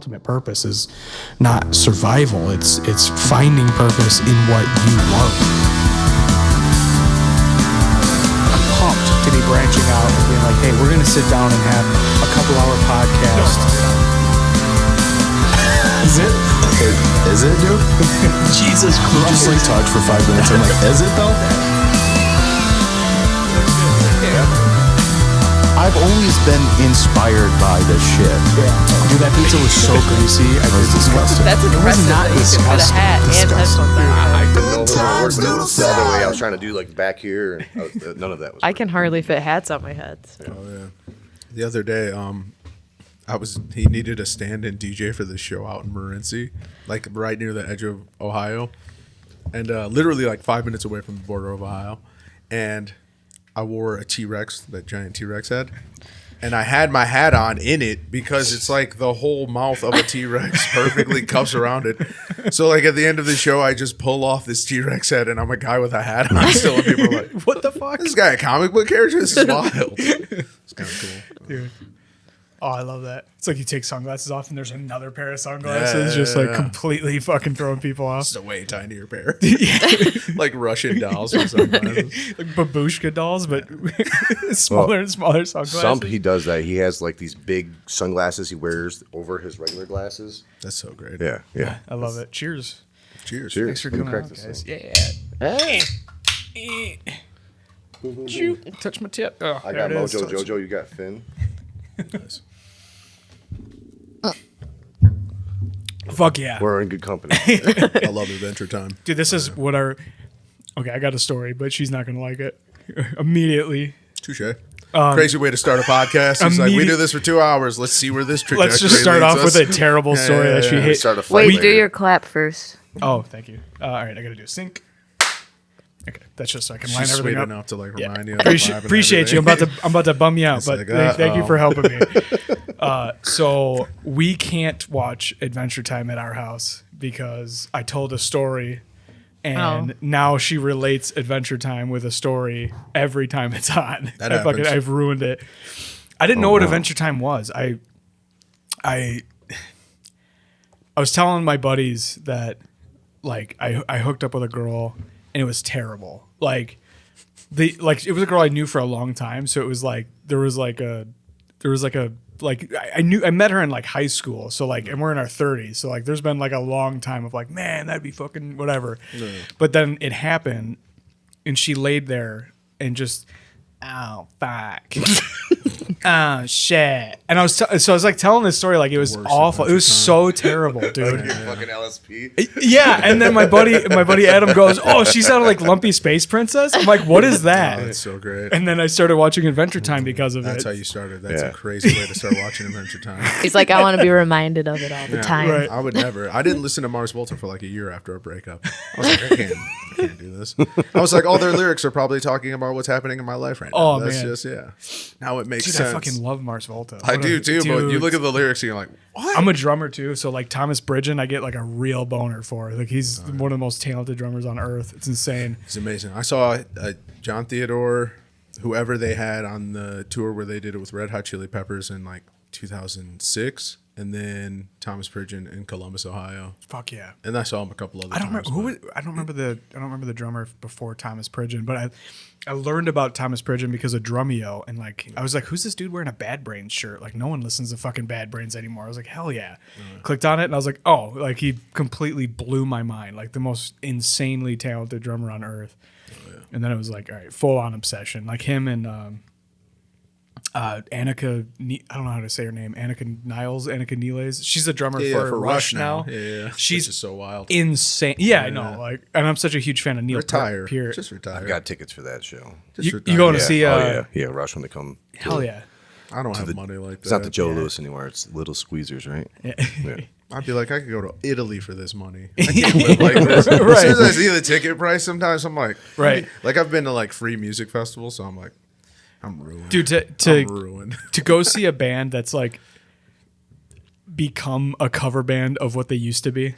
ultimate purpose is not survival. It's finding purpose in what you love. I'm pumped to be branching out and being like, hey, we're going to sit down and have a couple-hour podcast. Is it? Is it, dude? Jesus Christ. Just like talk for 5 minutes. I'm like, is it though? I've always been inspired by this shit. Yeah. Dude, that pizza was so greasy. It was disgusting. That's impressive. not That you can put a hat and headphones on. I didn't know if it would work, but it was the other way. I was trying to do like back here, and none of that was. I can hardly fit hats on my head. So. Oh yeah. The other day, he needed a stand-in DJ for this show out in Morenci, like right near the edge of Ohio, and literally like 5 minutes away from the border of Ohio, and I wore a T-Rex, that giant T-Rex head, and I had my hat on in it because it's like the whole mouth of a T-Rex perfectly cups around it. So like at the end of the show, I just pull off this T-Rex head and I'm a guy with a hat on still, and people are like, What the fuck? this guy a comic book character? This is wild. It's kind of cool. Dude. Oh, I love that. It's like you take sunglasses off and there's another pair of sunglasses just like completely fucking throwing people off. It's a way tinier pair. Like Russian dolls with sunglasses. Like babushka dolls, but smaller and smaller sunglasses. He does that. He has like these big sunglasses he wears over his regular glasses. That's so great. Yeah. I love it. Cheers. Cheers. Thanks for coming out, guys. Yeah. Shoot. Touch my tip. Oh, I there got it is. Mojo Jojo. You got Finn. Nice. Fuck yeah. We're in good company. I love Adventure Time. Dude, this is what our... Okay, I got a story, but she's not going to like it. Immediately. Touche. Crazy way to start a podcast. It's like, we do this for 2 hours. Let's see where this trajectory Let's just start off leads with us. a terrible story that she hates. Start a fight Wait, do later. your clap first. Oh, thank you. All right, I got to do a sync. Okay, that's just so I can line She's everything sweet up. enough to like Yeah. remind you. Of the vibe and Appreciate you. everything. I'm about to bum you out, It's but like, thank you for helping me. So we can't watch Adventure Time at our house because I told a story, and now she relates Adventure Time with a story every time it's on. That happens. I've ruined it. I didn't know what Adventure Time was. I was telling my buddies that like I hooked up with a girl and it was terrible. It was a girl I knew for a long time, so it was like I met her in like high school, so like, and we're in our 30s, so like there's been like a long time of like, man, that'd be fucking whatever. Yeah. But then it happened and she laid there and just, oh fuck. Oh shit! And I was like telling this story like it was awful. It was so terrible, dude. Fucking LSP. Yeah, and then my buddy Adam goes, "Oh, she sounded like Lumpy Space Princess." I'm like, "What is that?" Oh, that's so great. And then I started watching Adventure Time because of That's it. how you started. That's a crazy way to start watching Adventure Time. He's like, I want to be reminded of it all the time. right. I would never. I didn't listen to Mars Volta for like a year after a breakup. I was like, I can't do this. I was like, all their lyrics are probably talking about what's happening in my life right now. Oh, That's man. just Now it makes Dude, sense. I fucking love Mars Volta. I What do a- too, but you dude. look at the lyrics and you're like, what? I'm a drummer too, so like Thomas Bridgen, I get like a real boner for. Like he's one of the most talented drummers on earth. It's insane. It's amazing. I saw John Theodore, whoever they had on the tour where they did it with Red Hot Chili Peppers in like 2006, and then Thomas Pridgeon in Columbus, Ohio. Fuck yeah. And I saw him a couple other I don't times. remember I don't remember the drummer before Thomas Pridgeon, but I learned about Thomas Pridgeon because of Drumeo, and like I was like, who's this dude wearing a Bad Brains shirt? Like no one listens to fucking Bad Brains anymore. I was like, hell yeah. Clicked on it and I was like, oh, like he completely blew my mind. Like the most insanely talented drummer on earth. Oh, yeah. And then it was like, all right, full on obsession. Like him and Annika, I don't know how to say her name. Annika Niles. She's a drummer for Rush now. Yeah. She's Which is so wild. insane. Yeah, I know. Like, and I'm such a huge fan of Neil Retire. Peart. Just retire. I got tickets for that show. Just You retire. going to Yeah. see? Yeah, Rush when they come. Hell yeah. I don't have money like that. It's not the Joe Lewis anymore. It's Little Squeezers, right? Yeah. I'd be like, I could go to Italy for this money. I can't live like this. As soon as I see the ticket price, sometimes I'm like, Right. Like I've been to like free music festivals, so I'm like, I'm ruined. Dude, I'm ruined. to go see a band that's like become a cover band of what they used to be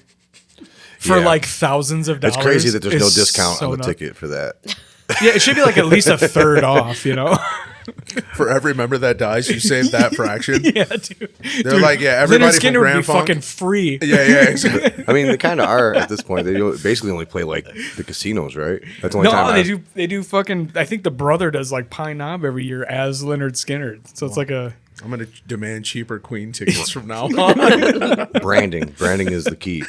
for Yeah. like thousands of dollars. It's crazy that there's no is discount so on the nuts. ticket for that. Yeah, it should be like at least a third off, you know? For every member that dies, you save that fraction. Yeah, dude. They're like, yeah, everybody Leonard from Skinner would be Grand Funk. fucking free. Yeah, exactly. I mean, they kind of are at this point. They basically only play like the casinos, right? That's the only time. No, they do fucking. I think the brother does like Pine Knob every year as Leonard Skinner. So it's like a. I'm gonna demand cheaper Queen tickets from now on. Branding is the key.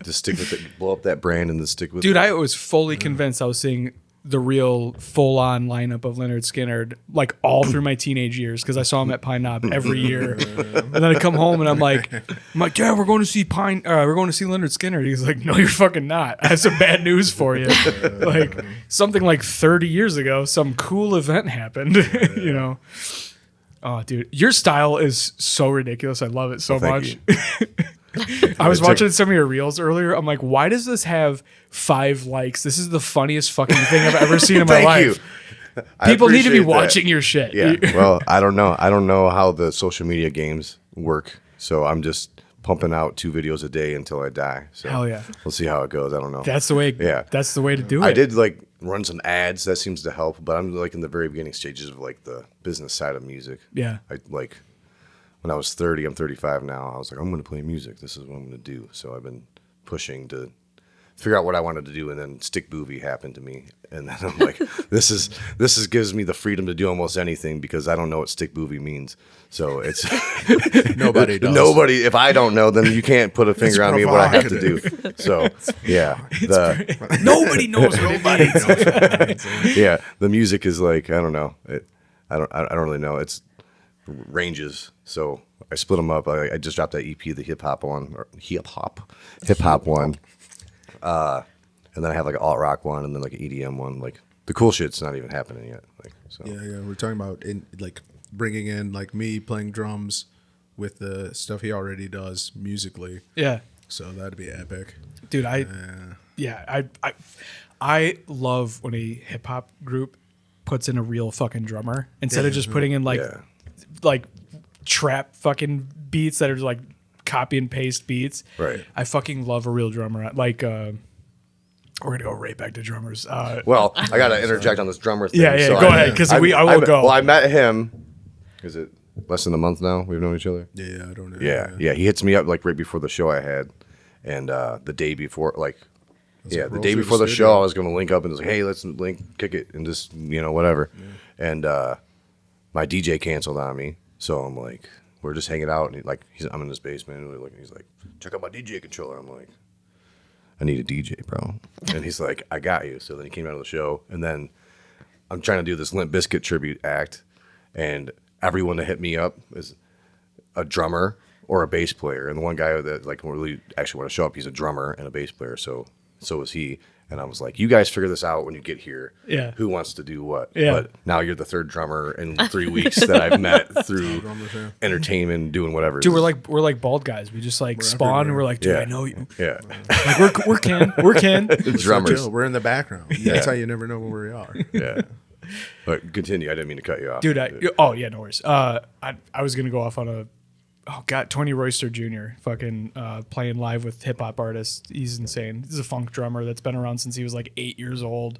Just stick with it. Blow up that brand and then stick with it. Dude, I was fully convinced I was seeing the real full-on lineup of Leonard Skinner like all through my teenage years because I saw him at Pine Knob every year, and then I come home and I'm like, yeah, we're going to see Leonard Skinner. He's like, no, you're fucking not. I have some bad news for you. Like something like 30 years ago, some cool event happened. You know. Oh, dude, your style is so ridiculous. I love it so much. I was watching some of your reels earlier. I'm like, why does this have 5 likes? This is the funniest fucking thing I've ever seen in my life. People need to be watching your shit. Yeah. Well, I don't know. I don't know how the social media games work. So I'm just pumping out 2 videos a day until I die. So Hell yeah. We'll see how it goes. I don't know. That's the way. Yeah. That's the way to do it. I did like run some ads. That seems to help. But I'm like in the very beginning stages of like the business side of music. Yeah. I like when I was 30, I'm 35 now. I was like, I'm going to play music. This is what I'm going to do. So I've been pushing to figure out what I wanted to do, and then Stick Boovy happened to me, and then I'm like, this gives me the freedom to do almost anything because I don't know what Stick Boovy means. So it's Nobody does. Nobody. If I don't know, then you can't put a finger on me what I have to do. So yeah, Nobody knows what it means. yeah, the music is like I don't know. I don't really know. It's ranges. So I split them up. I just dropped that EP, the hip hop one, and then I have like an alt rock one, and then like an EDM one. Like the cool shit's not even happening yet. Like so. Yeah. We're talking about like bringing in like me playing drums with the stuff he already does musically. Yeah. So that'd be epic, Dude. I love when a hip hop group puts in a real fucking drummer instead of just putting in like trap fucking beats that are like copy and paste beats. Right. I fucking love a real drummer. Like we're gonna go right back to drummers. Well, I gotta interject on this drummer thing. Yeah, go ahead, because I will go. Well, I met him. Is it less than a month now? We've known each other. Yeah, I don't know. Yeah. He hits me up like right before the show I had, and the day before, the day before the show, I was gonna link up and was like, hey, let's kick it, and just whatever. Yeah. And my DJ canceled on me, so I'm like, we're just hanging out, and I'm in his basement, and he's like, check out my DJ controller. I'm like, I need a DJ, bro. And he's like, I got you. So then he came out of the show, and then I'm trying to do this Limp Bizkit tribute act, and everyone that hit me up is a drummer or a bass player. And the one guy that like really actually want to show up, he's a drummer and a bass player. So is he. And I was like, you guys figure this out when you get here. Yeah. Who wants to do what? Yeah. But now you're the 3rd drummer in 3 weeks that I've met through entertainment, doing whatever. Dude, we're like bald guys. We just like spawn and we're like, dude, Yeah. I know you. Yeah. Like we're Ken. Drummers. Chill, we're in the background. That's how you never know where we are. Yeah. But continue. I didn't mean to cut you off. Dude, no worries. I was gonna go off on Tony Royster Jr. fucking playing live with hip hop artists. He's insane. He's a funk drummer that's been around since he was like 8 years old.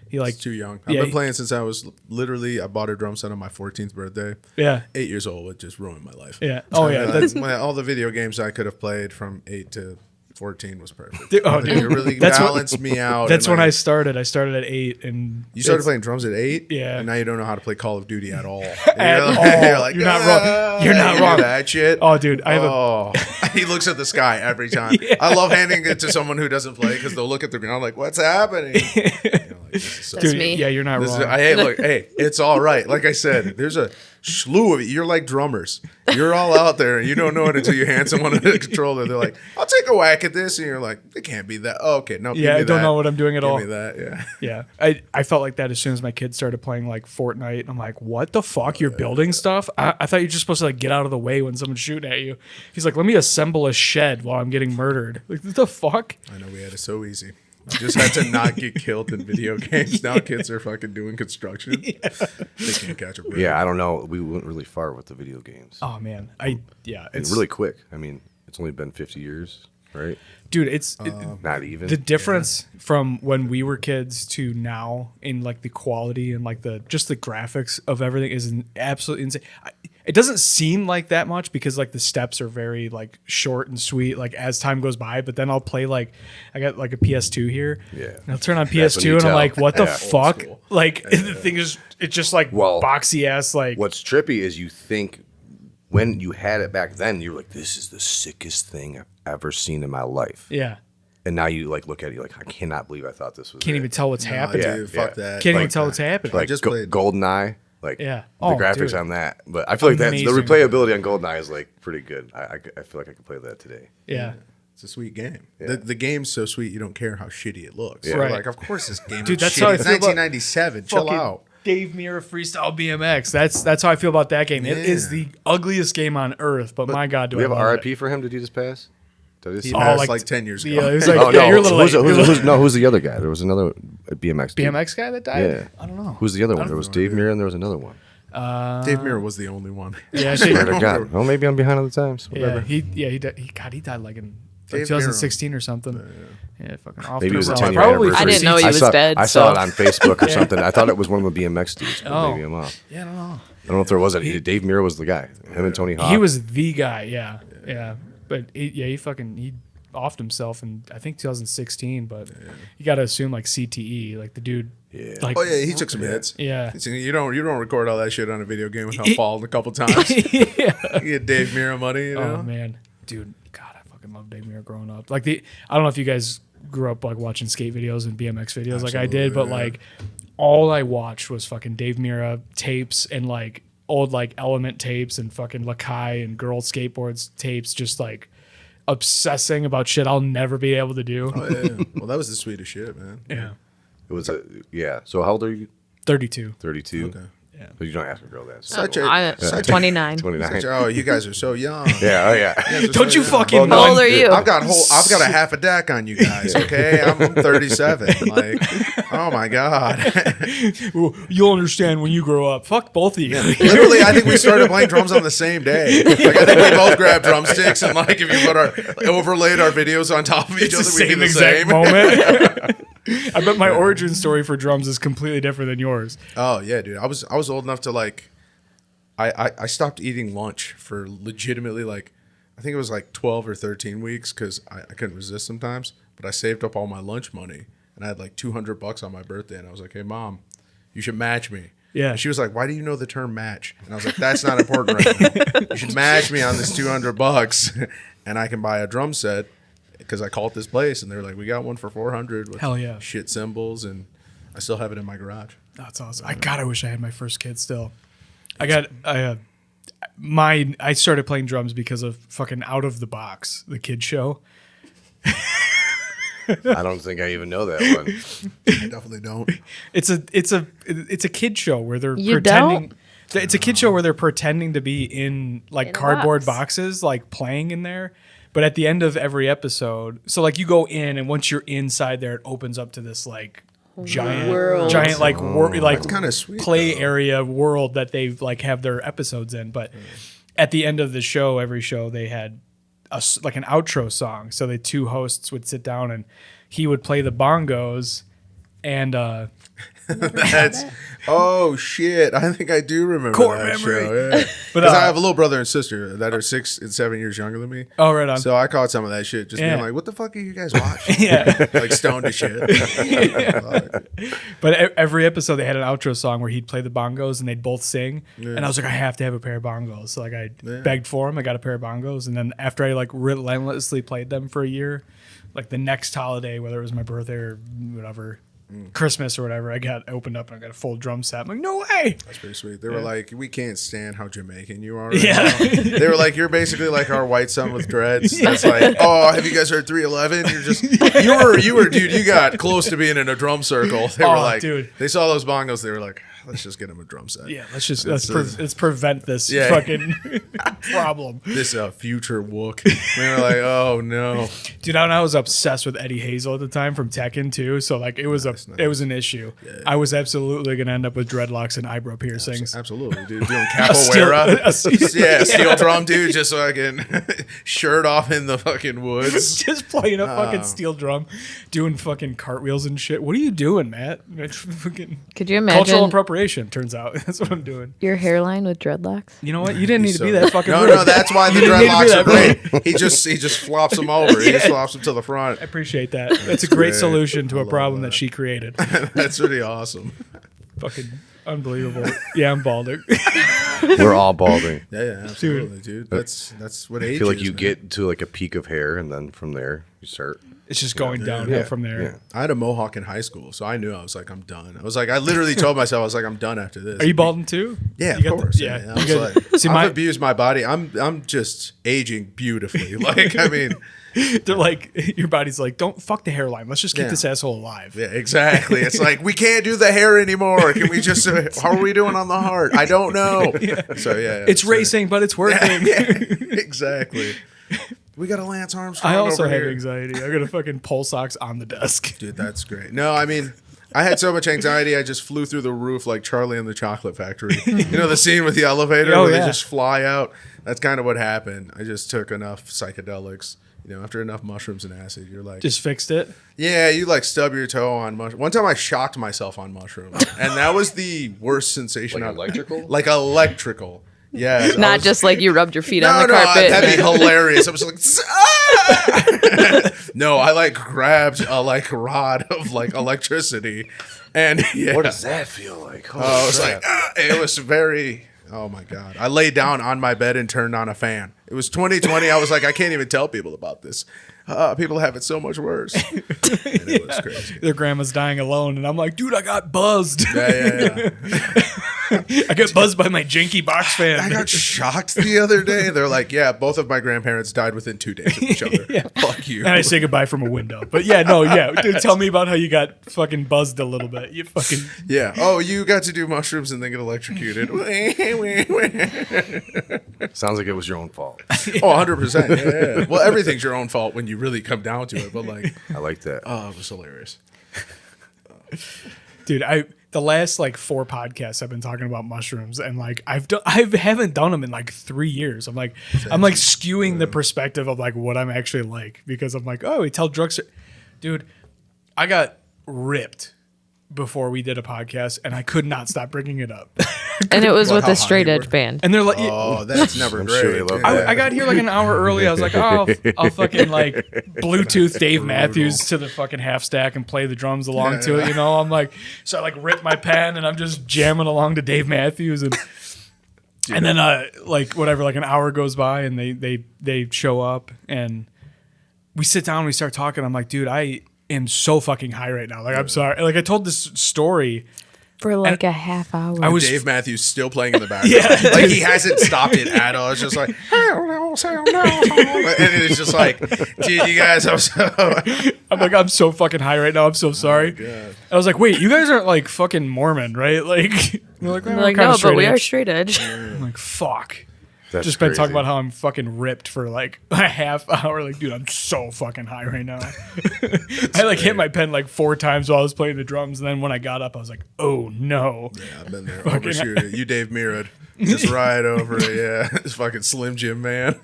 He like It's too young. I've been playing since I was I bought a drum set on my 14th birthday. Yeah. 8 years old, it just ruined my life. Yeah. Oh yeah. That's all the video games I could have played from 8 to 14 was perfect. Dude, It really balanced me out. That's and when I started. I started at 8, and You started playing drums at 8? Yeah. And now you don't know how to play Call of Duty at all. At all. You're not wrong. You're not wrong. That shit. Oh, dude, I have He looks at the sky every time. I love handing it to someone who doesn't play because they'll look at the ground like, what's happening? This is so That's dude. me. Yeah, you're not wrong. hey, it's all right. Like I said, there's a slew of you. You're like drummers. You're all out there, and you don't know it until you hand someone a controller. They're like, "I'll take a whack at this," and you're like, "It can't be that." Oh, okay, no. Yeah, I don't know what I'm doing at all. Give me that. Yeah. Yeah, I felt like that as soon as my kids started playing like Fortnite. I'm like, what the fuck? You're building stuff? I thought you're just supposed to like get out of the way when someone's shooting at you. He's like, let me assemble a shed while I'm getting murdered. Like, what the fuck? I know we had it so easy. We just had to not get killed in video games. Now kids are fucking doing construction. They can't catch a break. Yeah, I don't know. We went really far with the video games. Oh man, It's really quick. I mean, it's only been 50 years. right? Dude, it's Not even the difference from when we were kids to now in like the quality and like the just the graphics of everything is absolutely insane. It doesn't seem like that much because like the steps are very like short and sweet like as time goes by. But then I'll play like I got like a PS2 here. Yeah. And I'll turn on That's when PS2 you and I'm tell. like, what the Yeah. fuck? Old school. Like the thing is, it's just like boxy ass like. What's trippy is you think when you had it back then, you were like, this is the sickest thing I've ever seen in my life. Yeah. And now you like look at it, you're like, I cannot believe I thought this was Can't it. even tell what's happening. Dude, fuck that. Can't even Like tell that. what's happening. Like just Go- played- GoldenEye, like Yeah. the Oh, graphics dude. on that. But I feel like the Amazing. replayability on GoldenEye is like pretty good. I feel like I could play that today. Yeah. It's a sweet game. Yeah. The game's so sweet you don't care how shitty it looks. Yeah. You're Right. like, of course this game Dude, is that's shitty. how I It's feel about 1997. Chill Fucking out. Dave Mirra Freestyle BMX. That's how I feel about that game. It is Yeah. the ugliest game on earth, but my God, do Do we I have an love RIP for him? Did he just pass? Did I just He see- passed like- like 10 years it. ago. Yeah, it was like, Oh yeah, no! you're a little late. Who's the other guy? There was another BMX. dude. BMX guy that died? Yeah. I don't know. Who's the other one? There was Dave Mirra and there was another one. Dave Mirra was the only one. Yeah, Swear to God. Well, maybe I'm behind on the times. yeah, Whatever. he died. He died like in Dave 2016 or something. Yeah, fucking off. Maybe it was a himself. 10-year Probably anniversary. I didn't know he I was saw, dead, I saw so- it on Facebook or something. I thought it was one of the BMX dudes, but Oh. maybe I'm off. Yeah, I don't know. I don't know if there was any. Dave Mirra was the guy. Him and Tony Hawk. He was the guy. Yeah. But he offed himself in I think 2016. But you got to assume like CTE, like the dude. Yeah. Like, Oh yeah, he took some hits. Yeah. You don't record all that shit on a video game without falling a couple times. Yeah. You get Dave Mirra money, you know? Oh man, dude, God, I fucking love Dave Mirra growing up. Like I don't know if you guys grew up like watching skate videos and BMX videos like I did, but like all I watched was fucking Dave Mirra tapes and like old like Element tapes and fucking Lakai and Girl Skateboards tapes, just like obsessing about shit I'll never be able to do. Oh, yeah. Well, that was the sweetest shit, man. Yeah, It was yeah. So how old are you? 32. 32. Okay. Yeah. But you don't ask a girl that. So. Such a- I'm 29. 29. Oh, you guys are so young. Yeah. Oh yeah. guys are Don't so you young. fucking How old know? are you? I've got a half a deck on you guys. Okay, I'm 37. Like, oh my god. Well, you'll understand when you grow up. Fuck both of you. Literally, I think we started playing drums on the same day. Like, I think we both grabbed drumsticks and like if you put overlaid our videos on top of each It's other, the we'd do same the exact same. moment. I bet my origin story for drums is completely different than yours. Oh yeah, dude. I was old enough to like. I stopped eating lunch for legitimately like I think it was like 12 or 13 weeks because I couldn't resist sometimes. But I saved up all my lunch money and I had like $200 on my birthday and I was like, hey mom, you should match me. Yeah. And she was like, why do you know the term match? And I was like, that's not important right now. You should match me on this $200 and I can buy a drum set because I called this place and they were like, we got one for 400 with Hell yeah. shit cymbals and I still have it in my garage. That's awesome. I wish I had my first kid still. I started playing drums because of fucking Out of the Box, the kid show. I don't think I even know that one. I definitely don't. It's a kid show where they're You pretending. It's a kid show where they're pretending to be in like In a cardboard box. boxes, like playing in there. But at the end of every episode, so like you go in, and once you're inside there, it opens up to this like giant like like kinda sweet, play though. area world that they like have their episodes in. But at the end of the show, every show they had like an outro song. So the two hosts would sit down and he would play the bongos and That's oh shit! I think I do remember Core that memory. show. Yeah, But, because I have a little brother and sister that are 6 and 7 years younger than me. oh right on. So I caught some of that shit, just Yeah. being like, "What the fuck are you guys watching?" Yeah. Like stoned to shit. But every episode they had an outro song where he'd play the bongos and they'd both sing. And I was like, I have to have a pair of bongos. So like I begged for them. I got a pair of bongos. And then after I like relentlessly played them for a year, like the next holiday, whether it was my birthday or whatever, Christmas or whatever, I opened up and I got a full drum set. I'm like, no way. That's pretty sweet. They were like, "We can't stand how Jamaican you are." Right Yeah. now." They were like, "You're basically like our white son with dreads." That's like, "Oh, have you guys heard 311?" You're just you were dude. You got close to being in a drum circle. They were Oh, like, dude. They saw those bongos. They were like, let's just get him a drum set. Yeah, let's prevent this fucking problem. This future Wook. We were like, oh no, Dude, I was obsessed with Eddie Hazel at the time from Tekken too. So like it was an issue. Yeah. I was absolutely gonna end up with dreadlocks and eyebrow piercings. Absolutely, dude. Doing capoeira. Steel drum, dude. Just fucking shirt off in the fucking woods. Just playing a fucking steel drum, doing fucking cartwheels and shit. What are you doing, Matt? Fucking Could you imagine cultural appropriation? Turns out that's what I'm doing. your hairline with dreadlocks? You know what? You didn't need to be that fucking. No, that's why the dreadlocks are great. He just flops them over. He just flops them to the front. I appreciate that. That's a great solution to a problem that she created. That's really awesome. Fucking unbelievable. Yeah, I'm balding. We're all balding. Yeah, absolutely, dude. That's what age I feel like is, you man. get to like a peak of hair, and then from there you start. It's just going downhill from there. Yeah. I had a mohawk in high school, so I knew I was like, I'm done. I literally told myself, I was like, I'm done after this. Are you balding too? Yeah, You of got course. yeah. I was like, See, I've abused my body. I'm just aging beautifully. Like, I mean, they're like, your body's like, don't fuck the hairline. Let's just keep Yeah. this asshole alive. yeah, exactly. It's like, we can't do the hair anymore. Can we just, how are we doing on the heart? I don't know. So, yeah. It's racing, but it's working. Yeah, exactly. We got a Lance Armstrong. I also over have here. anxiety. I got a fucking pole socks on the desk. Dude, that's great. No, I mean, I had so much anxiety, I just flew through the roof like Charlie and the Chocolate Factory. You know the scene with the elevator Oh, where yeah. they just fly out? That's kind of what happened. I just took enough psychedelics. You know, after enough mushrooms and acid, you're like, Just fixed it. yeah, you like stub your toe on mushrooms. One time I shocked myself on mushrooms, and that was the worst sensation. Like I've- electrical? Like electrical. Yeah. I Not was- just like you rubbed your feet no, on the no, carpet. that'd be hilarious. I was like, ah! No, I like grabbed a like rod of like electricity, and yeah, What does that feel like? Holy I was crap. like, it was very. Oh my god! I laid down on my bed and turned on a fan. It was 2020. I was like, I can't even tell people about this. People have it so much worse. And it was crazy. Their grandma's dying alone, and I'm like, dude, I got buzzed. Yeah. I got buzzed by my janky box fan. I got shocked the other day. They're like, yeah, both of my grandparents died within 2 days of each other. Fuck you. And I say goodbye from a window. But yeah, no, yeah. Dude, tell me about how you got fucking buzzed a little bit. You fucking. Yeah. Oh, you got to do mushrooms and then get electrocuted. Oh, Sounds like it was your own fault. 100%. Yeah. Well, everything's your own fault when you really come down to it. But like, I like that. oh, it was hilarious. Dude, the last like 4 podcasts I've been talking about mushrooms, and like I haven't done them in like 3 years. I'm like skewing the perspective of like what I'm actually like, because I'm like, oh, we tell drugs. Dude, I got ripped before we did a podcast, and I could not stop bringing it up. And it was Well, with how a high straight you edge were. band. And they're like, Oh, that's never I'm great. sure they love Yeah. that. I got here like an hour early. I was like, oh, I'll fucking like Bluetooth Dave Matthews to the fucking half stack and play the drums along to it. You know, I'm like, so I like rip my pen and I'm just jamming along to Dave Matthews, and then like whatever, like an hour goes by and they show up and we sit down and we start talking. I'm like, dude, I am so fucking high right now. Like, I'm sorry. Like I told this story. For like a half hour. I was Dave Matthews still playing in the background. Like he hasn't stopped it at all. It's just like, hell no. And it's just like, dude, you guys, I'm like, I'm so fucking high right now. I'm so sorry. God. I was like, wait, you guys aren't like fucking Mormon, right? Like, they're like, I'm "Well, like, we're kinda no, but we are edge." straight edge. I'm like, fuck. That's Just been crazy. talking about how I'm fucking ripped for like a half hour. Like, dude, I'm so fucking high right now. I like hit my pen like 4 times while I was playing the drums, and then when I got up, I was like, oh no. Yeah, I've been there. Overshoot it. You Dave Mirad. Just right over it. Yeah. It's fucking Slim Jim, man.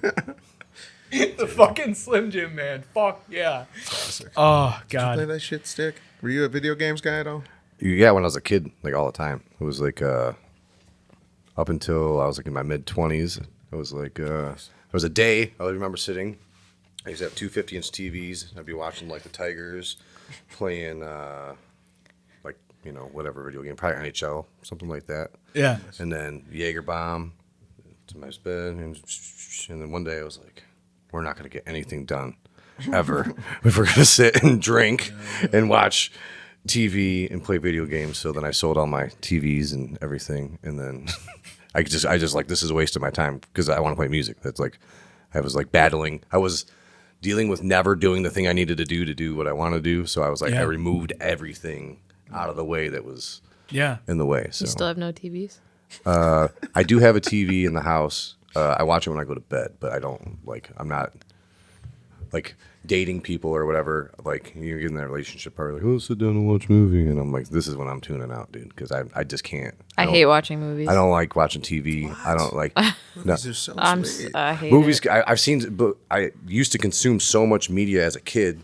The fucking Slim Jim, man. Fuck yeah. Classic. Oh Play god. that shit, Stick? Were you a video games guy at all? Yeah, when I was a kid, like all the time. It was like up until I was like in my mid 20s. It was like there was a day I remember sitting. I used to have 2 50-inch TVs. I'd be watching like the Tigers playing like, you know, whatever video game, probably NHL, something like that. Yeah. And then Jaeger bomb to my bed, and then one day I was like, we're not going to get anything done ever if we're going to sit and drink and watch TV and play video games. So then I sold all my TVs and everything, and then I just like, this is a waste of my time because I want to play music. That's like, I was like battling. I was dealing with never doing the thing I needed to do what I want to do. So I was like, Yeah. I removed everything out of the way that was Yeah. in the way. So You still have no TVs? I do have a TV in the house. I watch it when I go to bed, but I don't I'm not like dating people or whatever. Like you get in that relationship part, like, oh, sit down and watch a movie, and I'm like, this is when I'm tuning out, dude, because I just can't. I hate watching movies. I don't like watching TV. What? I don't like. No. These are so sweet. I hate Movies. it. I've seen, but I used to consume so much media as a kid.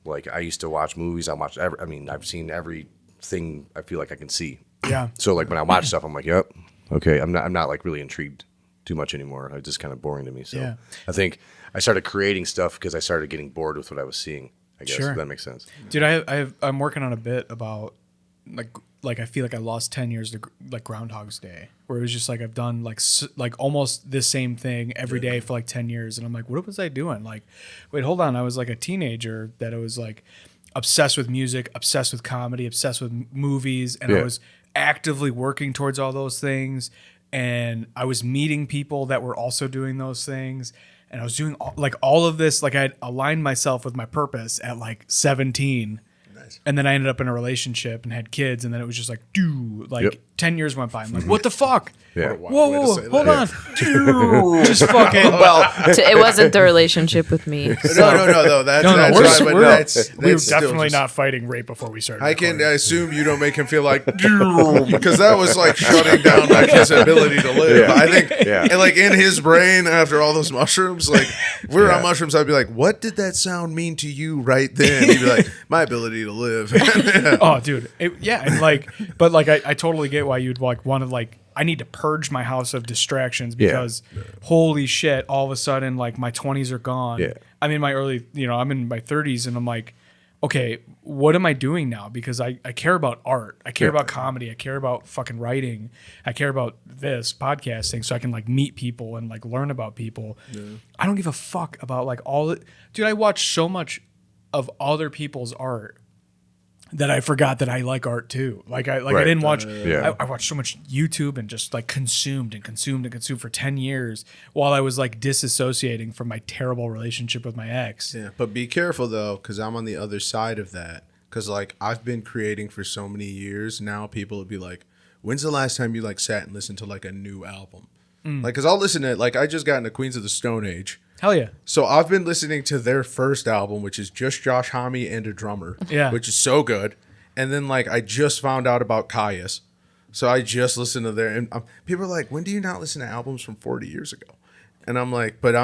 Like I used to watch movies. I've seen everything. I feel like I can see. Yeah. So like when I watch stuff, I'm like, yep, okay. I'm not like really intrigued too much anymore. It's just kind of boring to me. So Yeah. I think I started creating stuff because I started getting bored with what I was seeing. I guess Sure. if that makes sense. Dude, I'm working on a bit about like I feel like I lost 10 years to like Groundhog's Day, where it was just like I've done like almost the same thing every day for like 10 years, and I'm like, what was I doing? Like, wait, hold on, I was like a teenager that I was like obsessed with music, obsessed with comedy, obsessed with movies, and I was actively working towards all those things, and I was meeting people that were also doing those things. And I was doing all of this, like I had aligned myself with my purpose at like 17. Nice. And then I ended up in a relationship and had kids. And then it was just like, dude, 10 years went by. I'm like, what the fuck? Yeah. Whoa, hold on. Dude, just fucking. It wasn't the relationship with me. No. That's we were definitely not fighting right before we started. I can recording. assume you don't make him feel like, because that was like shutting down like his ability to live. Yeah. I think, Yeah. and like in his brain after all those mushrooms, like if we were on mushrooms, I'd be like, what did that sound mean to you right then? He'd be like, my ability to live. Oh, dude. And but I totally get why you'd like want to I need to purge my house of distractions because holy shit, all of a sudden like my 20s are gone. Yeah. I'm in my I'm in my 30s and I'm like, okay, what am I doing now? Because I care about art. I care about comedy. I care about fucking writing. I care about this podcasting so I can like meet people and like learn about people. Yeah. I don't give a fuck about like dude, I watch so much of other people's art that I forgot that I like art too. I didn't watch. I watched so much YouTube and just like consumed for 10 years while I was like disassociating from my terrible relationship with my ex. Yeah, but be careful though, because I'm on the other side of that. Because like I've been creating for so many years now, people would be like, "When's the last time you like sat and listened to like a new album?" Like, because I'll listen to like I just got into Queens of the Stone Age. Hell yeah. So I've been listening to their first album, which is just Josh Homme and a drummer, which is so good. And then like I just found out about Caius, so I just listened to their. And people are like, "When do you not listen to albums from 40 years ago?" And I'm like, "But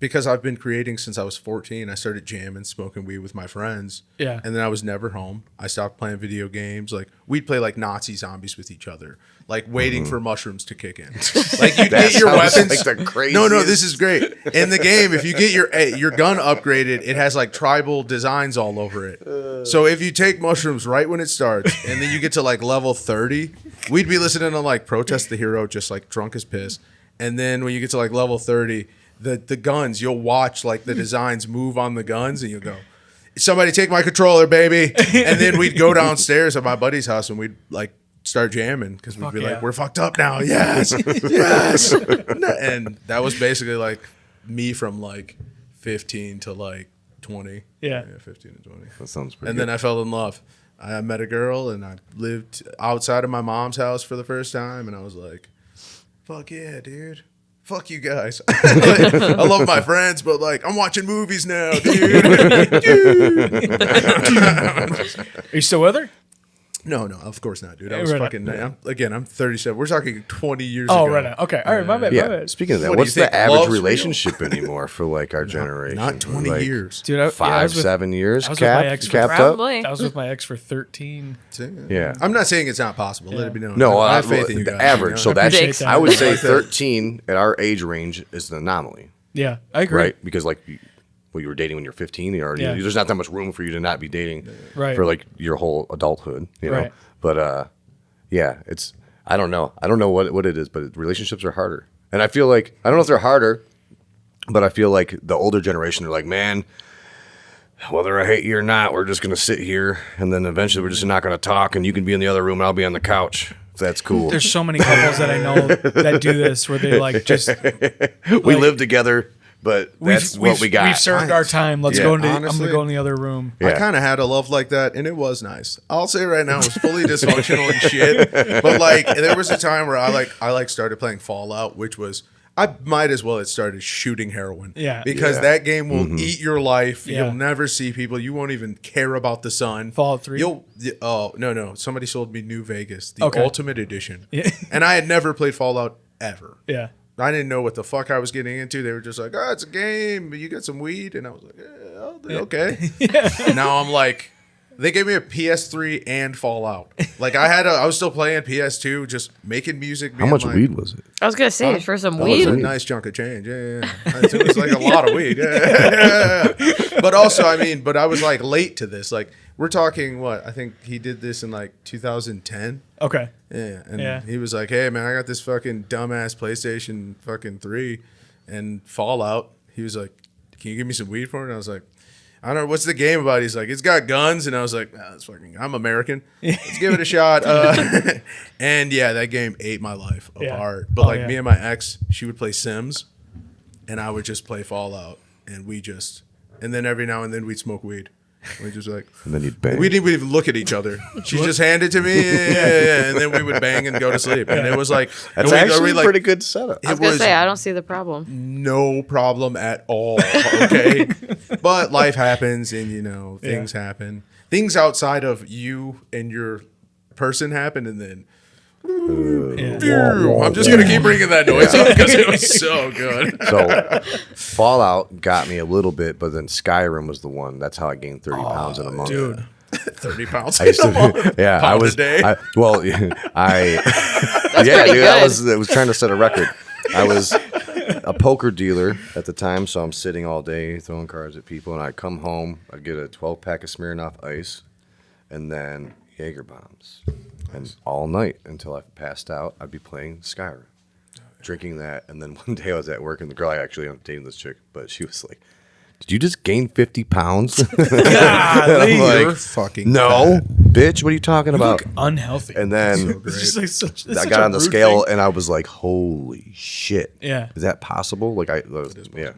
because I've been creating since I was 14. I started jamming, smoking weed with my friends. Yeah. And then I was never home. I stopped playing video games. Like we'd play like Nazi zombies with each other, like waiting for mushrooms to kick in. Like you get your weapons. Like the craziest. No, this is great. In the game, if you get your gun upgraded, it has like tribal designs all over it. So if you take mushrooms right when it starts, and then you get to like level 30, we'd be listening to like Protest the Hero, just like drunk as piss. And then when you get to like level 30, the guns, you'll watch like the designs move on the guns, and you'll go, "Somebody take my controller, baby!" And then we'd go downstairs at my buddy's house, and we'd like start jamming because we'd be like, "We're fucked up now, yes, yes." And that was basically like me from like 15 to like 20. Yeah, 15 to 20. That sounds pretty. And good. then I fell in love. I met a girl, and I lived outside of my mom's house for the first time, and I was like, "Fuck yeah, dude." Fuck you guys. Like, I love my friends, but like I'm watching movies now, dude. Are you still with her? No, of course not, dude. I was Right fucking. I'm 37. We're talking 20 years Oh, ago. right on. Okay. All right. My bad. Yeah. My bad. Speaking of that, What do what's you think? the average Love's real? relationship anymore for like our generation? Not 20 Like, years. Dude, I 5, was with, 7 years. I was with my ex for Capped up. Probably. I was with my ex for 13. Yeah. I'm not saying it's not possible. Let it be known. No, I have faith in you the guys. average. you know? So that's appreciate that. I would say Like that. 13 at our age range is an anomaly, Yeah, I agree. right? Because like, well, you were dating when you're 15. There's not that much room for you to not be dating Right. for like your whole adulthood, you know. Right. But yeah, it's I don't know what it is, but relationships are harder, and I feel like I don't know if they're harder, but I feel like the older generation are like, man, whether I hate you or not, we're just gonna sit here, and then eventually we're just not gonna talk, and you can be in the other room, and I'll be on the couch. If that's cool. There's so many couples that I know that do this where they like just We live together But that's what we got. We've served our time. Let's Yeah. go into. I'm Honestly, gonna go in the other room. Yeah. I kind of had a love like that, and it was nice. I'll say right now, it was fully dysfunctional and shit. But like, there was a time where I started playing Fallout, which was I might as well have started shooting heroin. Yeah. because that game will eat your life. Yeah. You'll never see people. You won't even care about the sun. Fallout 3? Oh no! Somebody sold me New Vegas, the Okay. Ultimate Edition, Yeah. and I had never played Fallout ever. Yeah. I didn't know what the fuck I was getting into. They were just like, "Oh, it's a game. You get some weed," and I was like, "Okay." And now I'm like, they gave me a PS3 and Fallout. Like I was still playing PS2, just making music. How much weed was it? I was gonna say for some That was a weed. nice chunk of change. Yeah. It was like a lot of weed. Yeah. But also, but I was like late to this. Like we're talking what? I think he did this in like 2010. Okay. Yeah, and Yeah. he was like, "Hey man, I got this fucking dumbass PlayStation fucking 3 and Fallout." He was like, "Can you give me some weed for it?" And I was like, "I don't know, what's the game about?" He's like, "It's got guns," and I was like, "That's fucking. I'm American. Let's give it a shot." And yeah, that game ate my life Yeah. apart. But Oh, me and my ex, she would play Sims, and I would just play Fallout, and and then every now and then we'd smoke weed. We just like. And then you'd bang. We didn't even look at each other. She just handed it to me, yeah, and then we would bang and go to sleep. And it was like That's actually a pretty good setup. I was gonna say I don't see the problem. no problem at all. Okay, but life happens, and things happen. Things outside of you and your person happen, and then I'm just gonna keep bringing that noise up because it was so good. So Fallout got me a little bit, but then Skyrim was the one. That's how I gained 30 pounds in a month. Dude. 30 pounds. I used to, yeah, I Pound a was. day? I pretty dude, I good. was trying to set a record. I was a poker dealer at the time, so I'm sitting all day throwing cards at people, and I'd come home, I'd get a 12-pack of Smirnoff Ice, and then Jaeger bombs, and all night until I passed out, I'd be playing Skyrim, drinking that, and then one day I was at work, and the girl I actually am dating this chick, but she was like, "Did you just gain 50 pounds?" I'm like, You're fucking "No, bitch, what are you talking about?" Look unhealthy. And then It's just like such, it's I such got a on the rude scale thing. and I was like, "Holy shit! Yeah. is that possible?" Like yeah.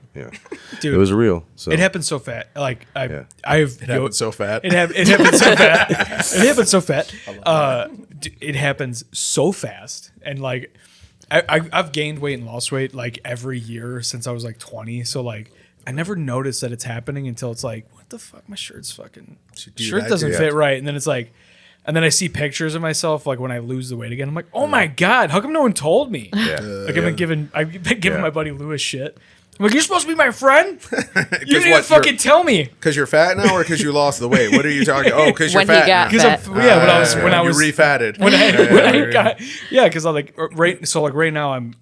Dude, It was real. So It happened so fat. Like Yeah. I've It happened so fat. It happened so fat. It happened so fat. It happens so fast, and like I've gained weight and lost weight like every year since I was like 20. So like I never noticed that it's happening until it's like, what the fuck? My shirt's fucking shirt doesn't fit right, and then it's like. And then I see pictures of myself like when I lose the weight again. I'm like, oh my God, how come no one told me? Yeah. Like I've been giving Yeah. my buddy Lewis shit. I'm like, you're supposed to be my friend? You didn't even what, fucking tell me. Because you're fat now, or because you lost the weight? What are you talking? Oh, because you're When he fat. got now. fat. Because when I was you refatted. when I got because I'm like right now I'm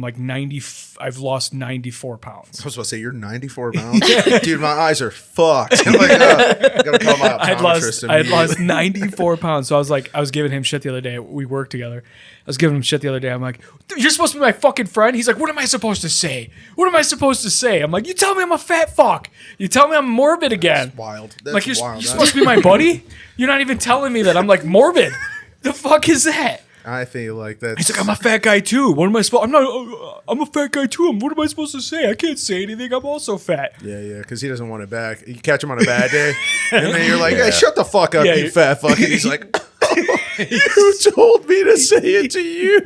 like 90. I've lost 94 pounds. I was about to say you're 94 pounds, dude. My eyes are fucked. I'm like, I gotta call my I had optometrist. lost 94 pounds. So I was giving him shit the other day. We worked together. I was giving him shit the other day. I'm like, you're supposed to be my fucking friend. He's like, what am I supposed to say? What am I supposed to say? I'm like, you tell me I'm a fat fuck. You tell me I'm morbid again. Wild. That's Like you're wild. supposed to be my buddy. You're not even telling me that I'm like morbid. The fuck is that? I feel like that's. He's like, I'm a fat guy too. What am I supposed? I'm a fat guy too. What am I supposed to say? I can't say anything. I'm also fat. Yeah, because he doesn't want it back. You catch him on a bad day, and then you're like, "Hey, shut the fuck up, Yeah, you you- fat fuck." And he's like, "You told me to say it to you."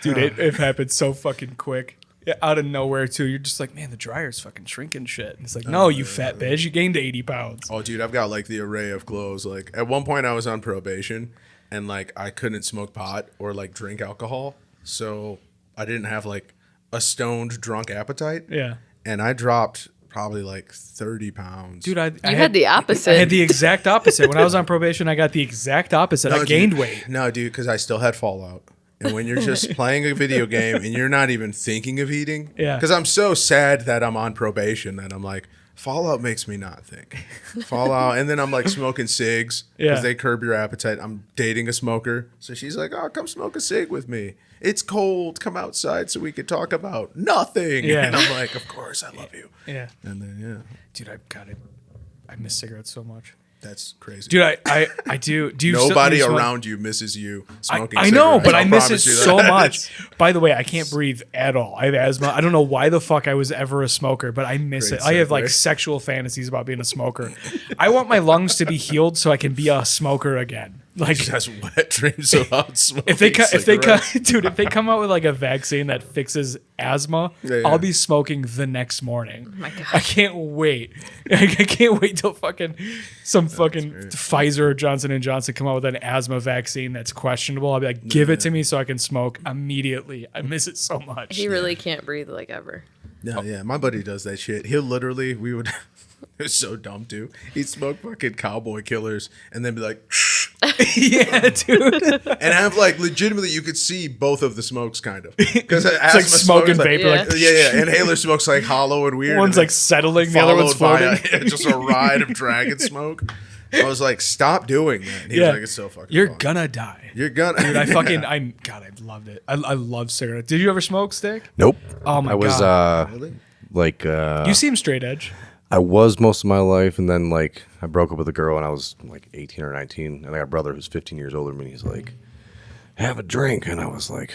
Dude, it happened so fucking quick. Yeah, out of nowhere too. You're just like, man, the dryer's fucking shrinking shit. And it's like, no, you fat bitch. You gained 80 pounds. Oh, dude, I've got like the array of clothes. Like at one point, I was on probation, and like I couldn't smoke pot or like drink alcohol, so I didn't have like a stoned drunk appetite. Yeah. And I dropped probably like 30 pounds. Dude, You had the opposite. I had the exact opposite. When I was on probation, I got the exact opposite. I gained weight. No, dude, because I still had Fallout. And when you're just playing a video game and you're not even thinking of eating, Yeah. Because I'm so sad that I'm on probation that I'm like, Fallout makes me not think. Fallout, and then I'm like smoking cigs because Yeah. they curb your appetite. I'm dating a smoker, so she's like, "Oh, come smoke a cig with me. It's cold. Come outside so we could talk about nothing." Yeah. And I'm like, "Of course, I love you." Yeah. And then Dude, I miss cigarettes so much. That's crazy. Dude, I do. Do you Nobody still, around you misses you smoking I know, cigarettes. but I I'll miss it promise you so that. much. By the way, I can't breathe at all. I have asthma. I don't know why the fuck I was ever a smoker, but I miss Great it. I have like segue. sexual fantasies about being a smoker. I want my lungs to be healed so I can be a smoker again. Like That's wet dreams about smoking if they cigarettes. dude, if they come out with like a vaccine that fixes asthma, Yeah. I'll be smoking the next morning. my God. I can't wait. I can't wait till some fucking Pfizer or Johnson & Johnson come out with an asthma vaccine that's questionable. I'll be like, give it to me so I can smoke immediately. I miss it so much. He really can't breathe like ever. No, yeah, my buddy does that shit. He'll literally, we would, it was so dumb too. He'd smoke fucking cowboy killers and then be like, Yeah, dude. and have like legitimately, you could see both of the smokes kind of. Because It's like smoke and vapor. Yeah. Like, Yeah. Inhaler smoke's like hollow and weird. one's and like settling, the other one's followed by floating. just a ride of dragon smoke. I was like, stop doing that. And he was like, it's so fucking You're fun. gonna die. You're gonna. Dude, I loved it. I love cigarettes. Did you ever smoke, Stick? Nope. Oh my I was God. Really? like You seem straight edge. I was most of my life, and then like I broke up with a girl when I was like 18 or 19, and I got a brother who's 15 years older than me. He's like, "Have a drink," and I was like,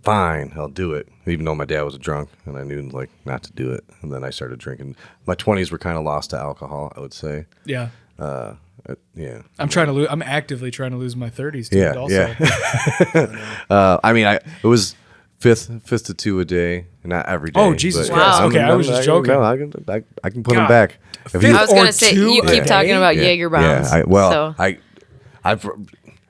"Fine, I'll do it." Even though my dad was a drunk, and I knew like not to do it, and then I started drinking. My 20s were kind of lost to alcohol, I would say. Yeah. Yeah. I'm actively trying to lose my 30s. Dude, Yeah, also. yeah. I mean, it was fifth to two a day, not every day. Oh, Jesus but, Christ. Okay, I was just joking. No, I can put them God. back. If Fifth you- I was Or gonna say two you a keep day? talking about Yeah. Jaeger bombs. Yeah, so. I've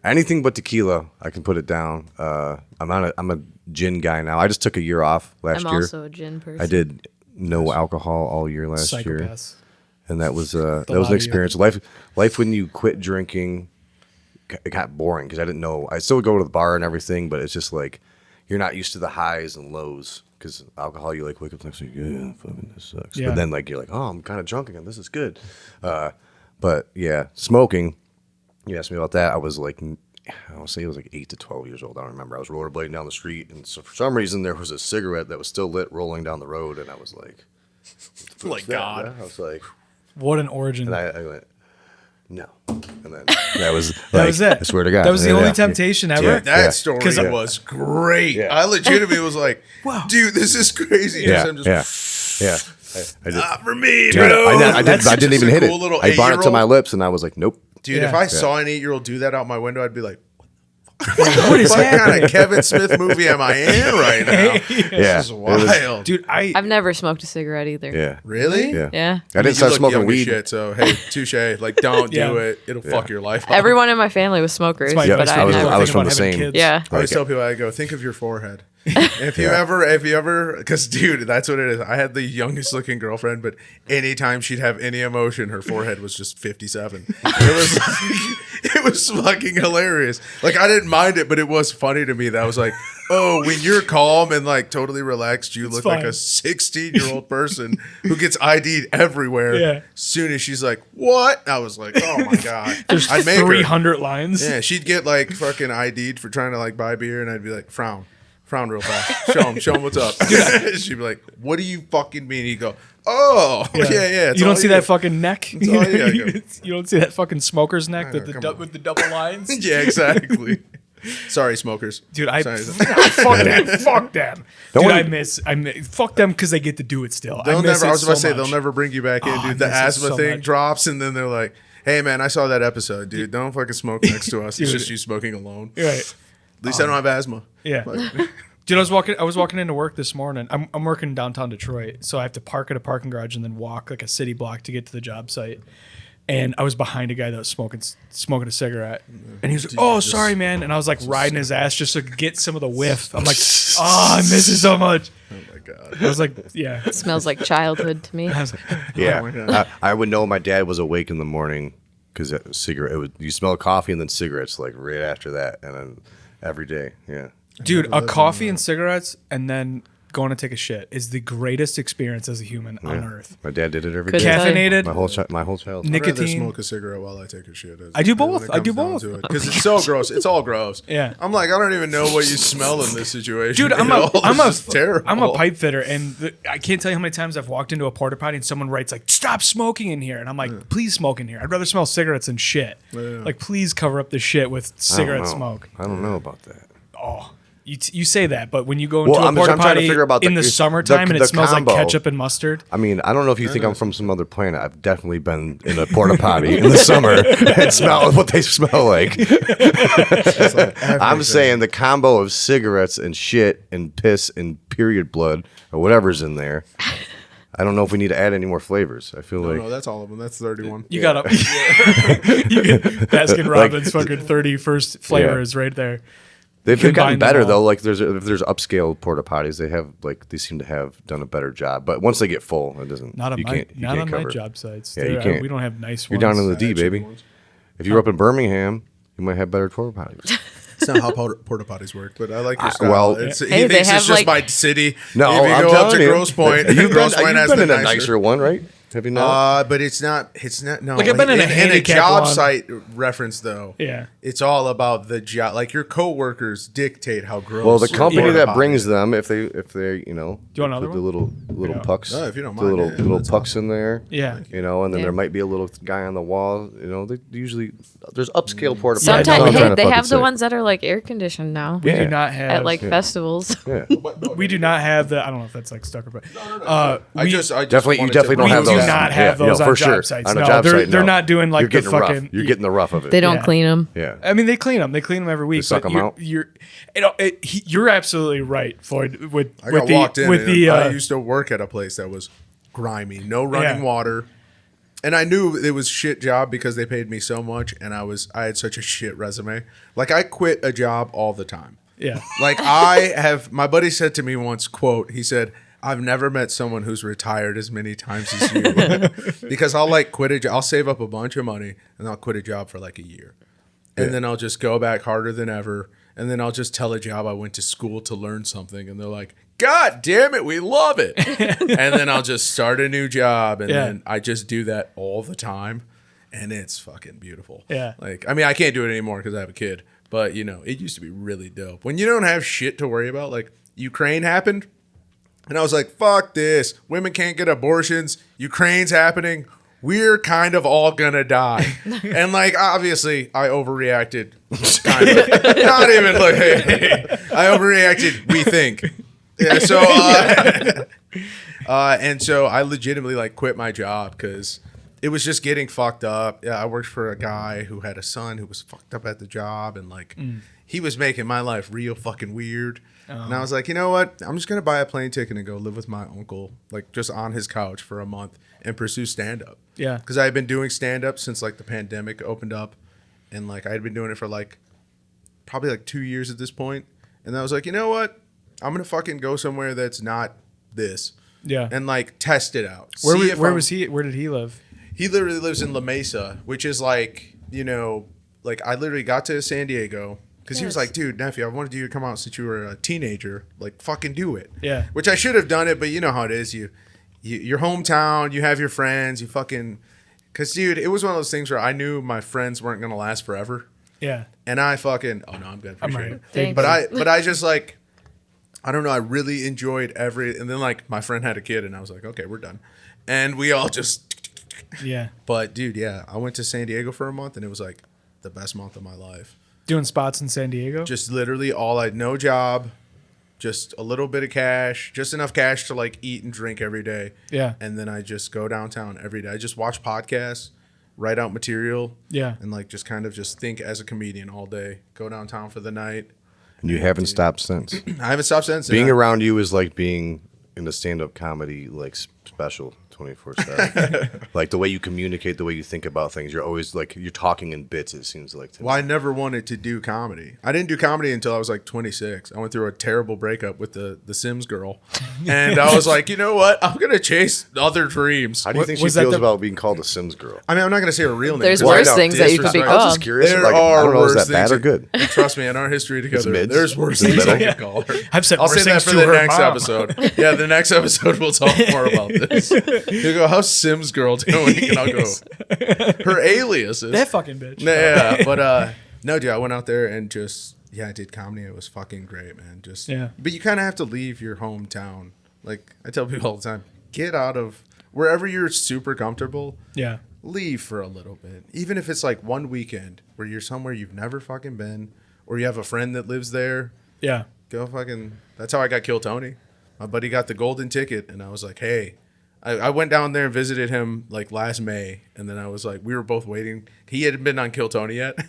anything but tequila. I can put it down. I'm a gin guy now. I just took a year off last I'm year. also a gin person. I did no alcohol all year last year, Psychopaths. and that was lot an of you. experience. Life when you quit drinking, it got boring because I didn't know. I still would go to the bar and everything, but it's just like you're not used to the highs and lows. Because alcohol, you like wake up next week, yeah, fucking this sucks. Yeah. But then like you're like, oh, I'm kind of drunk again. This is good. But yeah, smoking. You asked me about that. I was like, I would say it was like 8 to 12 years old. I don't remember. I was rollerblading down the street, and so for some reason there was a cigarette that was still lit rolling down the road, and I was like, Like God. I was like, What an origin. and I went, no, and then that was That was it. I swear to God, That was the Yeah, only yeah. temptation ever. Yeah. That story 'Cause I- was great. Yeah. I legitimately was like, Wow. dude, this is crazy. Yeah, I'm just, yeah. I did. not for me, Dude, bro. I didn't That's even just a hit cool it. little I brought it to 8-year-old. my lips, and I was like, nope. Dude, Yeah. if I saw an 8-year-old do that out my window, I'd be like, What is what happening? kind of Kevin Smith movie am I in right now? Yeah, This is it was- wild. Dude, I've never smoked a cigarette either. yeah, Really? yeah. Yeah. I didn't start smoking weed. Shit, so hey, touche. Like, don't Yeah. do it. It'll fuck your life up. Everyone in my family was smokers, my Yeah, but best I I was- never. I was from thinking the about having same- kids. Yeah. I always Okay. tell people, I go, think of your forehead. If you ever, because dude, that's what it is. I had the youngest looking girlfriend, but anytime she'd have any emotion, her forehead was just 57. It was fucking hilarious. Like, I didn't mind it, but it was funny to me that I was like, oh, when you're calm and like totally relaxed, you look like fine. a 16-year-old person who gets ID'd everywhere. Yeah. Soon as she's like, what? I was like, oh my God. There's I'd make her. 300 lines. Yeah, she'd get like fucking ID'd for trying to like buy beer, and I'd be like, frown real fast. Show him what's up. She'd be like, what do you fucking mean? He'd go, oh, yeah. It's You all don't see that do. fucking neck. all you gotta go. You don't see that fucking smoker's neck with come on. with the double lines. Yeah, exactly. Sorry, smokers. Dude, I Sorry. fuck them. Fuck them. Don't Dude, worry. I miss fuck them because they get to do it still. They'll miss never. I it was about to so say much. they'll never bring you back in, Oh, I dude. The miss it asthma so thing much. drops, and then they're like, "Hey, man, I saw that episode, dude. Don't fucking smoke next to us. It's Dude. just you smoking alone. Right. At least I don't have asthma." Yeah. Like, Dude, I was walking into work this morning. I'm working in downtown Detroit, so I have to park at a parking garage and then walk like a city block to get to the job site. And I was behind a guy that was smoking a cigarette, and he was like, "Oh, sorry, man." And I was like riding his ass just to get some of the whiff. I'm like, "Oh, I miss it so much." oh my God. I was like, "Yeah." It smells like childhood to me. I was like, Yeah, Oh my God. I would know my dad was awake in the morning because cigarette. You smell coffee and then cigarettes like right after that, and then every day. Yeah, dude, a coffee and cigarettes, and then going to take a shit is the greatest experience as a human on earth. My dad did it every Couldn't day. tell you. Caffeinated, My whole childhood. I'd rather nicotine. smoke a cigarette while I take a shit. I do both. I do both. Because it's so gross. It's all gross. Yeah. I'm like, I don't even know what you smell in this situation. Dude, I'm It's terrible. a pipe fitter, and I can't tell you how many times I've walked into a porta potty and someone writes like, "Stop smoking in here," and I'm like, "Please smoke in here. I'd rather smell cigarettes than shit. Like, please cover up the shit with cigarette smoke." I don't know about that. Oh, you say that, but when you go into Well, a I'm porta trying to potty figure about in the summertime and it smells combo. like ketchup and mustard, I mean, I don't know if you think I'm from some other planet. I've definitely been in a porta potty in the summer and smell what they smell like. I'm saying the combo of cigarettes and shit and piss and period blood or whatever's in there. I don't know if we need to add any more flavors. I feel like No, that's all of them. That's 31. you got Baskin Robbins fucking 31st flavor is right there. they've combine gotten them better all. though. Like if there's upscale porta potties, they seem to have done a better job. But once they get full, it doesn't. Not on you my can't, you not can't on my cover it. job sites. Yeah, you can't. We don't have nice You're ones. down in the D, baby. If you were up in Birmingham, you might have better porta potties. It's not how porta potties work, but I like your style. well- It's, Hey, he they thinks have, it's just like- my city. No, if you I'm go up telling to you. Grosse Point, You've Grosse Point has been the in a nicer. nicer one, right? Have you not? But it's not. No. Like, I've been in a handicap job one. site reference though. Yeah. it's all about the job. Like your coworkers dictate how gross. Well, the your company porta that potty brings is. them, if they you know, Do you want another put the little Yeah. pucks, Oh, if you don't the mind, little yeah, little that's pucks in there, Yeah. you know, and then Yeah. there might be a little guy on the wall, you know. They usually there's upscale porta potties. Yeah, Sometimes no, I'm trying they have the ones that are like air conditioned now We Yeah. do not have at like festivals. Yeah. we do not have the. I don't know if that's like stucker, but I just Definitely, you wanted to definitely don't we have do those. not have Yeah, those no, on for job sure. sites. On a No, job site, they're no. not doing like You're the getting fucking. rough. You're getting the rough of it. They don't Yeah. clean them. Yeah. I mean, they clean them. They clean them every week. suck but 'em out? You're absolutely right, Floyd. With I got the, walked in. with and the. I used to work at a place that was grimy, no running Yeah. water, and I knew it was shit job because they paid me so much, and I had such a shit resume. Like I quit a job all the time. yeah. Like my buddy said to me once, quote, he said, "I've never met someone who's retired as many times as you." Because I'll like quit a job, I'll save up a bunch of money and I'll quit a job for like a year. And then I'll just go back harder than ever. And then I'll just tell a job I went to school to learn something. And they're like, "God damn it, we love it." And then I'll just start a new job. And Yeah. then I just do that all the time. And it's fucking beautiful. Yeah. Like, I mean, I can't do it anymore because I have a kid. But, you know, it used to be really dope. When you don't have shit to worry about, like Ukraine happened. And I was like, fuck this. Women can't get abortions. Ukraine's happening. We're kind of all gonna die. And like, obviously, I overreacted. Kind of. Not even like, hey. I overreacted, we think. Yeah, so, and so I legitimately like quit my job because it was just getting fucked up. Yeah, I worked for a guy who had a son who was fucked up at the job, and like he was making my life real fucking weird. And I was like, you know what? I'm just gonna buy a plane ticket and go live with my uncle, like just on his couch for a month and pursue stand up. Yeah. Because I had been doing stand up since like the pandemic opened up, and like I had been doing it for like probably like 2 years at this point. And I was like, you know what? I'm gonna fucking go somewhere that's not this. Yeah. And like test it out. Where See if where I'm- was he? Where did he live? He literally lives in La Mesa, which is like, you know, like I literally got to San Diego because he was Yes. like, dude, nephew, I wanted you to come out since you were a teenager. Like, fucking do it. Yeah. Which I should have done it, but you know how it is. Your hometown, you have your friends, you fucking. Because, dude, it was one of those things where I knew my friends weren't going to last forever. Yeah. And I fucking. Oh, no, I'm good. I'm Appreciate right. Thanks. But I just like. I don't know. I really enjoyed and then like my friend had a kid and I was like, okay, we're done. And we all just. Yeah. But dude, yeah, I went to San Diego for a month and it was like the best month of my life. Doing spots in San Diego. Just literally no job, just a little bit of cash, just enough cash to like eat and drink every day. Yeah. And then I just go downtown every day. I just watch podcasts, write out material. Yeah. And like just kind of just think as a comedian all day. Go downtown for the night. And you haven't stopped since. I haven't stopped since. Being and around you is like being in the stand-up comedy like special 24/7. Like the way you communicate, the way you think about things, you're always like you're talking in bits. It seems like. To me. Well, I never wanted to do comedy. I didn't do comedy until I was like 26. I went through a terrible breakup with the Sims girl, and I was like, you know what? I'm gonna chase other dreams. How do you think she was that feels the- about being called a Sims girl? I mean, I'm not gonna say her real name. There's 'cause I worse don't things that you could be disrespect- I was called. just curious. There Like, are I don't know, is worse that bad or things. good? And trust me, in our history together, mids? there's worse Is it things I middle? could call her. I've said I'll worse say that things for to the her next mom. episode. Yeah, the next episode we'll talk more about this. You go, how's Sims girl doing? And I'll go, her alias is. That fucking bitch. Yeah, but no, dude, I went out there and just I did comedy. It was fucking great, man. Just but you kind of have to leave your hometown. Like I tell people all the time, get out of wherever you're super comfortable. Yeah. Leave for a little bit, even if it's like one weekend where you're somewhere you've never fucking been, or you have a friend that lives there. Yeah. Go fucking. That's how I got Kill Tony. My buddy got the golden ticket, and I was like, hey. I went down there and visited him like last May, and then I was like, we were both waiting. He hadn't been on Kill Tony yet,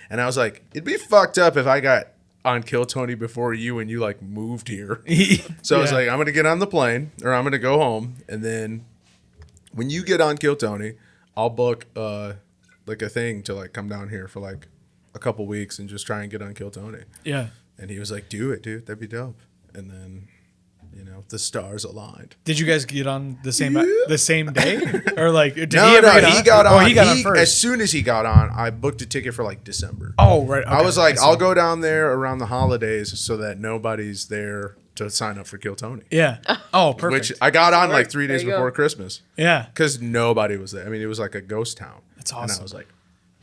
and I was like, it'd be fucked up if I got on Kill Tony before you and you like moved here. So I was like, I'm gonna get on the plane or I'm gonna go home, and then when you get on Kill Tony, I'll book like a thing to like come down here for like a couple weeks and just try and get on Kill Tony. Yeah. And he was like, do it, dude. That'd be dope. And then, the stars aligned. Did you guys get on the same day, or like did No, he ever no, get on? he got Oh, on. he got on first. As soon as he got on, I booked a ticket for like December. Oh, right. I okay, was like, see. I'll go down there around the holidays so that nobody's there to sign up for Kill Tony. Yeah. Oh, perfect. Which I got on like 3 days There you go. before Christmas yeah. because nobody was there. I mean, it was like a ghost town. That's And I awesome. was like,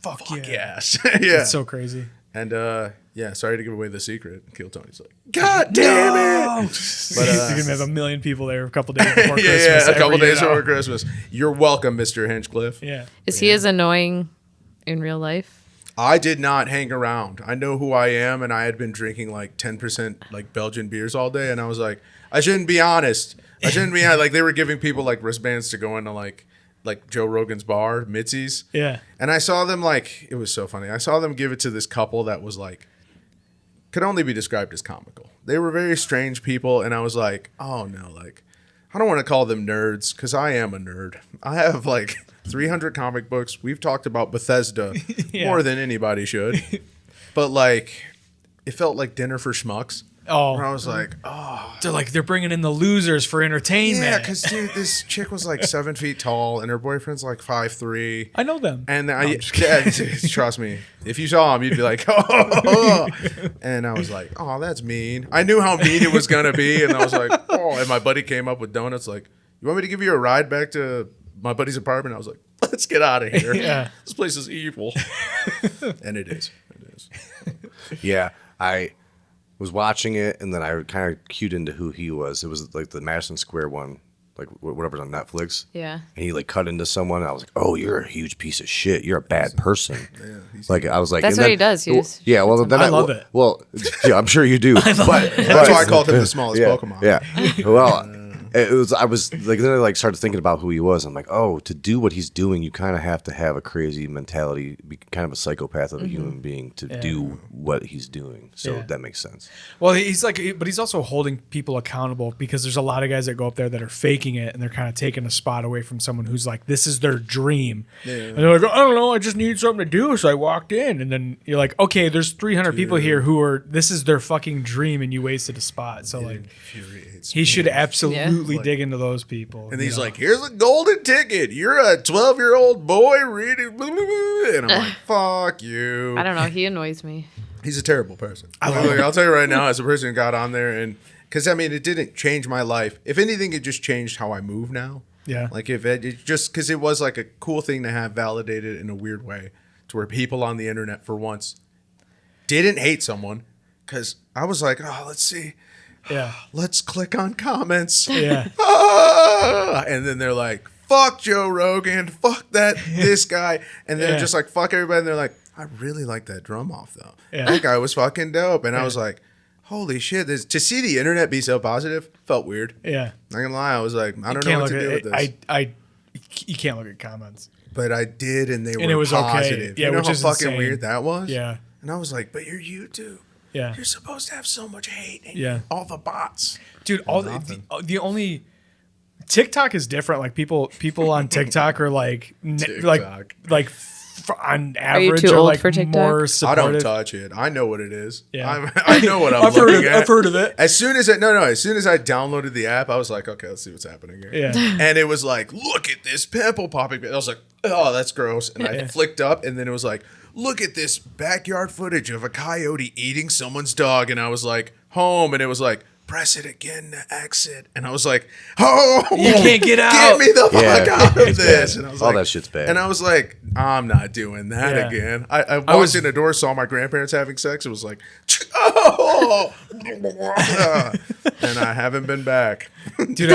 Fuck yeah. yes. Yeah. It's so crazy. And sorry to give away the secret. Kill Tony's like, God damn it. But you're gonna have a million people there a couple days before Christmas. Yeah, a couple every year days now. before Christmas. You're welcome, Mr. Hinchcliffe. Yeah. Is he as annoying in real life? I did not hang around. I know who I am, and I had been drinking like 10% like Belgian beers all day, and I was like, I shouldn't be honest. Like they were giving people like wristbands to go into like Joe Rogan's bar, Mitzi's. Yeah. And I saw them like, it was so funny. I saw them give it to this couple that was like, could only be described as comical. They were very strange people, and I was like, oh no, like, I don't want to call them nerds because I am a nerd. I have like 300 comic books. We've talked about Bethesda more than anybody should. But like, it felt like dinner for schmucks. Oh. Where I was like, oh. They're bringing in the losers for entertainment. Yeah, because dude, this chick was like 7 feet tall, and her boyfriend's like 5'3". I know them. And trust me, if you saw him, you'd be like, oh. And I was like, oh, that's mean. I knew how mean it was gonna be, and I was like, oh. And my buddy came up with donuts, like, you want me to give you a ride back to my buddy's apartment? I was like, let's get out of here. Yeah. This place is evil. And it is. It is. Yeah, I was watching it, and then I kind of cued into who he was. It was like the Madison Square one, like whatever's on Netflix. Yeah. And he like cut into someone, and I was like, "Oh, you're a huge piece of shit. You're a bad person." Like I was like, That's and what then- he does. Yeah, well, then I love it. Well, yeah, I'm sure you do. But That's why I called him the smallest yeah, Pokemon. Yeah. Well, it was. I was like, then I like started thinking about who he was. I'm like, oh, to do what he's doing, you kind of have to have a crazy mentality, be kind of a psychopath of a human being to do what he's doing. So Yeah. that makes sense. Well, he's like, but he's also holding people accountable because there's a lot of guys that go up there that are faking it and they're kind of taking a spot away from someone who's like, this is their dream. And they're like, I don't know, I just need something to do. So I walked in. And then you're like, okay, there's 300 people here who are, this is their fucking dream and you wasted a spot. So like, he should absolutely dig into those people. And he's like, here's a golden ticket. You're a 12-year-old boy reading. Blah, blah, blah. And I'm like, fuck you. I don't know. He annoys me. He's a terrible person. I'll tell you right now, as a person who got on there, and because I mean, it didn't change my life. If anything, it just changed how I move now. Yeah. Like if it just because it was like a cool thing to have validated in a weird way, to where people on the internet for once didn't hate someone, because I was like, oh, let's see. yeah. Let's click on comments. Yeah. And then they're like, fuck Joe Rogan, fuck this guy. And they're Yeah. just like, fuck everybody. And they're like, I really like that drum off though. Yeah. That guy was fucking dope. And I was like, holy shit, to see the internet be so positive felt weird. Yeah. Not gonna lie, I was like, I don't know Can't what look to do at with this. you can't look at comments. But I did, and they were it was okay. positive. Yeah, you know which how is fucking insane. weird that was? Yeah. And I was like, but you're YouTube. Yeah. You're supposed to have so much hate and Yeah. all the bots. Dude, the only TikTok is different. Like people on TikTok are like on average too are old like for TikTok? more I supportive. don't touch it. I know what it is. Yeah. I know what I'm looking at. I've heard of it. As soon as I downloaded the app, I was like, okay, let's see what's happening here. Yeah. And it was like, look at this pimple popping. I was like, oh, that's gross. And I flicked up, and then it was like, look at this backyard footage of a coyote eating someone's dog. And I was like, home. And it was like, press it again to exit. And I was like, oh, You can't get out. Get me the fuck Yeah. out of It's this. bad. And I was All like, that shit's bad. And I was like, I'm not doing that Yeah. again. I walked in the door, saw my grandparents having sex. It was like, oh, and I haven't been back. Dude,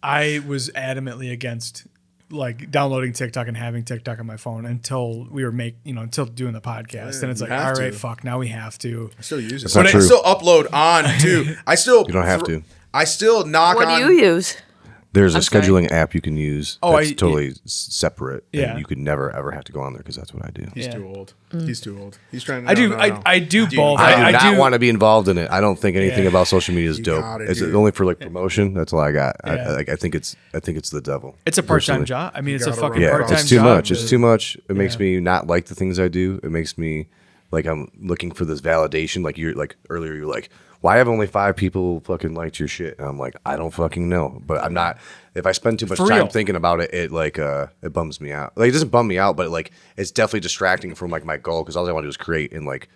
I was adamantly against like downloading TikTok and having TikTok on my phone until we were until doing the podcast. And it's you like, have all right, to. fuck, now we have to. I still use it. not But I true. still upload on too. I still You don't have to. I still knock What on. do you use? There's a sorry. scheduling app you can use Oh, that's totally separate. Yeah. And you could never, ever have to go on there because that's what I do. He's Yeah. too old. He's too old. He's trying to. I do no. I do both. I do I not want to be involved in it. I don't think anything Yeah. about social media is You dope. gotta It's do. only for like promotion. That's all I got. Yeah. I think it's the devil. It's a part-time personally. job. I mean, it's a gotta fucking run Yeah, part-time it's too job. much. It's too much. It makes Yeah. me not like the things I do. It makes me like I'm looking for this validation. Like you're like earlier, you're like, why have only 5 people fucking liked your shit? And I'm like, I don't fucking know. But I'm not. If I spend too much For time real. thinking about it, it bums me out. Like it doesn't bum me out, but like it's definitely distracting from like my goal because all I want to do is create. And like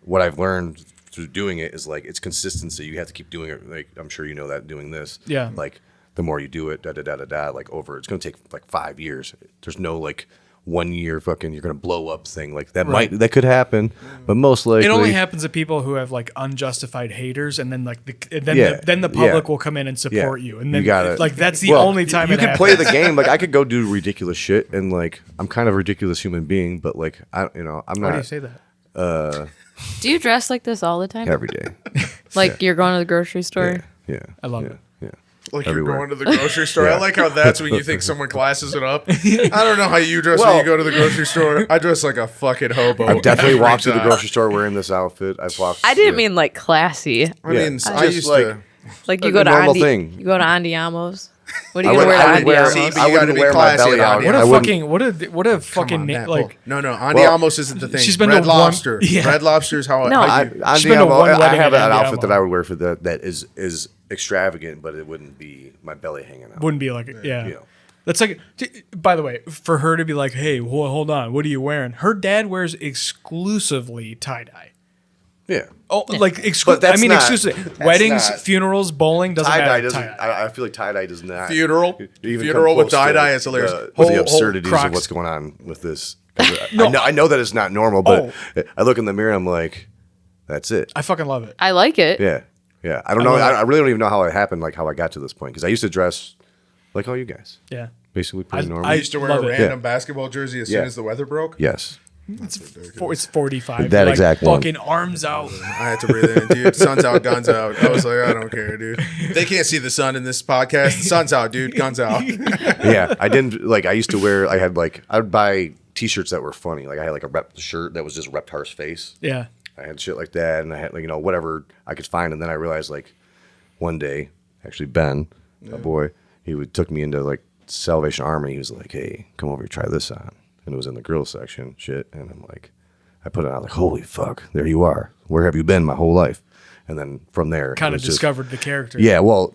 what I've learned through doing it is like it's consistency. You have to keep doing it. Like I'm sure you know that doing this. Yeah. Like the more you do it, like over. It's gonna take like 5 years. There's no like 1 year fucking you're gonna blow up thing like that Right. that could happen, but most likely It only happens to people who have like unjustified haters, and then like then Yeah. the public Yeah. will come in and Yeah. support you, and then You gotta- like that's the Well, only time you it can happens. play the game. Like I could go do ridiculous shit, and like I'm kind of a ridiculous human being, but like I'm Why not do you say that? Do you dress like this all the time? every day. Like you're going to the grocery store? Yeah, I love yeah, it. Yeah. Like Everywhere. you're going to the grocery store. Yeah. I like how that's when you think someone classes it up. I don't know how you dress when Well- you go to the grocery store. I dress like a fucking hobo. I've definitely every walked to the time. grocery store wearing this outfit. I've walked. I didn't mean like classy. I Yeah. mean, I I just used like- to. Like you A go to normal Andi- thing. You go to Andiamo's. What are I you would, gonna wear I to would wear. Andiamo's? See, but I you gotta wouldn't be wear my classy belly at out. What I a wouldn't. fucking what a fucking Matt, like. no, Andiamo's isn't the thing. she's been Red to one- Lobster. yeah. Red Lobster is how. No. how I, you, on She's been to Diamo, one I wedding have at an outfit Andiamo. that I would wear for that is extravagant, but it wouldn't be my belly hanging out. Wouldn't be like yeah. You know. That's like. By the way, for her to be like, "Hey, hold on, what are you wearing?" Her dad wears exclusively tie dye. Yeah. Oh, like But exclusive. that's I mean, not- exclusively. that's Weddings, not- funerals, bowling doesn't Tie dye matter. doesn't. Tie-dye. I feel like tie dye does not. Funeral? even Funeral come with close to tie-dye is hilarious. The, Whole absurdities Crocs. of what's going on with this. 'Cause I know that it's not normal, but I look in the mirror and I'm like, that's it. I fucking love it. I like it. Yeah. Yeah. I don't know. love it. I really don't even know how it happened, like how I got to this point. Because I used to dress like all you guys. Yeah. Basically pretty normal. I used to wear Love a it. random Yeah. basketball jersey as soon Yeah. as the weather broke. yes. It's 45. That like, exact one. fucking arms out. I had to breathe in, dude. Sun's out, guns out. I was like, I don't care, dude. They can't see the sun in this podcast. The sun's out, dude. Guns out. Yeah. I didn't like. I used to wear. I would buy T-shirts that were funny. Like I had like a rep shirt that was just Reptar's face. Yeah. I had shit like that, and I had like whatever I could find, and then I realized like one day, actually Ben, my boy, took me into like Salvation Army. He was like, "Hey, come over here, try this on," and it was in the grill section, shit, and I'm like, I put it on, like, holy fuck, there you are. Where have you been my whole life? And then from there, Kind it of was just- discovered the character. Yeah, well,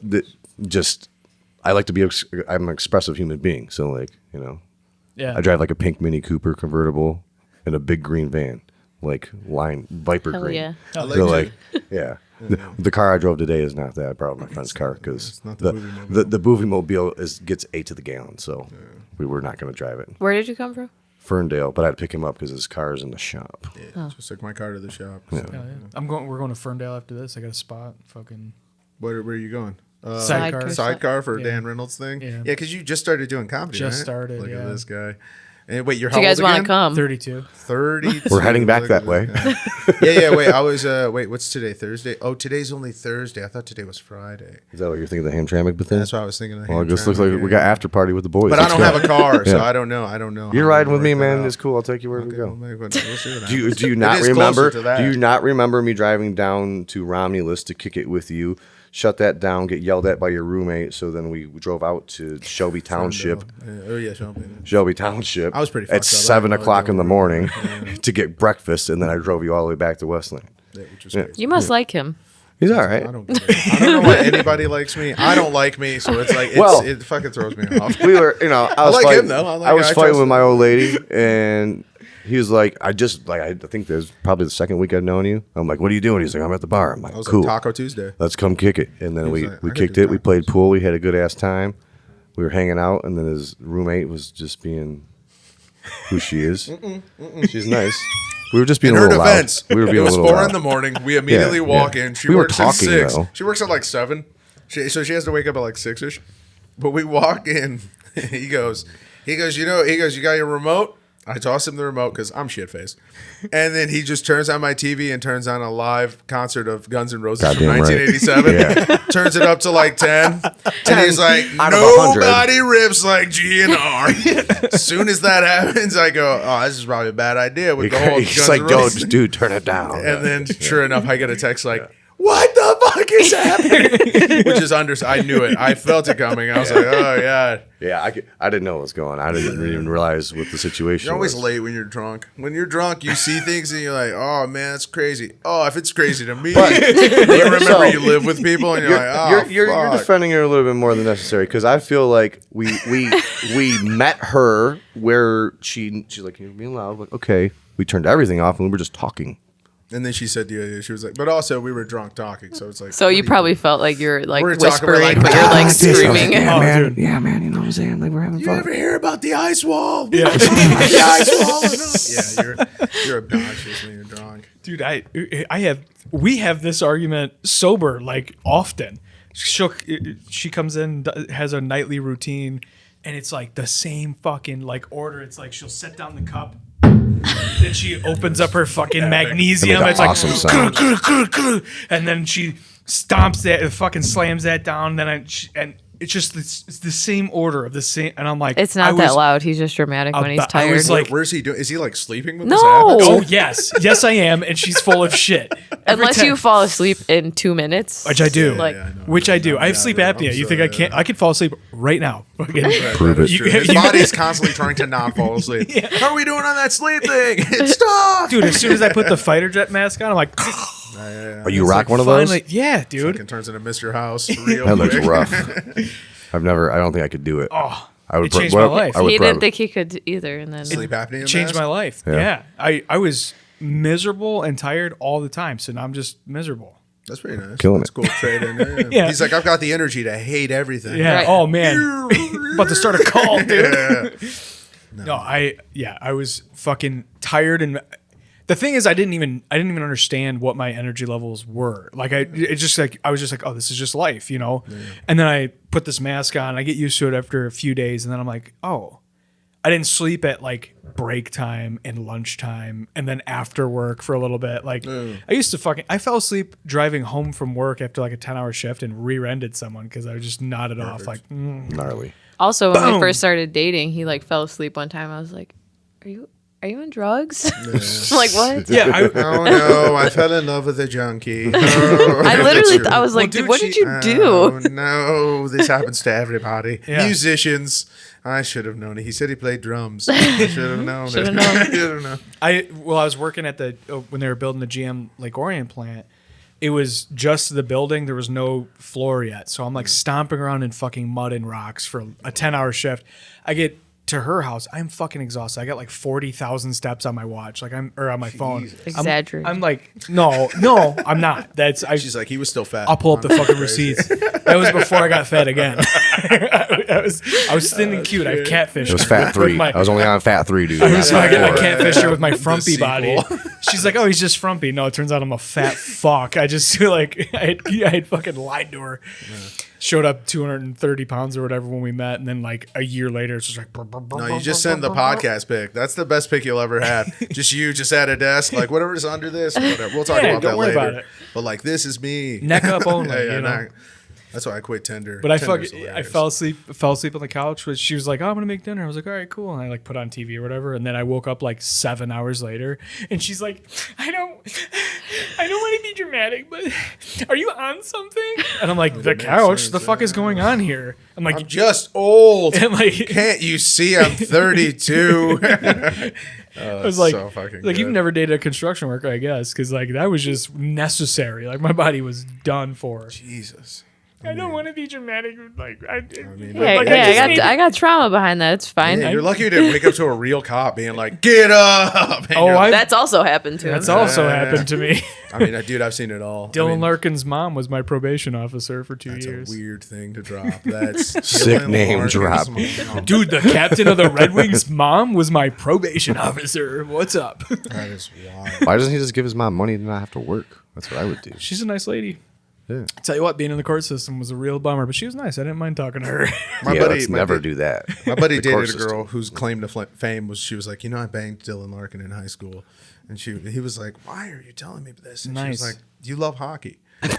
I like to be. I'm an expressive human being, so like Yeah. I drive like a pink Mini Cooper convertible in a big green van, like Viper Hell green. yeah. I So like, yeah. The car I drove today is not that. I borrowed my friend's car because not the Boovy Mobile. the Boovy Mobile gets 8 to the gallon, so we were not going to drive it. Where did you come from? Ferndale, but I had to pick him up because his car is in the shop. Yeah, just took my car to the shop. So. Hell yeah. We're going to Ferndale after this. I got a spot. Fucking Where are you going? sidecar. Sidecar for Yeah. Dan Reynolds thing? Yeah. because you just started doing comedy, Just right? started, Look yeah. at this guy. And wait, you're Do how you guys old want to again? come? 32. 30. We're heading back that way. Yeah. Wait, I was. Wait, what's today? Thursday. Oh, today's only Thursday. I thought today was Friday. Is that what you're thinking of the Hamtramck thing? That's why I was thinking. Of Well, it just Hamtramck, looks like yeah. we got after party with the boys. But I Let's don't go. have a car, so Yeah. I don't know. I don't know. You're how riding to with me, work that man. out. It's cool. I'll take you wherever we Okay, go. we'll see what Do you happens. not It is remember? closer to that. Do you not remember me driving down to Romulus to kick it with you, shut that down, get yelled at by your roommate. So then we drove out to Shelby Township. Oh yeah, Shelby. Shelby Township. I was pretty at fucked up. 7 o'clock in the morning Yeah. to get breakfast, and then I drove you all the way back to Westland. Yeah, which was Yeah. crazy. You must like him. He's all right. I don't know why anybody likes me. I don't like me, so it's like it fucking throws me off. We were, I was like fighting, him, though. I was I fighting trust with my him. old lady, and he was like, I think there's probably the second week I've known you. I'm like, what are you doing? He's like, I'm at the bar. I'm like, I was cool. like Taco Tuesday. Let's come kick it. And then He was we like, I could kicked do it. We tacos. played pool. We had a good ass time. We were hanging out, and then his roommate was just being who she is. She's nice. We were just being In a her little defense, loud. We were being it was a little 4 loud. in the morning. We immediately walk in. She We were works talking, at 6. though. She works at like 7. So she has to wake up at like 6ish. But we walk in. He goes, you got your remote? I toss him the remote because I'm shit faced. And then he just turns on my TV and turns on a live concert of Guns N' Roses Goddamn from right. 1987. Turns it up to like 10. And he's like, out of 100. nobody rips like GNR. As soon as that happens, I go, oh, this is probably a bad idea with the whole He's Guns like, N' Roses. dude, turn it down. And then, sure enough, I get a text like, "What the fuck is happening?" Which is I knew it. I felt it coming. I was like, "Oh yeah." Yeah, I didn't know what was going on. I didn't even realize what the situation You're always was. late when you're drunk. When you're drunk, you see things and you're like, "Oh man, that's crazy." Oh, if it's crazy to me, you remember So- you live with people and you're like, "Oh, You're fuck." defending her a little bit more than necessary because I feel like we met her where she's like, you're being loud. I'm like, okay, we turned everything off and we were just talking. And then she said, "Yeah." She was like, "But also, we were drunk talking, so it's like." So what you do probably felt like you're like We're talking, we're whispering, like, but you're like "Ah, screaming. Yeah, Oh, man. dude. Yeah, man. You know what I'm saying? Like we're having You fun. ever hear about the ice wall? Yeah. The ice wall. Yeah, you're obnoxious when you're drunk. Dude, we have this argument sober like often. She comes in, has a nightly routine, and it's like the same fucking like order. It's like she'll set down the cup, then she opens up her fucking magnesium. Make an It's like awesome sound. and then she stomps that, fucking slams that down. Then and it's just it's the same order of the same. And I'm like, It's not that loud. He's just dramatic when he's I tired. was like, Where's he doing? Is he like sleeping with No. this happen? oh yes, I am, and she's full of shit. Every Unless time- you fall asleep in 2 minutes. Which I do. Like- Yeah, I know. Which I do. I have Yeah, sleep I'm apnea. You think so- I can't? I could fall asleep right now. Fucking- Prove it. That's true. His body's constantly trying to not fall asleep. How are we doing on that sleep thing? Stop! Dude, as soon as I put the fighter jet mask on, I'm like, Oh, you rock one of those? finally, yeah, dude. Fucking turns into Mr. House real That looks quick. rough. I don't think I could do it. Oh, I would it changed my life. I would He probably- didn't think he could either, and then Sleep apnea. It changed mask? my life. Yeah. Yeah. I was miserable and tired all the time. So now I'm just miserable. That's pretty nice. Killing That's it. cool trade in there. Yeah. Yeah. He's like, I've got the energy to hate everything. Yeah. Right. Oh man. About to start a call, dude. Yeah. No, I was fucking tired, and the thing is I didn't even understand what my energy levels were. Like I was just like, oh, this is just life, you know? Yeah. And then I put this mask on, I get used to it after a few days, and then I'm like, oh, I didn't sleep at like break time and lunchtime and then after work for a little bit. Like I fell asleep driving home from work after like a 10-hour shift and rear-ended someone because I was just nodded off like, gnarly. also when Boom. we first started dating, he like fell asleep one time. I was like, Are you on drugs? Like what? yeah, Oh no, I fell in love with a junkie. I literally I was like, dude, what did you do? Oh no, this happens to everybody. Yeah. Musicians. I should have known it. He said he played drums. I should have known Should it. have known. I should have known. I was working at when they were building the GM Lake Orion plant. It was just the building. There was no floor yet. So I'm like stomping around in fucking mud and rocks for a 10-hour shift. I get to her house. I'm fucking exhausted. I got like 40,000 steps on my watch, on my phone. Exaggerating. I'm like, no, I'm not. She's like, he was still fat. I'll pull up the fucking receipts. That was before I got fat again. I was thin and cute. I have catfish. It was Fat 3. I was only on Fat 3, dude. I was Not fucking Fat a 4. catfisher with my frumpy sequel. body. She's like, oh, he's just frumpy. No, it turns out I'm a fat fuck. I just feel like I had fucking lied to her. Showed up 230 pounds or whatever when we met, and then like a year later, it's just like. No, you just send the podcast pic. That's the best pic you'll ever have. Just you, just at a desk, like whatever's under this. Whatever. We'll talk Yeah, about don't that worry later. about it. But like, this is me. Neck up only, you know? That's why I quit Tinder. But I Tinder's fell hilarious. asleep on the couch. But she was like, "Oh, I'm gonna make dinner." I was like, "All right, cool." And I like put on TV or whatever. And then I woke up like 7 hours later, and she's like, "I don't want to be dramatic, but are you on something?" And I'm like, "The couch. The fuck is going on here?" I'm like, I'm just old. and like, Can't you see I'm 32? I was like, so fucking like you've good. never dated a construction worker, I guess, because like that was just necessary. Like my body was done for. Jesus. I don't want to be dramatic. Like I mean, Yeah, like, yeah, just I got trauma behind that. It's fine. Yeah, you're lucky you didn't wake up to a real cop being like, "Get up!" And Oh, you're like, That's also happened to that's him. also happened to me. I mean, dude, I've seen it all. Dylan I mean, Larkin's mom was my probation officer for 2 That's years. a weird thing to drop. That's Sick Dylan name Larkin's drop. mom. Dude, the captain of the Red Wings' mom was my probation officer. What's up? That is wild. Why doesn't he just give his mom money to not have to work? That's what I would do. She's a nice lady. Yeah. Tell you what, being in the court system was a real bummer, but she was nice. I didn't mind talking to her. Let's never do that. My buddy The court dated a girl system. whose claim to fame was she was like, I banged Dylan Larkin in high school, and he was like, "Why are you telling me this?" And she Nice. was like, "You love hockey."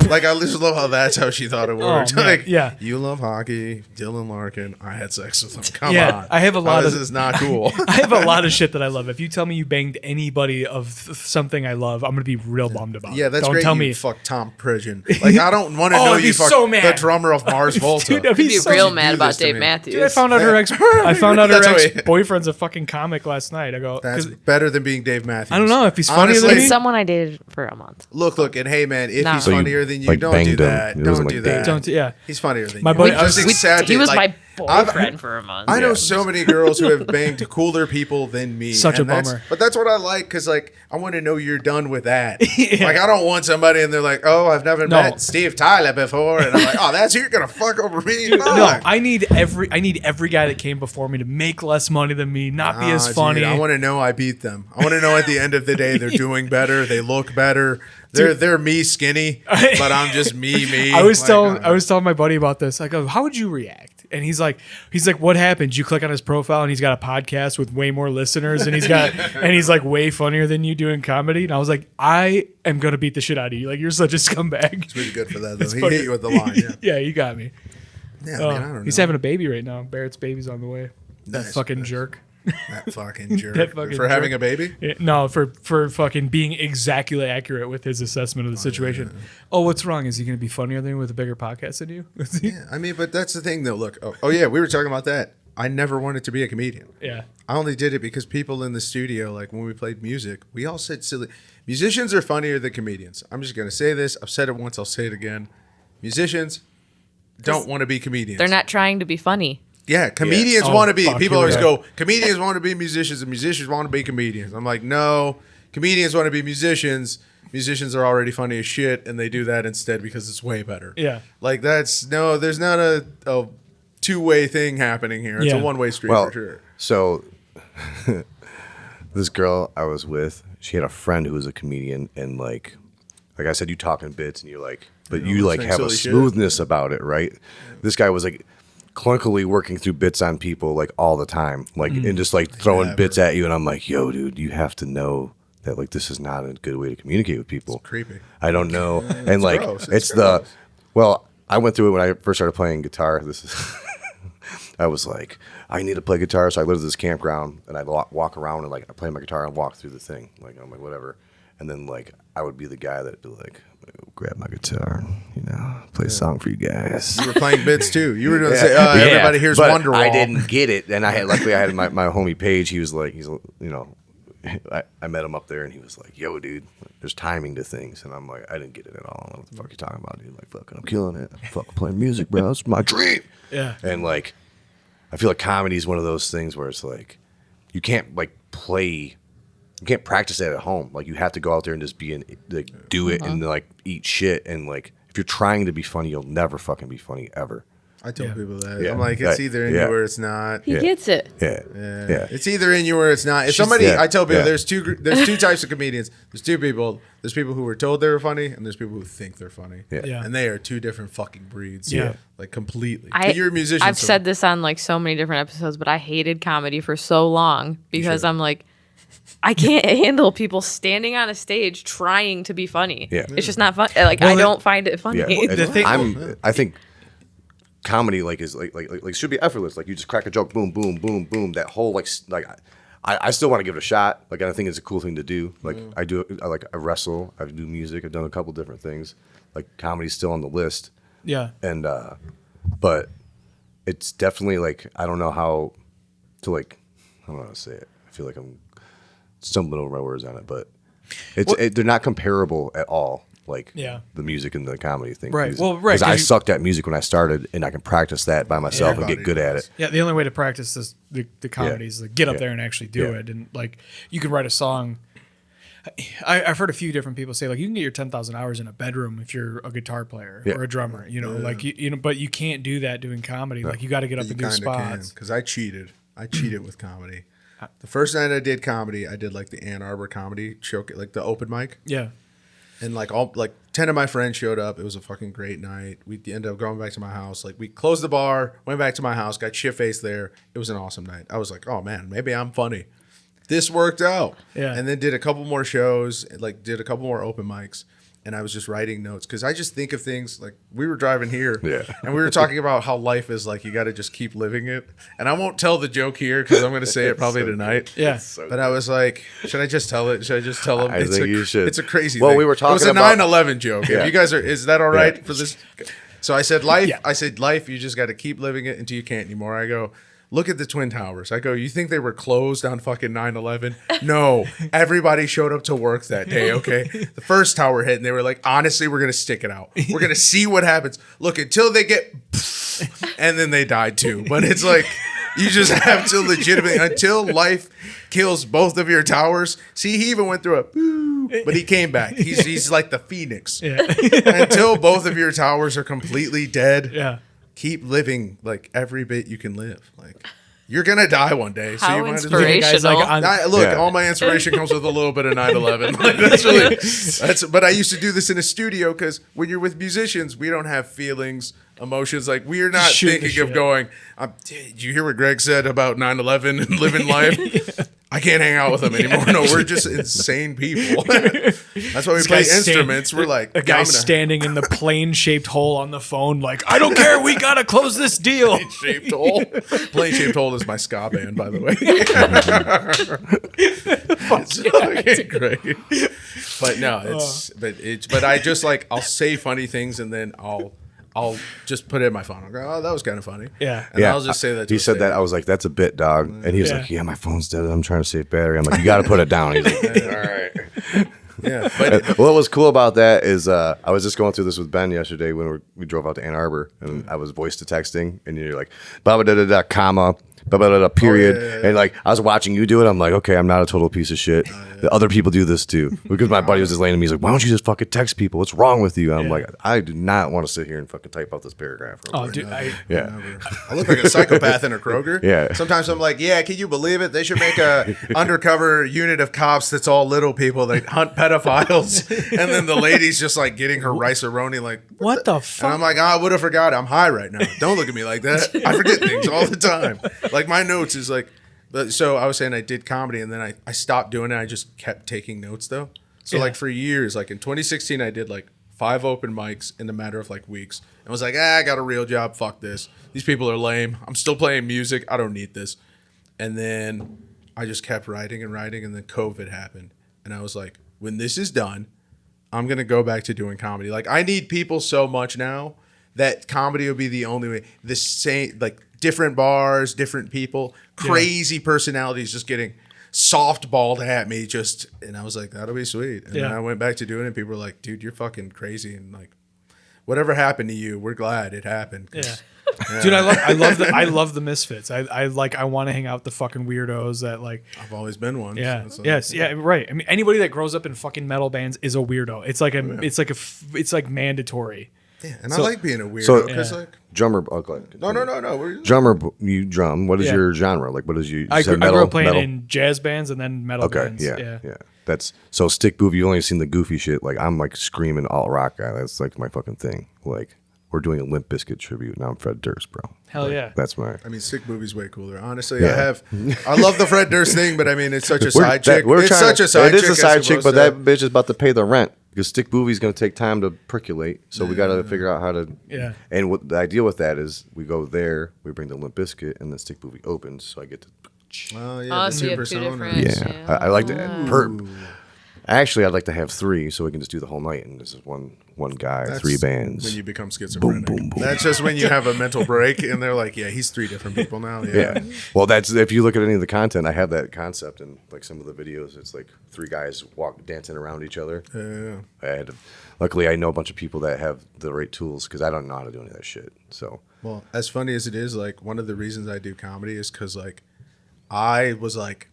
Like I just love how that's how she thought it worked. man, Like, yeah. you love hockey, Dylan Larkin. I had sex with him. Come Yeah, on, I have a lot How of- This is not cool. I have a lot of shit that I love. If you tell me you banged anybody of something I love, I'm gonna be real bummed about it. Yeah, that's Don't great. tell You me. fuck Tom Pridgen. Like I don't want to Oh, know I'd be you fuck so mad. the drummer of Mars Volta. Dude, I'd be I'd be so- real do mad this about to Dave me. Matthews. Dude, I found out her ex. That's why- Boyfriend's a fucking comic last night. I go, That's 'cause better than being Dave Matthews. I don't know if he's funnier than Honestly, me. Someone I dated for a month. Look, and hey, man, if No. he's So you, funnier than you, like, don't do banged him. that. It Don't wasn't do like that. don't. Yeah. He's funnier than My you. buddy- We I was- just we- accept He it. was Like, my boyfriend for a month. I know Yeah. so many girls who have banged cooler people than me. Such a and that's- bummer. But that's what I like because, like, I want to know you're done with that. Like, I don't want somebody and they're like, "Oh, I've never No. met Steve Tyler before," and I'm like, "Oh, that's you're gonna fuck over me." No, Fuck. I need every guy that came before me to make less money than me, not be as Dude, funny. I want to know I beat them. I want to know at the end of the day they're doing better. They look better. They're me skinny, but I'm just me. I was Like, telling my buddy about this. I go, how would you react? And he's like, what happened? You click on his profile and he's got a podcast with way more listeners, and he's like way funnier than you doing comedy. And I was like, I am gonna beat the shit out of you. Like you're such a scumbag. It's really good for that though. It's He fucking- hit you with the line. Yeah, Yeah, you got me. yeah. Man, I don't know. He's having a baby right now. Barrett's baby's on the way. That Nice, fucking nice. jerk. that fucking jerk That fucking for having jerk. a baby. Yeah, no, for fucking being exactly accurate with his assessment of the situation. Oh, what's wrong? Is he going to be funnier than you with a bigger podcast than you? Yeah, I mean, but that's the thing though. Look, oh yeah, we were talking about that. I never wanted to be a comedian. Yeah. I only did it because people in the studio, like when we played music, we all said silly. Musicians are funnier than comedians. I'm just gonna say this. I've said it once. I'll say it again. Musicians don't want to be comedians. They're not trying to be funny. Yeah, comedians Oh, want to be. fuck, People here always we go, comedians want to be musicians, and musicians want to be comedians. I'm like, no, comedians want to be musicians. Musicians are already funny as shit, and they do that instead because it's way better. Yeah. Like there's not a two-way thing happening here. It's Yeah. a one-way street Well, for sure. so this girl I was with, she had a friend who was a comedian, and like I said, you talk in bits, and you're like, but you like saying have a silly shit. smoothness about it, right? This guy was like clunkily working through bits on people like all the time, like and just like throwing Never. bits at you, and I'm like, yo, dude, you have to know that like this is not a good way to communicate with people. Creepy. I don't know, and like gross. it's It's the gross. well, I went through it when I first started playing guitar. This is. I was like, I need to play guitar, so I lived at this campground, and I'd walk around and like I play my guitar and walk through the thing, like I'm like whatever, and then like I would be the guy that'd be like, grab my guitar, play a song for you guys. You were playing bits too. You were going to say, everybody here's but Wonderwall. I didn't get it, and luckily I had my homie Paige. He was like, I met him up there, and he was like, yo, dude, there's timing to things, and I'm like, I didn't get it at all. I don't know what the fuck you're talking about, dude. Like, fucking, I'm killing it. I'm fucking playing music, bro. It's my dream. Yeah. And like, I feel like comedy is one of those things where it's like, you can't practice that at home. Like, you have to go out there and just do it and like eat shit. And like, if you're trying to be funny, you'll never fucking be funny ever. I tell people that. Yeah. I'm like, it's Yeah. either in Yeah. you or it's not. He gets it. Yeah. Yeah. Yeah. It's either in you or it's not. If She's- somebody, yeah. I tell people Yeah. there's two types of comedians. There's two people. There's people who were told they were funny, and there's people who think they're funny. Yeah. Yeah. And they are two different fucking breeds. Yeah. Like completely. But you're a musician. I've so- said this on like so many different episodes, but I hated comedy for so long because I'm like, I can't handle people standing on a stage trying to be funny. Yeah. It's just not fun. Like Well, I don't find it funny. Yeah. The thing- I think comedy like is like should be effortless. Like you just crack a joke, boom, boom, boom, boom. That whole like I still want to give it a shot. Like I think it's a cool thing to do. Like I wrestle, I do music, I've done a couple different things. Like comedy's still on the list. Yeah. And but it's definitely like I don't know how to like I don't know how to say it. I feel like I'm stumbling over my words on it, but they're not comparable at all. Like the music and the comedy thing. Right. Well, right. Because I sucked at music when I started, and I can practice that by myself and get good at it. Yeah. The only way to practice this, the comedy is like get up there and actually do it. And like you can write a song. I've heard a few different people say like you can get your 10,000 hours in a bedroom if you're a guitar player or a drummer. You know, like you know, but you can't do that doing comedy. Like you got to get up and do spots. Because I cheated with comedy. The first night I did comedy, I did like the Ann Arbor comedy show, like the open mic. Yeah. And like 10 of my friends showed up. It was a fucking great night. We ended up going back to my house. Like we closed the bar, went back to my house, got shit faced there. It was an awesome night. I was like, oh man, maybe I'm funny. This worked out. Yeah. And then did a couple more shows, like did a couple more open mics. And I was just writing notes because I just think of things like we were driving here and we were talking about how life is like you got to just keep living it. And I won't tell the joke here because I'm going to say it probably tonight. Yeah. But I was like, should I just tell it? Should I just tell them? I think you should. It's a crazy thing. We were talking about... It was a 9/11 joke. Yeah. If you guys are... Is that all right for this? So I said life. I said life, you just got to keep living it until you can't anymore. I go... Look at the Twin Towers. I go, you think they were closed on fucking 9/11? No. Everybody showed up to work that day, okay? The first tower hit, and they were like, honestly, we're going to stick it out. We're going to see what happens. Look, until they get... And then they died too. But it's like, you just have to legitimately... Until life kills both of your towers. See, he even went through a... But he came back. He's like the phoenix. Yeah. Until both of your towers are completely dead. Yeah. Keep living like every bit you can live. Like you're gonna die one day. How so you inspirational! All my inspiration comes with a little bit of 9/11. Like, But I used to do this in a studio because when you're with musicians, we don't have feelings, emotions. Like we're not thinking of going. Did you hear what Greg said about 9/11 and living life? I can't hang out with them anymore. No, we're just insane people. That's why we play instruments. We're like a guy standing in the plane-shaped hole on the phone, like, I don't care, we gotta close this deal. Plane-shaped hole. Plane-shaped hole is my ska band, by the way. Great. But no, but I just like I'll say funny things and then I'll just put it in my phone. I'll go, oh, that was kind of funny. Yeah. And I'll just say that. He said that. I was like, that's a bit, dog. And he was like, yeah, my phone's dead. I'm trying to save battery. I'm like, you got to put it down. He's like, all right. Yeah. But what was cool about that is I was just going through this with Ben yesterday when we drove out to Ann Arbor and I was voice to texting and you're like, blah, blah, blah, blah, comma, blah, blah, blah, period. And like, I was watching you do it. I'm like, okay, I'm not a total piece of shit. The other people do this too. Because my buddy was just laying to me. He's like, why don't you just fucking text people? What's wrong with you? And I'm like, I do not want to sit here and fucking type out this paragraph. Oh, dude. I look like a psychopath in a Kroger. Yeah. Sometimes I'm like, yeah, can you believe it? They should make a undercover unit of cops that's all little people that hunt pedophiles. And then the lady's just like getting her rice-a-roni like, what the fuck? And I'm like, I would have forgot. I'm high right now. Don't look at me like that. I forget things all the time. Like my notes is like, so I was saying I did comedy and then I stopped doing it. I just kept taking notes though. So like for years, like in 2016, I did like 5 open mics in a matter of like weeks. And was like, I got a real job. Fuck this. These people are lame. I'm still playing music. I don't need this. And then I just kept writing and writing. And then COVID happened. And I was like, when this is done, I'm going to go back to doing comedy. Like I need people so much now that comedy will be the only way. The same, like different bars, different people, crazy personalities just getting softballed at me and I was like, that'll be sweet. And then I went back to doing it. People were like, dude, you're fucking crazy. And like, whatever happened to you, we're glad it happened. Yeah. Dude, I love the misfits. I want to hang out with the fucking weirdos that like. I've always been one. Yeah. So right. I mean, anybody that grows up in fucking metal bands is a weirdo. It's like mandatory. Yeah, and I like being a weirdo because like drummer. Oh, go ahead. No. Drummer, you drum. What is your genre? Like, what is you? I grew up playing in jazz bands and then metal bands. Yeah. That's so Stick Boovy. You only seen the goofy shit. Like I'm like screaming alt rock guy. That's like my fucking thing. Like we're doing a Limp Bizkit tribute. Now I'm Fred Durst, bro. Hell yeah. That's my. I mean, Stick Boovy's way cooler. Honestly, I love the Fred Durst thing, but I mean, it's such a side chick. It's such a side chick. It is a side chick, but that bitch is about to pay the rent. because Stick Boovy is going to take time to percolate. So we got to figure out how to. Yeah. And what the idea with that is, we go there, we bring the Limp Bizkit, and then Stick Boovy opens, so I get to. Oh yeah, the so you have two Supersonic. different. Yeah, I like that. Actually, I'd like to have 3, so we can just do the whole night, and this is one guy, That's 3 bands. When you become schizophrenic. That's just when you have a mental break, and they're like, "Yeah, he's 3 different people now." Yeah. Well, that's if you look at any of the content, I have that concept in like some of the videos. It's like 3 guys dancing around each other. Yeah. Luckily, I know a bunch of people that have the right tools because I don't know how to do any of that shit. So. Well, as funny as it is, like one of the reasons I do comedy is because like I was like.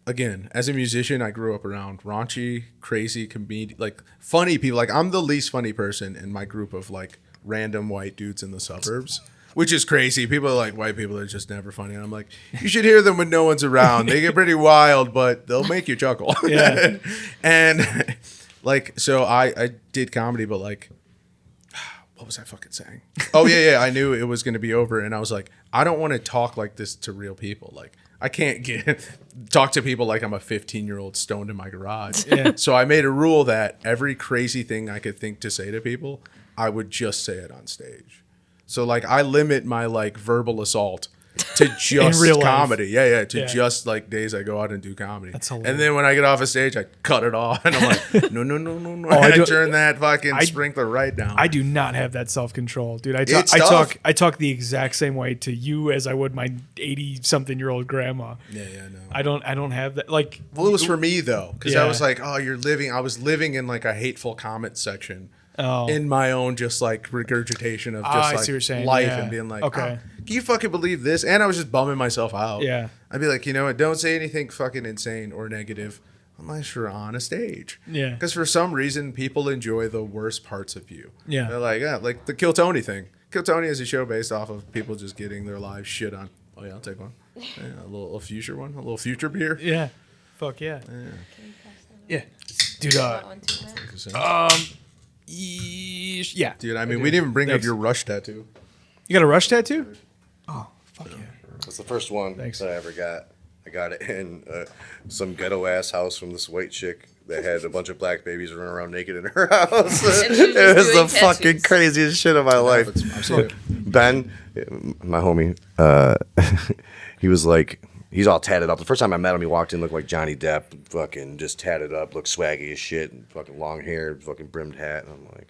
Again, as a musician, I grew up around raunchy, crazy, like funny people. Like I'm the least funny person in my group of like random white dudes in the suburbs, which is crazy. People are like, white people are just never funny. And I'm like, you should hear them when no one's around. They get pretty wild, but they'll make you chuckle. Yeah. And like, so I did comedy, but like, what was I fucking saying? Oh yeah. I knew it was going to be over. And I was like, I don't want to talk like this to real people. Like, I can't talk to people like I'm a 15-year-old stoned in my garage. Yeah. So I made a rule that every crazy thing I could think to say to people, I would just say it on stage. So like I limit my like verbal assault to just real life. comedy. Yeah, to Yeah. just like days I go out and do comedy. That's hilarious. And then when I get off a stage, I cut it off and I'm like, no. Oh, I do- turn that fucking sprinkler right down. I do not have that self-control, dude. I It's tough. talk the exact same way to you as I would my 80-something-year-old grandma. Yeah, no. I don't have that. Like, Well, it was for me though, because I Yeah. was like, "Oh, I was living in like a hateful comment section Oh. in my own just like regurgitation of just I like see what you're saying. life Yeah. and being like, Okay. "Oh, can you fucking believe this?" And I was just bumming myself out. Yeah. I'd be like, you know what? Don't say anything fucking insane or negative unless you're on a stage. Yeah. Because for some reason, people enjoy the worst parts of you. Yeah. They're like the Kill Tony thing. Kill Tony is a show based off of people just getting their lives shit on. Oh yeah, I'll take one. Yeah, a little future one, a little future beer. yeah, fuck yeah, yeah, dude. Yeah, Dude, I mean, we didn't even bring Thanks. up your Rush tattoo. You got a Rush tattoo? Oh, fuck yeah. That's the first one Thanks. that I ever got. I got it in some ghetto ass house from this white chick that had a bunch of black babies running around naked in her house. And she was It was doing the fucking tattoos. craziest shit of my life. I've seen it. Ben, my homie, he was like, he's all tatted up. The first time I met him, he walked in, looked like Johnny Depp, fucking just tatted up, looked swaggy as shit, and fucking long hair, fucking brimmed hat. And I'm like,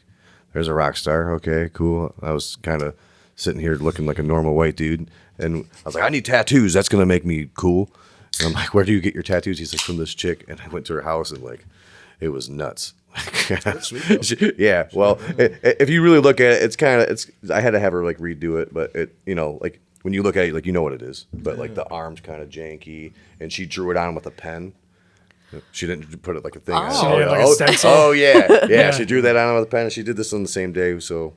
there's a rock star. Okay, cool. I was kind of sitting here looking like a normal white dude. And I was like, I need tattoos. That's going to make me cool. And I'm like, where do you get your tattoos? He's like, from this chick. And I went to her house and like, it was nuts. Yeah. Well, if you really look at it, it's kind of, I had to have her like redo it, but it, you know, like when you look at it, like, you know what it is, but like the arm's kind of janky and she drew it on with a pen. She didn't put it like a thing on. She did it like a stencil? Oh yeah. Yeah. She drew that on with a pen and she did this on the same day. So,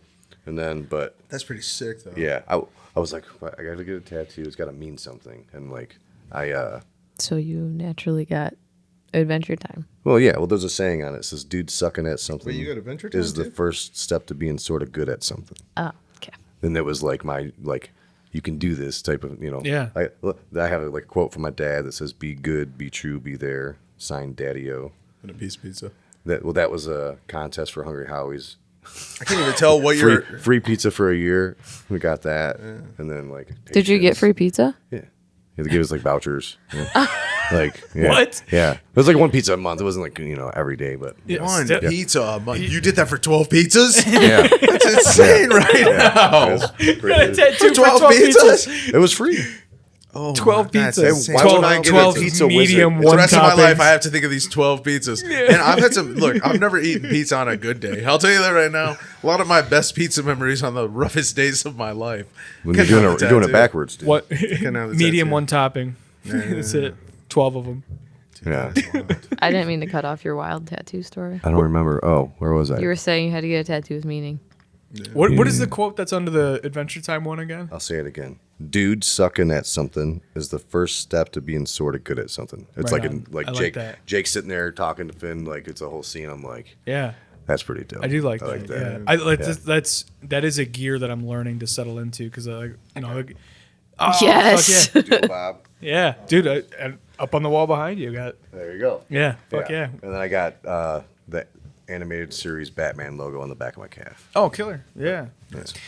and then, but That's pretty sick, though. yeah, I was like, I got to get a tattoo. It's got to mean something. And like, So you naturally got Adventure Time. well, yeah, well, there's a saying on it. It says, dude sucking at something Wait, you got Adventure Time is the too? first step to being sort of good at something. Oh, okay. Then it was like you can do this type of, you know. Yeah. I have like a quote from my dad that says, be good, be true, be there. Signed, Daddy-O. And a piece of pizza. That was a contest for Hungry Howie's. I can't even tell what you're. Free pizza for a year. We got that. And then like. Did you get patience. free pizza? Yeah. They give us like vouchers. Yeah. Like, yeah. What? Yeah. It was like one pizza a month. It wasn't like, every day, but. Yeah, One still- pizza a month. You did that for 12 pizzas? Yeah. That's insane right now. It was Got a pretty- tattoo for 12 pizzas. It was free. Oh, 12 that's pizzas. insane. Why would I get a 12 pizza medium, wizard? The one rest of my life, toppings. I have to think of these 12 pizzas. And I've had some. Look, I've never eaten pizza on a good day. I'll tell you that right now. A lot of my best pizza memories on the roughest days of my life. When you're Couldn't doing, have it, the doing it tattoo. backwards, dude. What? Couldn't have the Medium tattoo. one topping. That's it. 12 of them. Yeah. I didn't mean to cut off your wild tattoo story. I don't remember. Oh, where was I? You were saying you had to get a tattoo with meaning. What is the quote that's under the Adventure Time one again? I'll say it again. Dude sucking at something is the first step to being sort of good at something. It's Right like on. I like Jake. that. Jake sitting there talking to Finn like it's a whole scene. I'm like, Yeah. that's pretty dope. I do like that. Yeah. That is a gear that I'm learning to settle into because Yes. fuck Dude, Bob. yeah, dude, and up on the wall behind you got There you go. yeah, fuck yeah. And then I got that animated series Batman logo on the back of my calf. Oh, killer. Yeah.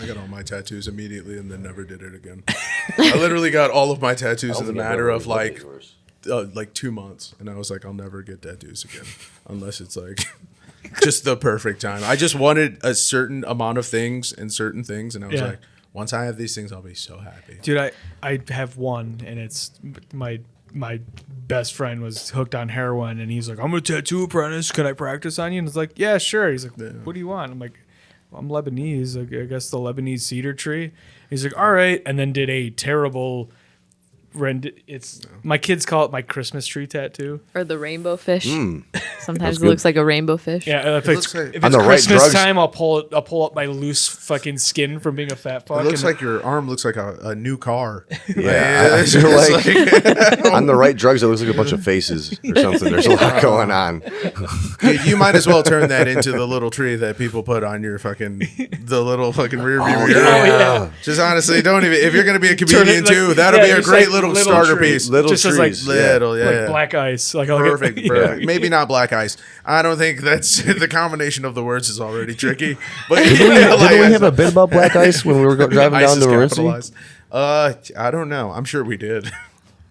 I got all my tattoos immediately and then never did it again. I literally got all of my tattoos in the matter of like 2 months, and I was like, I'll never get tattoos again unless it's like just the perfect time. I just wanted a certain amount of things and certain things, and I was like, once I have these things, I'll be so happy. Dude, I have one, and it's my best friend was hooked on heroin, and he's like, I'm a tattoo apprentice. Can I practice on you? And it's like, yeah, sure. He's like, what do you want? I'm like, well, I'm Lebanese. Like, I guess the Lebanese cedar tree. He's like, all right, and then did a terrible my kids call it my Christmas tree tattoo. Or the rainbow fish. Sometimes it good. looks like a rainbow fish. Yeah, if it's on the right Christmas drugs. time, I'll pull up my loose fucking skin from being a fat fuck. It looks and- like your arm looks like a new car. Yeah, I feel like on the right drugs, it looks like a bunch of faces or something. There's a lot going on. You might as well turn that into the little tree that people put on your the little fucking rear view mirror. yeah. Just honestly, don't even. If you're gonna be a comedian like- too, that'll yeah, be a just great like little little starter tree. piece. Little Just as, trees. like, Little, yeah, like yeah. black ice. Like I'll Perfect, get, perfect. Maybe not black ice. I don't think that's the combination of the words is already tricky. But Didn't we have a bit about black ice when we were driving ice down is to Morenci? capitalized. I don't know. I'm sure we did.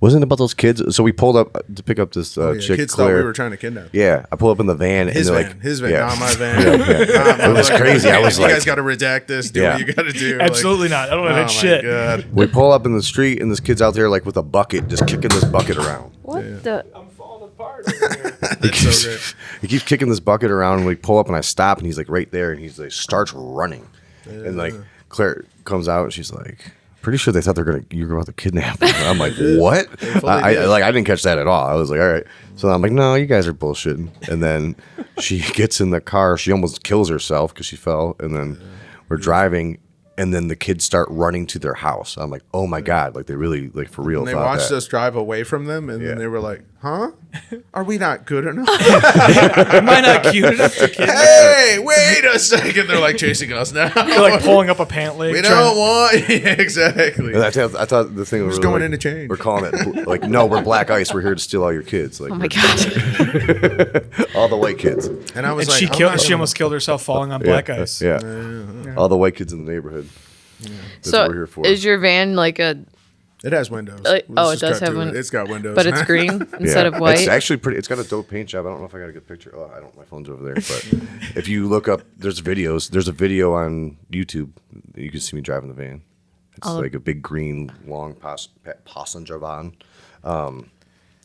Wasn't it about those kids? So we pulled up to pick up this Yeah, chick, kids thought Claire. we were trying to kidnap. Yeah, I pull up in the van. His and they're van, like, his van, yeah. not my van. It was crazy. I was you like, guys got to redact this. Do Yeah. what you got to do. Absolutely not. I don't Like, know oh that my shit. God. we pull up in the street, and this kid's out there like with a bucket, just kicking this bucket around. What the? I'm falling apart over here. That's so great. He keeps kicking this bucket around, and we pull up, and I stop, and he's like right there, and he's like starts running, and like Claire comes out, and she's like, "Pretty sure they thought you were about to kidnap him." I'm like, "What?" I didn't catch that at all. I was like, "All right." So I'm like, "No, you guys are bullshitting." And then she gets in the car. She almost kills herself because she fell, and then we're driving. And then the kids start running to their house. I'm like, oh my God, like they really, like for real. And they thought watched that. us drive away from them, and Yeah. then they were like, "Huh? Are we not good enough?" Am I not cute enough to kidnap? Hey, wait a second! They're like chasing us now. They're like pulling up a pant leg. we trying- don't want. Yeah, exactly. And I thought the thing was Who's going in to change? We're calling it like, no, we're Black Ice. We're here to steal all your kids. Like, Oh my god. all the white kids. And I was And like, she almost killed herself falling on black ice. Yeah, all the white kids in the neighborhood. That's So what we're here for. is your van like a? It has windows. Like- Let's oh, it just does cut have to one- It's got windows, But it's green instead of white. It's actually pretty. It's got a dope paint job. I don't know if I got a good picture. Oh, I don't. My phone's over there. But if you look up, there's videos. There's a video on YouTube. You can see me driving the van. It's like a big green long passenger van.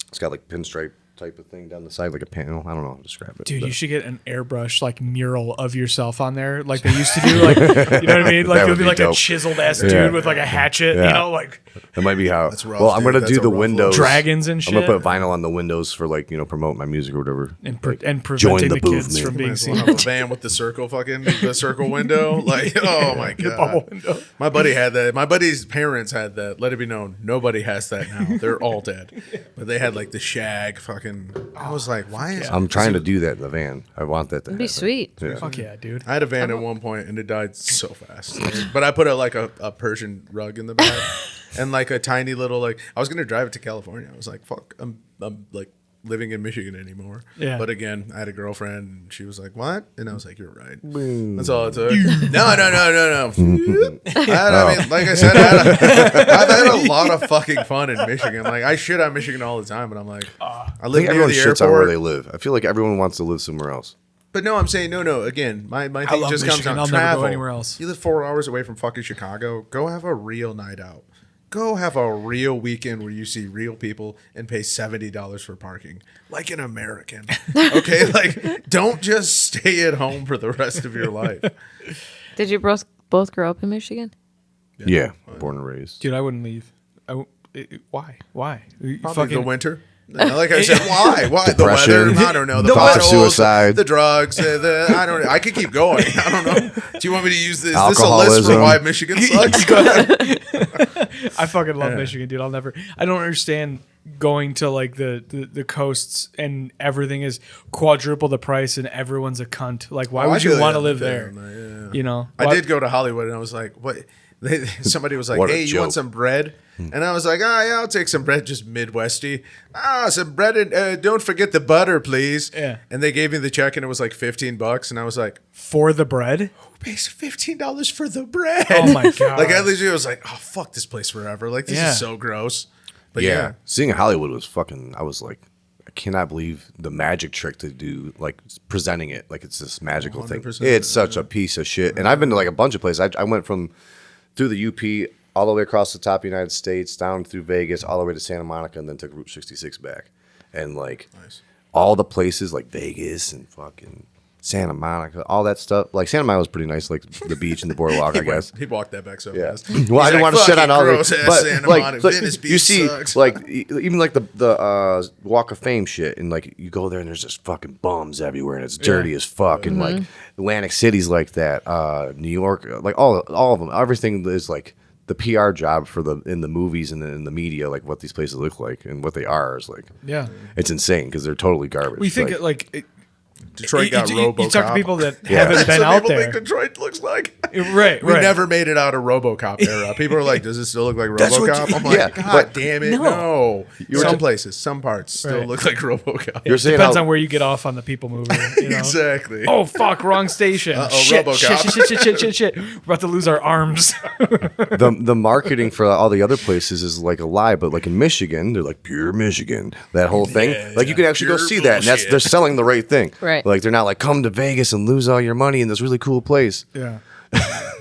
It's got like pinstripe type of thing down the side, like a panel. I don't know how to describe it. Dude, but- you should get an airbrush like mural of yourself on there, like they used to do. Like, you know what I mean? Like That it would would be be like a dope. chiseled ass Yeah. dude with like a hatchet. Yeah. You know, like That might be how. That's rough, well, I'm dude. gonna That's do a the rough windows. dragons and I'm shit. gonna put vinyl on the windows for like promote my music or whatever. and Like, preventing the the kids movement. from being Might as well seen. have a van with the circle window. Like, oh my god, Bubble window. My buddy had that. My buddy's parents had that. Let it be known, nobody has that now. They're all dead. But they had like the shag fucking. I was like, why is? I'm trying to do that in the van. I want that to It'd be happen. sweet. Yeah. Fuck yeah, dude. I had a van at one point and it died so fast. But I put a Persian rug in the back and like a tiny little like I was gonna drive it to California. I was like, fuck, I'm like living in Michigan anymore. Yeah. But again, I had a girlfriend and she was like, what? And I was like, you're right. That's all it took. No. I mean, like I said, I've had a lot of fucking fun in Michigan. Like I shit on Michigan all the time, but I'm like, I I live think near everyone the shits on where they airport. live. I feel like everyone wants to live somewhere else. But no, I'm saying no. Again, my thing love just Michigan. comes I'll down never go travel. anywhere else. You live 4 hours away from fucking Chicago. Go have a real night out. Go have a real weekend where you see real people and pay $70 for parking, like an American. Okay, like don't just stay at home for the rest of your life. Did you both grow up in Michigan? Yeah, born and raised. Dude, I wouldn't leave. Why? You Probably the winter. Like I said, why? The Depression. weather? I don't know. The thoughts of potholes, suicide. the drugs. I don't know. I could keep going. I don't know. Do you want me to use this? Is this a list Alcoholism. for why Michigan sucks? I fucking love Michigan, dude. I don't understand going to like the coasts and everything is quadruple the price and everyone's a cunt. Like, why Oh, I would you feel want to you. live I feel there? you. Yeah. You know, I Why- did go to Hollywood and I was like, what? Somebody was like, What a "Hey, you want joke. some bread?" And I was like, "Oh yeah, I'll take some bread, just Midwesty. Some bread and don't forget the butter, please." Yeah. And they gave me the check, and it was like $15, and I was like, For the bread? "Who pays $15 for the bread?" Oh my God. Like I literally was like, "Oh fuck this place forever. Like this Yeah. is so gross." But yeah. yeah. Seeing Hollywood was fucking. I was like, I cannot believe the magic trick to do, like presenting it like it's this magical thing. 100%, It's such a piece of shit. And I've been to like a bunch of places. I went from through the UP all the way across the top of the United States, down through Vegas, all the way to Santa Monica, and then took Route 66 back. And like all the places like Vegas and fucking Santa Monica, all that stuff. Like Santa Monica was pretty nice, like the beach and the boardwalk, I guess. He walked that back so Yeah. fast. Well, I didn't want to shit on all gross this, ass but Santa like, Monica. Venice you Beach see, sucks. like even like the Walk of Fame shit, and like you go there and there's just fucking bums everywhere, and it's dirty as fuck, and like Atlantic City's like that, New York, like all of them, everything is like the PR job for in the movies and in the media, like what these places look like and what they are is like, Yeah. it's insane because they're totally garbage. We think like, Detroit got RoboCop. You talk to people that Yeah. haven't been Some out people there. think Detroit looks like. Right, We right. never made it out of RoboCop era. People are like, "Does it still look like That's what RoboCop?" you- I'm like, yeah, "God but- damn it, No. no!" were Some t- places, some parts still Right. look like RoboCop. you're saying Depends how, on where you get off on the people mover. You know? Exactly. Oh fuck! Wrong station. Uh-oh, Shit, RoboCop. shit. We're about to lose our arms. the marketing for all the other places is like a lie, but like in Michigan, they're like pure Michigan. That whole thing, like you can actually go pure see that, and that's bullshit. they're selling the right thing. Right. Like they're not like come to Vegas and lose all your money in this really cool place. Yeah.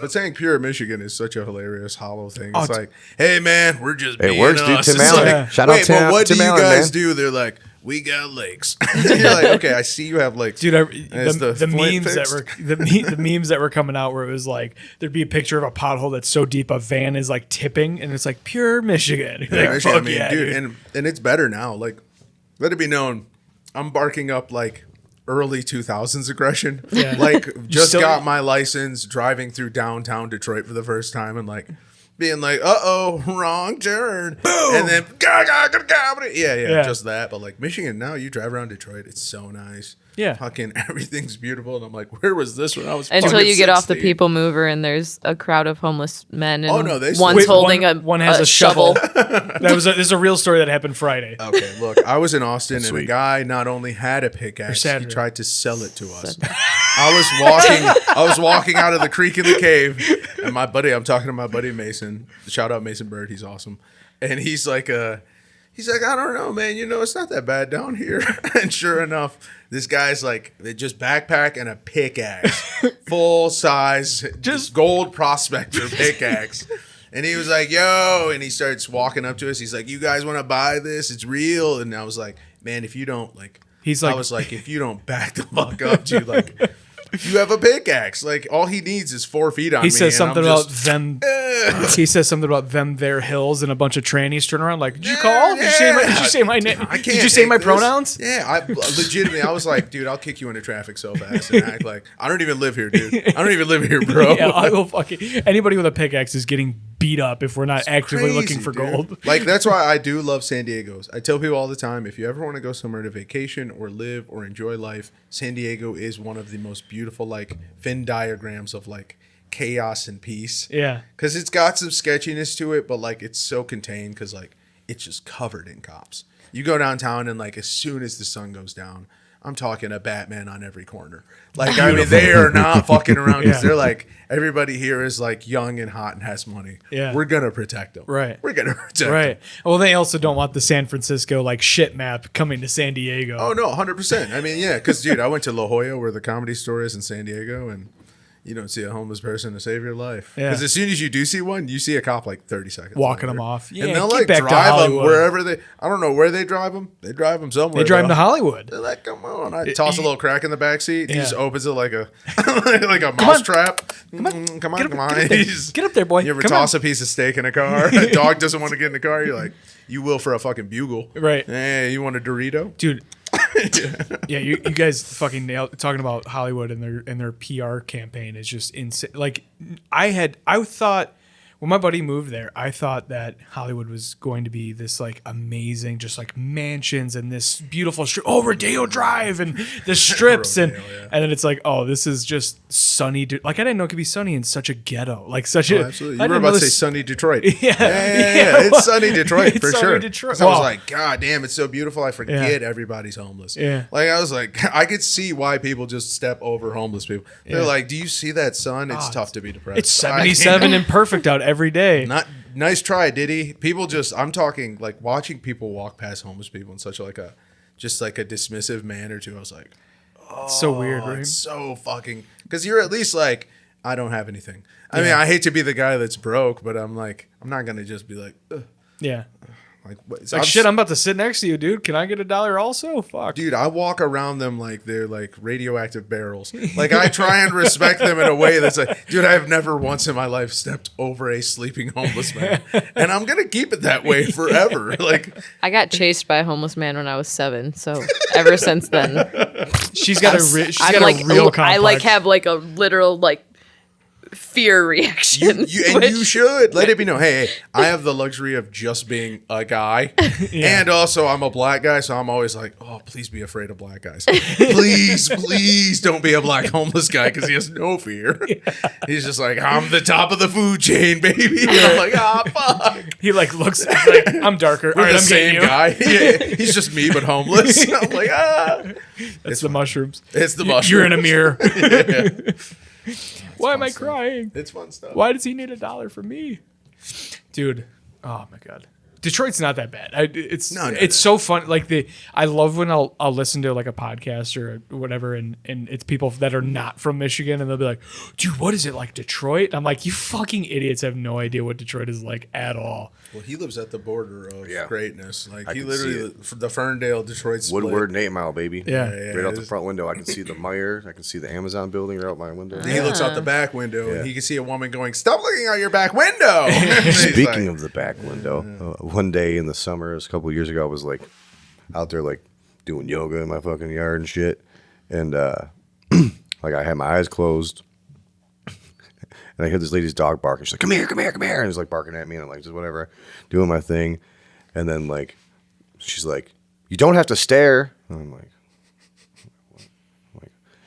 But saying pure Michigan is such a hilarious hollow thing. Oh, It's like, "Hey man, we're just It being works, dude. us." Tim It's Allen. like, Shout out "Wait, but Tim- what Tim do you Allen, guys man." do?" They're like, "We got lakes." You're like, "Okay, I see you have lakes." Dude, Is the Flint memes that fixed? were the memes that were coming out where it was like there'd be a picture of a pothole that's so deep a van is like tipping and it's like pure Michigan. You're like, Michigan, fuck I mean, yeah, dude, dude. and it's better now. Like, let it be known, I'm barking up like early 2000s aggression. Yeah. Like, just still- got my license, driving through downtown Detroit for the first time, and like being like, "Uh-oh, wrong turn," and then yeah, just that. But like Michigan, now you drive around Detroit, it's so nice. Yeah. Fucking everything's beautiful, and I'm like, where was this when I was Until fucking you get off the 16? people mover and there's a crowd of homeless men and Oh, no, they- one's Wait, holding one has a shovel. shovel. This is a real story that happened Friday. Okay, look, I was in Austin, and a Sweet. guy not only had a pickaxe, he Saturday. tried to sell it to us. I was walking out of the creek in the cave, and I'm talking to my buddy Mason. Shout out Mason Bird, he's awesome. And he's like, "I don't know, man. It's not that bad down here." And sure enough, this guy's like, just backpack and a pickaxe, full size, just gold prospector pickaxe. And he was like, "Yo," and he starts walking up to us. He's like, "You guys want to buy this? It's real." And I was like, "Man, if you don't if you don't back the fuck up, dude, like, you have a pickaxe. Like, all he needs is 4 feet on me." He says and I'm something about just- them. He says something about them, their hills, and a bunch of trannies turn around like, "Did you call? Did you say my name? I can't Did you say take my this. pronouns?" Yeah, I legitimately, I was like, "Dude, I'll kick you into traffic so fast and act like I don't even live here, dude. I don't even live here, bro." Yeah, I will fucking anybody with a pickaxe is getting beat up if we're not actively Crazy, looking for dude. gold. Like, that's why I do love San Diego's. I tell people all the time, if you ever want to go somewhere to vacation or live or enjoy life, San Diego is one of the most beautiful, like, Venn diagrams of like chaos and peace. Yeah. Because it's got some sketchiness to it, but like it's so contained because like it's just covered in cops. You go downtown and like as soon as the sun goes down, I'm talking a Batman on every corner. Like, I mean, they are not fucking around because Yeah. they're like, everybody here is like young and hot and has money. Yeah. We're going to protect them. Right. We're going to protect them. Right. Well, they also don't want the San Francisco like shit map coming to San Diego. Oh, no, 100%. I mean, yeah, because, dude, I went to La Jolla where the Comedy Store is in San Diego, and you don't see a homeless person to save your life. Yeah. Because as soon as you do see one, you see a cop like 30 seconds Walking later. them off. Yeah, And they'll get like back to drive them Hollywood. wherever they, I don't know where they drive them. They drive them somewhere. They drive them to though. Hollywood. They're like, come on. I toss a little crack in the back seat. He Yeah. just opens it like a like a mouse trap. Come on, come Get on. up there. He's- Get up there, boy. You ever Come toss on. a piece of steak in a car? A dog doesn't want to get in the car. You're like, you will for a fucking bugle. Right. Hey, you want a Dorito? Dude. Yeah, you guys fucking nailed talking about Hollywood and their PR campaign is just insane. Like I thought When my buddy moved there, I thought that Hollywood was going to be this like amazing, just like mansions and this beautiful strip. Oh, Rodeo Drive and the strips, and then it's like, oh, this is just sunny. Like I didn't know it could be sunny in such a ghetto, like such a. Absolutely, I you were didn't about know to say this- sunny Detroit. Yeah. It's sunny Detroit It's for sunny sure. Detroit. 'Cause I was Wow. like, God damn, it's so beautiful. I forget everybody's homeless. Yeah. Like I was like, I could see why people just step over homeless people. They're like, do you see that sun? It's tough to be depressed. It's 77 and perfect out every day. Not nice try, Diddy. People just, I'm talking like watching people walk past homeless people in such like a dismissive manner too. I was like, It's so weird, right? it's so fucking, because you're at least like, I don't have anything. I mean, I hate to be the guy that's broke, but I'm like, I'm not gonna just be like, ugh. Yeah. Like Like shit, I'm about to sit next to you, dude. Can I get $1 also? Fuck. dude, I walk around them like they're like radioactive barrels. Like I try and respect them in a way that's like, dude, I have never once in my life stepped over a sleeping homeless man, and I'm gonna keep it that way forever. Like I got chased by a homeless man when I was 7, so ever since then, She's got a I'm like, real I like complex. have like a literal like fear reaction. you should let it be known. Hey, I have the luxury of just being a guy, and also I'm a black guy, so I'm always like, oh, please be afraid of black guys. Please don't be a black homeless guy because he has no fear. He's just like, I'm the top of the food chain, baby. And I'm like, fuck. He like looks like I'm darker. We're All right, the I'm same getting you. guy. Yeah, he's just me, but homeless. I'm like, It's the mushrooms. it's the mushroom. You're in a mirror. Yeah. Why am I stuff. crying? It's fun stuff. Why does he need $1 from me? Dude, oh my god. Detroit's not that bad. It's so fun. Like I love when I'll listen to like a podcast or whatever, and it's people that are not from Michigan, and they'll be like, "Dude, what is it like Detroit?" I'm like, "You fucking idiots have no idea what Detroit is like at all." Well, he lives at the border of greatness. Like I he can literally, the Ferndale, Detroit split. Woodward and 8 Mile, baby. Yeah. Right out the front window, I can see the Meyer. I can see the Amazon building right out my window. He looks out the back window and he can see a woman going, "Stop looking out your back window." Speaking of the back window, one day in the summer, it was a couple of years ago, I was like out there like doing yoga in my fucking yard and shit, and like I had my eyes closed, and I heard this lady's dog barking. She's like, "Come here, come here, come here!" And he's like barking at me, and I'm like, just whatever, doing my thing, and then like she's like, "You don't have to stare," and I'm like.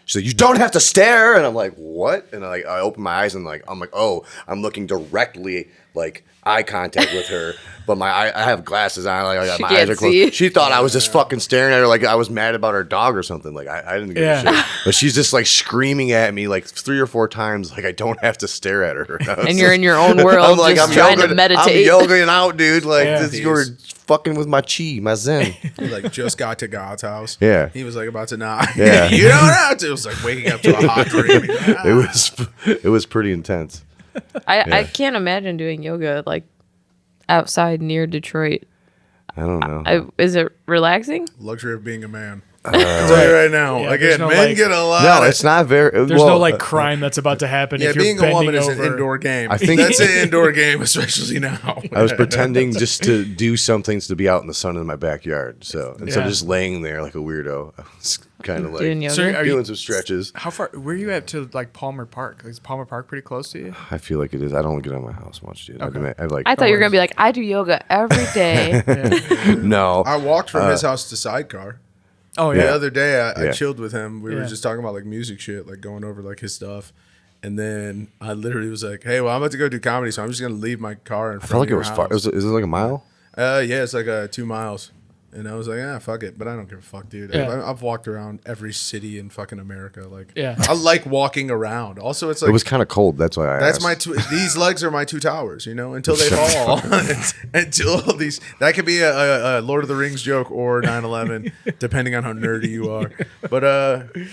She's like, "You don't have to stare," and I'm like, "What?" And I open my eyes and I'm like, "Oh, I'm looking directly like eye contact with her, but I have glasses on, like She my can't eyes are closed." see. She thought I was just fucking staring at her like I was mad about her dog or something. Like I didn't give a shit, but she's just like screaming at me like 3 or 4 times, like I don't have to stare at her. And you're in your own world, I'm like, just I'm trying yoga, to meditate. I'm yogaing out, dude. Like Yeah. this, you're fucking with my chi, my zen. He like just got to God's house. Yeah. He was like about to knock. Yeah. You don't have to. It was like waking up to a hot dream. It was pretty intense. I can't imagine doing yoga like outside near Detroit. I don't know. Is it relaxing? Luxury of being a man. I'll tell you right now. Yeah, Again, there's no, men like- get a lot. No, it's not very. There's no like crime that's about to happen. Yeah, if you're being a bending woman is an over. indoor game. I think- That's an indoor game, especially now. I was pretending just to do some things to be out in the sun in my backyard. So instead Yeah. of just laying there like a weirdo, I was kind of like Doing yoga? So are you, doing some stretches. how far? Where are you at to like Palmer Park? Is Palmer Park pretty close to you? I feel like it is. I don't get out of my house much, dude. Okay. I like. I thought you were gonna be like, I do yoga every day. no. I walked from his house to Sidecar. Oh The yeah. other day, I Yeah. chilled with him. We were Yeah. just talking about like music shit, like going over like his stuff. And then I literally was like, "Hey, well, I'm about to go do comedy, so I'm just gonna leave my car in I front felt of like it your was house." far. Is it like a mile? Yeah, it's like 2 miles. And I was like, fuck it. But I don't give a fuck, dude. Yeah. I've walked around every city in fucking America. Like, Yeah. I like walking around. Also, it's like, It was kind of cold. That's why I that's asked. these legs are my 2 towers, until they fall. Until these, that could be a Lord of the Rings joke or 9/11, depending on how nerdy you are. But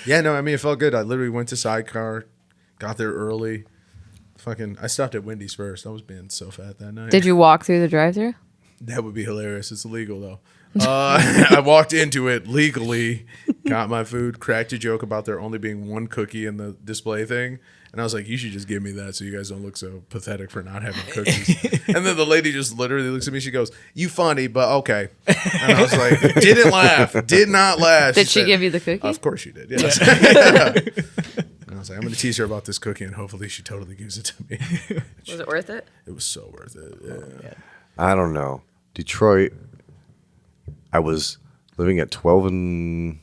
yeah, no, I mean, it felt good. I literally went to Sidecar, got there early. I stopped at Wendy's first. I was being so fat that night. Did you walk through the drive-thru? That would be hilarious. It's illegal though. I walked into it legally, got my food, cracked a joke about there only being 1 cookie in the display thing. And I was like, you should just give me that so you guys don't look so pathetic for not having cookies. And then the lady just literally looks at me. She goes, "You funny, but okay." And I was like, didn't laugh. Did not laugh. Did she said, give you the cookie? Of course she did, yes. I was like, I'm going to tease her about this cookie, and hopefully she totally gives it to me. Was it worth it? It was so worth it. Yeah. I don't know. Detroit. I was living at 12 and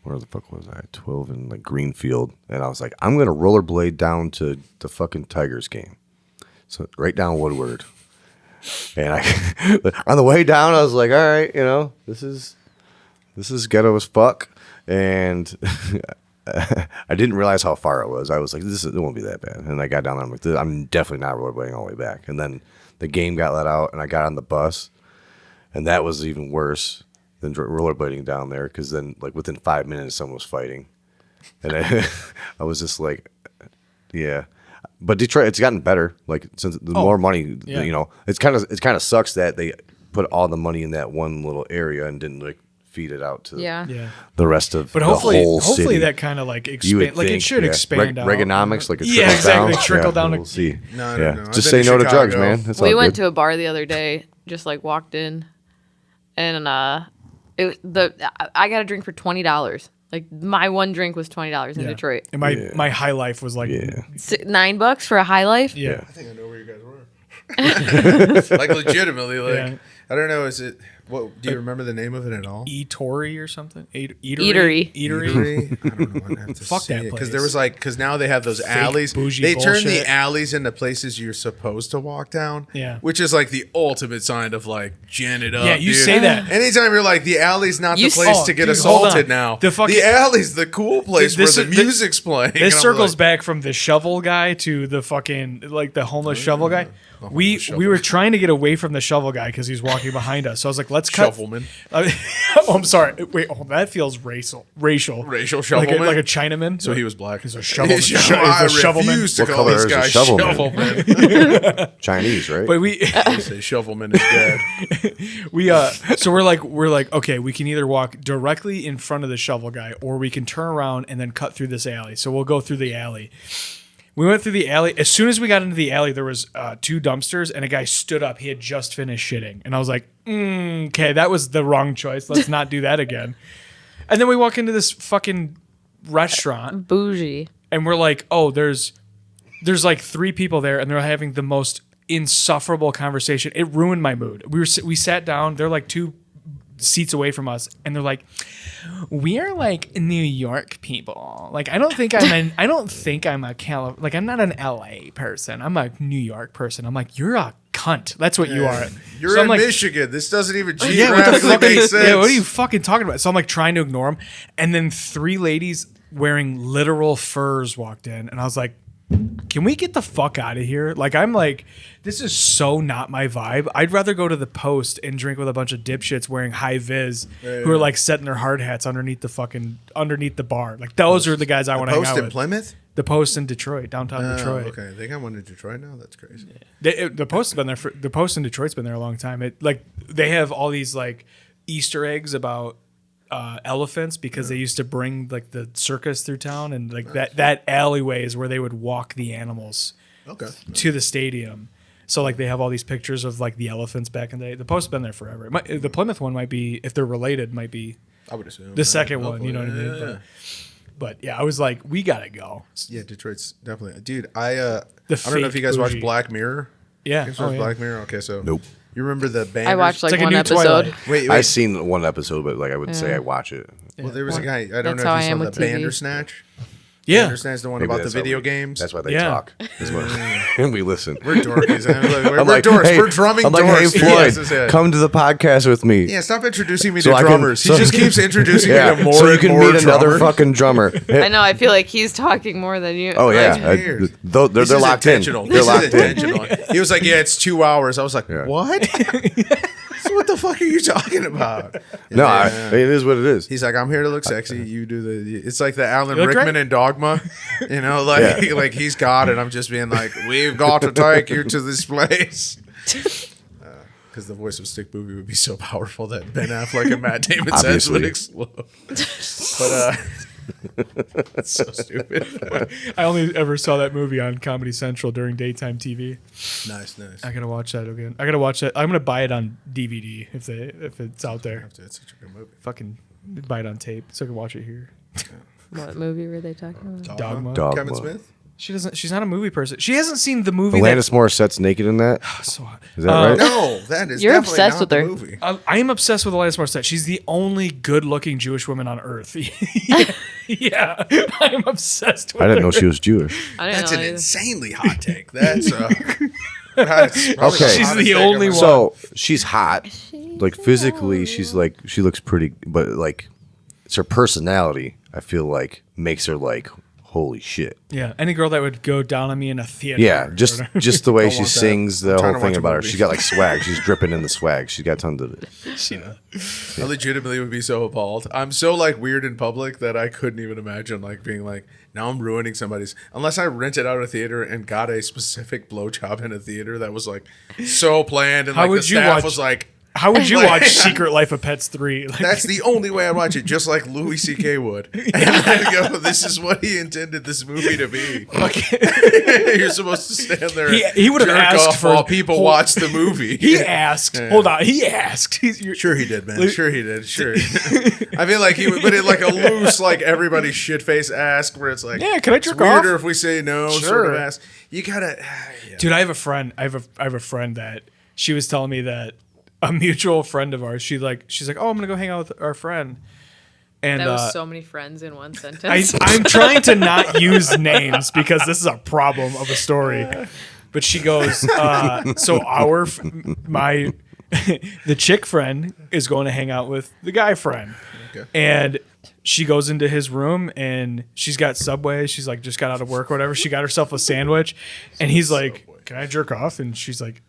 where the fuck was I? 12 in like Greenfield, and I was like, I'm gonna rollerblade down to the fucking Tigers game. So right down Woodward, and on the way down, I was like, all right, this is ghetto as fuck, and I didn't realize how far it was. I was like, it won't be that bad, and I got down there. I'm like, I'm definitely not rollerblading all the way back. And then the game got let out, and I got on the bus, and that was even worse than rollerblading down there, because then like within 5 minutes someone was fighting, and I was just like, yeah. But Detroit, it's gotten better. Like since the more money, it's kind of sucks that they put all the money in that one little area and didn't like feed it out to the rest of the whole city. Hopefully that kind of like expand, like it should expand out. Reaganomics, like a trickle exactly, down. trickle down. We'll see. No. Just say no to drugs, man. That's We all went good. to a bar the other day, just like walked in, and I got a drink for $20. Like my one drink was $20 in Detroit. And my high life was like $9 for a High Life. Yeah. I think I know where you guys were. Like legitimately, like I don't know. Is it? What do you remember the name of it at all? Eatory or something? Eatery. Eatery. I don't know. I have to Fuck see that it. place. Because there was like, because now they have those alleys. bougie They turn bullshit. the alleys into places you're supposed to walk down. Yeah. Which is like the ultimate sign of like gin it up. Yeah, you dude. say that. Anytime you're like, the alley's not You the place oh, to get dude, hold assaulted on. now. The alley's the cool place This where the is- thi- music's playing. And This I'm circles like, back from the shovel guy to the fucking like the homeless shovel guy. We shovel were guy. trying to get away from the shovel guy because he's walking behind us. So I was like, let's cut. Shovelman. Oh, I'm sorry. Wait, that feels racial. Racial Like shovelman. a Chinaman. So he was black. He's a shovel. I shovelman. refuse to What call color these is a guys shovelman? shovelmen. Chinese, right? But we Say shovelman is dead. so we're like okay, we can either walk directly in front of the shovel guy or we can turn around and then cut through this alley. So we'll go through the alley. We went through the alley. As soon as we got into the alley, there was 2 dumpsters and a guy stood up. He had just finished shitting. And I was like, okay, that was the wrong choice. Let's not do that again. And then we walk into this fucking restaurant Bougie. and we're like, oh, there's like 3 people there and they're having the most insufferable conversation. It ruined my mood. We sat down. They're like 2 seats away from us and they're like, we are like New York people. Like I don't think I'm I'm not an LA person. I'm a New York person. I'm like, you're a cunt. That's what you are. You're So I'm in like, Michigan. This doesn't even what the geographically fuck make sense. Yeah, what are you fucking talking about? So I'm like trying to ignore them. And then 3 ladies wearing literal furs walked in and I was like, can we get the fuck out of here? Like, I'm like, this is so not my vibe. I'd rather go to the Post and drink with a bunch of dipshits wearing high vis who are like setting their hard hats underneath the bar. Like, those are the guys I want to hang Post out in with. Plymouth? The Post in Detroit, downtown Detroit. Okay, they got one in Detroit now. That's crazy. The Post has been there. The Post in Detroit's been there a long time. They have all these like Easter eggs about elephants because they used to bring like the circus through town and like that alleyway is where they would walk the animals to the stadium. So like they have all these pictures of like the elephants back in the day. The Post's been there forever. The Plymouth one might be, if they're related, might be I would assume the second one. You know what I mean? But yeah, I was like, we gotta go. Yeah, Detroit's definitely. Dude, I don't know if you guys watch bougie. Black Mirror. Yeah. You guys Oh, watch yeah. Black Mirror? Okay, so Nope. You remember the band? I watched like like a one new episode. Twilight. Wait. I've seen one episode, but like I would say I watch it. Well, there was a guy. I don't That's know how if I you am saw with the TV. Bandersnatch. Yeah. Bandersnatch, the one Maybe about the that's how video we- games. That's why they Yeah. talk. Is what, and we listen. We're dorkies. We're I'm like, dorks. hey, We're drumming I'm like, dorks. hey dude. Floyd, Yes, yes, yes. come to the podcast with me. Yeah, stop introducing me So to I can- drummers. so- he just keeps introducing Yeah, me to more so you and can more meet another drummers. fucking drummer. I know. I feel like he's talking more than you. Oh Like, yeah, weird. they're This is locked in. intentional. They're This is locked in. intentional. He was like, "Yeah, it's 2 hours." I was like, Yeah. "What? So what the fuck are you talking about?" No, Yeah. it is what it is. He's like, "I'm here to look sexy. You do the." It's like the Alan You look Rickman great. in Dogma, you know, like Yeah. like he's got it. I'm just being like, "We've got to take you to this place." Because the voice of Stick Boovy would be so powerful that Ben Affleck and Matt Damon's heads would Obviously. explode. But that's so stupid. I only ever saw that movie on Comedy Central during daytime TV. Nice. I gotta watch that again. I gotta watch that. I'm gonna buy it on DVD if it's out there. It's such a good movie. Fucking buy it on tape so I can watch it here. What movie were they talking about? Dogma. Kevin Dogma. Smith. She's not a movie person. She hasn't seen the movie. Alanis Morissette's naked in that. So hot. Is that right? No, that is You're definitely obsessed not with the her. movie. I am obsessed with Alanis Morissette. She's the only good-looking Jewish woman on earth. Yeah, I am obsessed with I didn't know her. she was Jewish. I didn't That's know an either. insanely hot take. That's Okay. She's the only one. So she's hot. Like physically, she looks pretty, but like it's her personality. I feel like makes her like holy shit. Yeah, any girl that would go down on me in a theater. Yeah, or just whatever. just the way Don't she want that. sings, the I'm trying whole to thing watch a about her. movie. She's got like swag. She's dripping in the swag. She's got tons of it. I legitimately would be so appalled. I'm so like weird in public that I couldn't even imagine like being like, now I'm ruining somebody's. Unless I rented out a theater and got a specific blowjob in a theater that was like so planned and How like would the you staff watch- was like, How would you Like- watch Secret Life of Pets 3? Like, that's the only way I'd watch it, just like Louis C.K. would. And then go, this is what he intended this movie to be. You're supposed to stand there He would have jerk asked off for while people watch the movie. He asked. Hold on. He asked. Sure he did, man. Sure he did. Sure. I feel like he would, but in like a loose, like everybody shit face ask, where it's like, Yeah, can I it's jerk weirder off? if we say no, sort Sure. of ask. You gotta, yeah. Dude, I have a friend. I have a friend that she was telling me that a mutual friend of ours. She's like, oh, I'm gonna go hang out with our friend. And That was so many friends in one I, sentence. I'm trying to not use names because this is a problem of a story. But she goes, so the chick friend is going to hang out with the guy friend. Okay. And she goes into his room and she's got Subway. She's like, just got out of work or whatever. She got herself a sandwich. And he's like, can I jerk off? And she's like,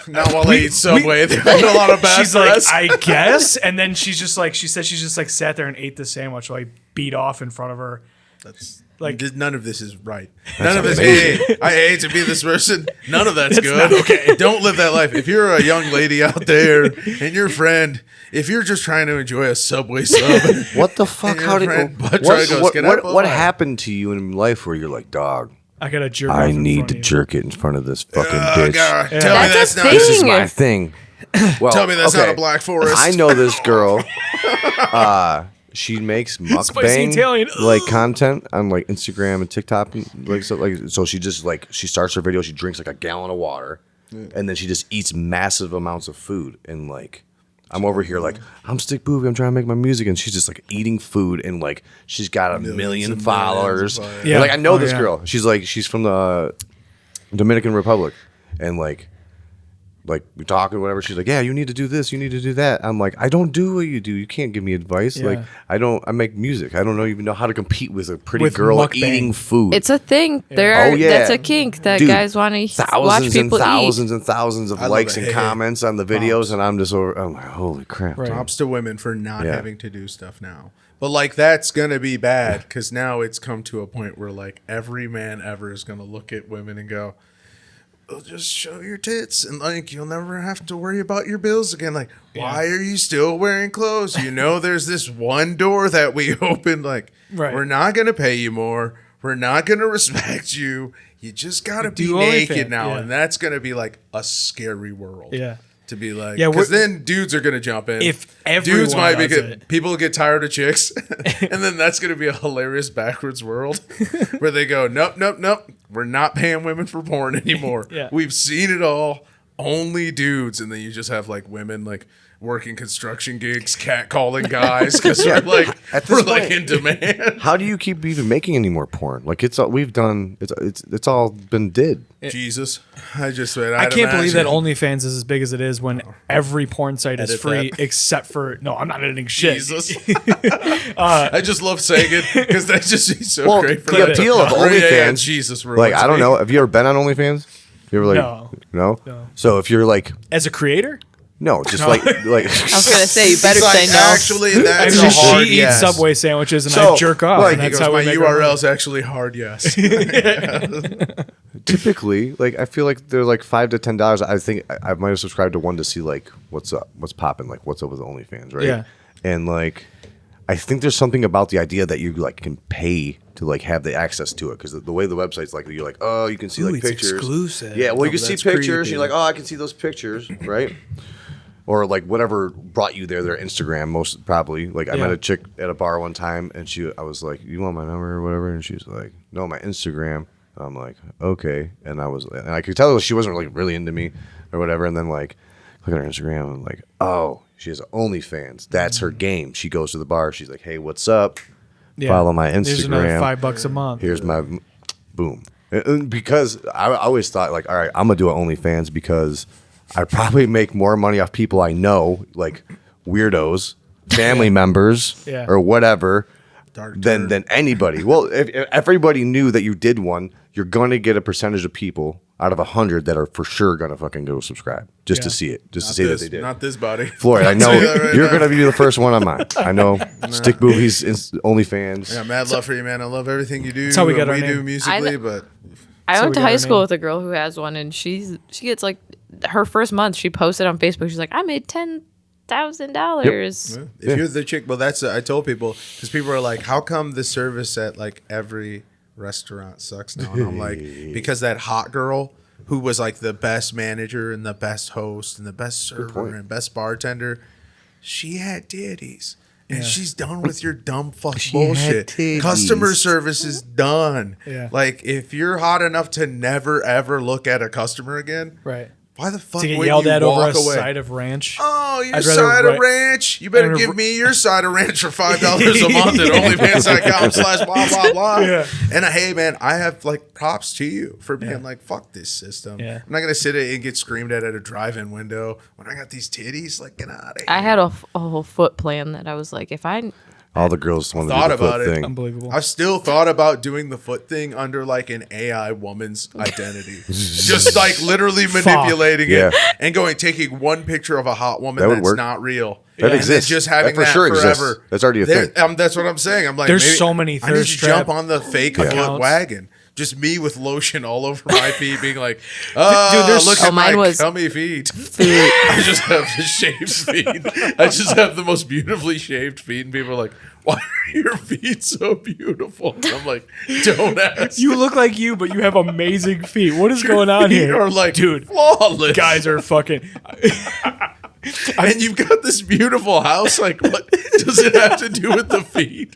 Not while I eat Subway. They made a lot of bad she's press. like, I guess. And then she's just like, she said she's just like sat there and ate the sandwich while he beat off in front of her. That's Like- none of this is right. None of this. Hey, I hate to be this person. None of that's good. not okay. Don't live that life. If you're a young lady out there and your friend, if you're just trying to enjoy a Subway sub, What the fuck? And your How did friend butt try goes, "Get up, what bye." happened to you in life where you're like, dog? I got to jerk off I in need front to of you. jerk it in front of this fucking oh, bitch. God, Yeah. tell me That's that's a not. This is thing. my thing. Well, Tell me that's okay. not a Black Forest. I know this girl. She makes Spicy mukbang Italian. like content on like Instagram and TikTok, and so she just like she starts her video. She drinks like a gallon of water, and then she just eats massive amounts of food. And like I'm over here like I'm Stick Boovy. I'm trying to make my music, and she's just like eating food, and like she's got a million and followers. millions of followers. And, Yeah. like I know Oh, this yeah. girl. She's from the Dominican Republic, and like we talk or whatever. She's like, yeah, you need to do this, you need to do that. I'm like, I don't do what you do. You can't give me advice. Yeah. Like, I make music. I don't even know how to compete with a pretty With girl mukbang. eating food. It's a thing. There Oh, are, yeah. That's a kink that Dude, guys want to watch thousands and people thousands eat. and thousands of I love likes it. and Hey, comments on the videos, and I'm like, holy crap. Right. Props to women for not Yeah. having to do stuff now. But like that's gonna be bad because now it's come to a point where like every man ever is gonna look at women and go, "Oh, just show your tits and like you'll never have to worry about your bills again." Like, why are you still wearing clothes? You know, there's this one door that we opened. Like, Right. we're not gonna pay you more. We're not gonna respect you. You just gotta be Do naked OnlyFans, now, yeah. and that's gonna be like a scary world. Yeah. To be like, Yeah, because we're- then dudes are gonna jump in. If dudes everyone might be does good, it. people get tired of chicks, and then that's gonna be a hilarious backwards world where they go, nope, we're not paying women for porn anymore. Yeah. We've seen it all. Only dudes, and then you just have like women like working construction gigs, catcalling guys because Yeah. we're like At this we're like point- in demand. How do you keep even making any more porn? Like it's all we've done. It's all been did. Jesus, I just said I can't believe that OnlyFans is as big as it is when every porn site is Edit free that. except for no, I'm not editing shit. Jesus. I just love saying it because that just is so Well, great for the that. appeal of OnlyFans, Jesus, Like I don't know. Have you ever been on OnlyFans? You ever like No. no? So if you're like As a creator, no, just like I was gonna say you better He's say like, no. actually, that's I a mean, hard she eats yes. Subway sandwiches and So, I jerk off. like, and He that's goes, how my we make our money. URL's actually hard yes. typically like I feel like they're like $5 to $10. I think I might have subscribed to one to see like what's up, what's popping, like what's up with OnlyFans, right? Yeah. And like I think there's something about the idea that you like can pay to like have the access to it because the way the website's like you're like, oh, you can see Ooh, like it's pictures. exclusive. Yeah, well, you Oh, can see that's pictures. creepy. You're like, oh, I can see those pictures, right? or like whatever brought you there, their Instagram most probably. Like I met a chick at a bar one time, and I was like, "You want my number or whatever?" And she was like, "No, my Instagram." I'm like, "Okay," and I could tell she wasn't like really into me or whatever. And then like, look at her Instagram, and I'm like, "Oh, she has OnlyFans. That's her game." She goes to the bar. She's like, "Hey, what's up? Follow my Instagram. There's another $5 a month. Here's my boom." And because I always thought like, all right, I'm gonna do an OnlyFans because I probably make more money off people I know, like weirdos, family members, or whatever, than anybody. Well, if everybody knew that you did one, you're gonna get a percentage of people out of 100 that are for sure gonna fucking go subscribe just to see it, just to see that they did. Not this body. Floyd, I know you're gonna be the first one on mine. I know Stick Boovy's OnlyFans. Yeah, mad love for you, man. I love everything you do. That's how we got our name. do musically, but I went to we got high our school name. with a girl who has one, and she gets like her first month. She posted on Facebook. She's like, I made $10,000. if you're the chick, well, that's I told people because people are like, how come the service at like every restaurant sucks now? And I'm like, because that hot girl who was like the best manager and the best host and the best server and best bartender, she had titties. And she's done with your dumb fuck bullshit. Customer service is done. Yeah. Like, if you're hot enough to never, ever look at a customer again, Right. why the fuck To get would yelled you at walk over a away? side of ranch. Oh, your I'd rather side of write- ranch. You better I'd give rather- me your side of ranch for $5 a month at onlyfans.com/blah, blah, blah. Yeah. And hey, man, I have like props to you for being like, fuck this system. Yeah. I'm not going to sit and get screamed at a drive-in window when I got these titties. Like, get out of here. I had a whole foot plan that I was like, if I All the girls want to Thought do the about foot it. thing. Unbelievable. I've still thought about doing the foot thing under like an AI woman's identity. Just like literally manipulating Yeah. it and taking one picture of a hot woman That would that's work. not real. That and exists. Just having That for that sure forever. exists. That's already a There- thing. That's what I'm saying. I'm like, There's maybe so many I need to thirst trap jump on the fake foot accounts. wagon. Just me with lotion all over my feet, being like, "Oh, there's- look Oh, at my mine was cummy feet." I just have the shaved feet. I just have the most beautifully shaved feet, and people are like, "Why are your feet so beautiful?" And I'm like, "Don't ask." You look like you, but you have amazing feet. What is going on Feet here? are like, dude, flawless. guys are fucking. And you've got this beautiful house. Like, what does it have to do with the feet?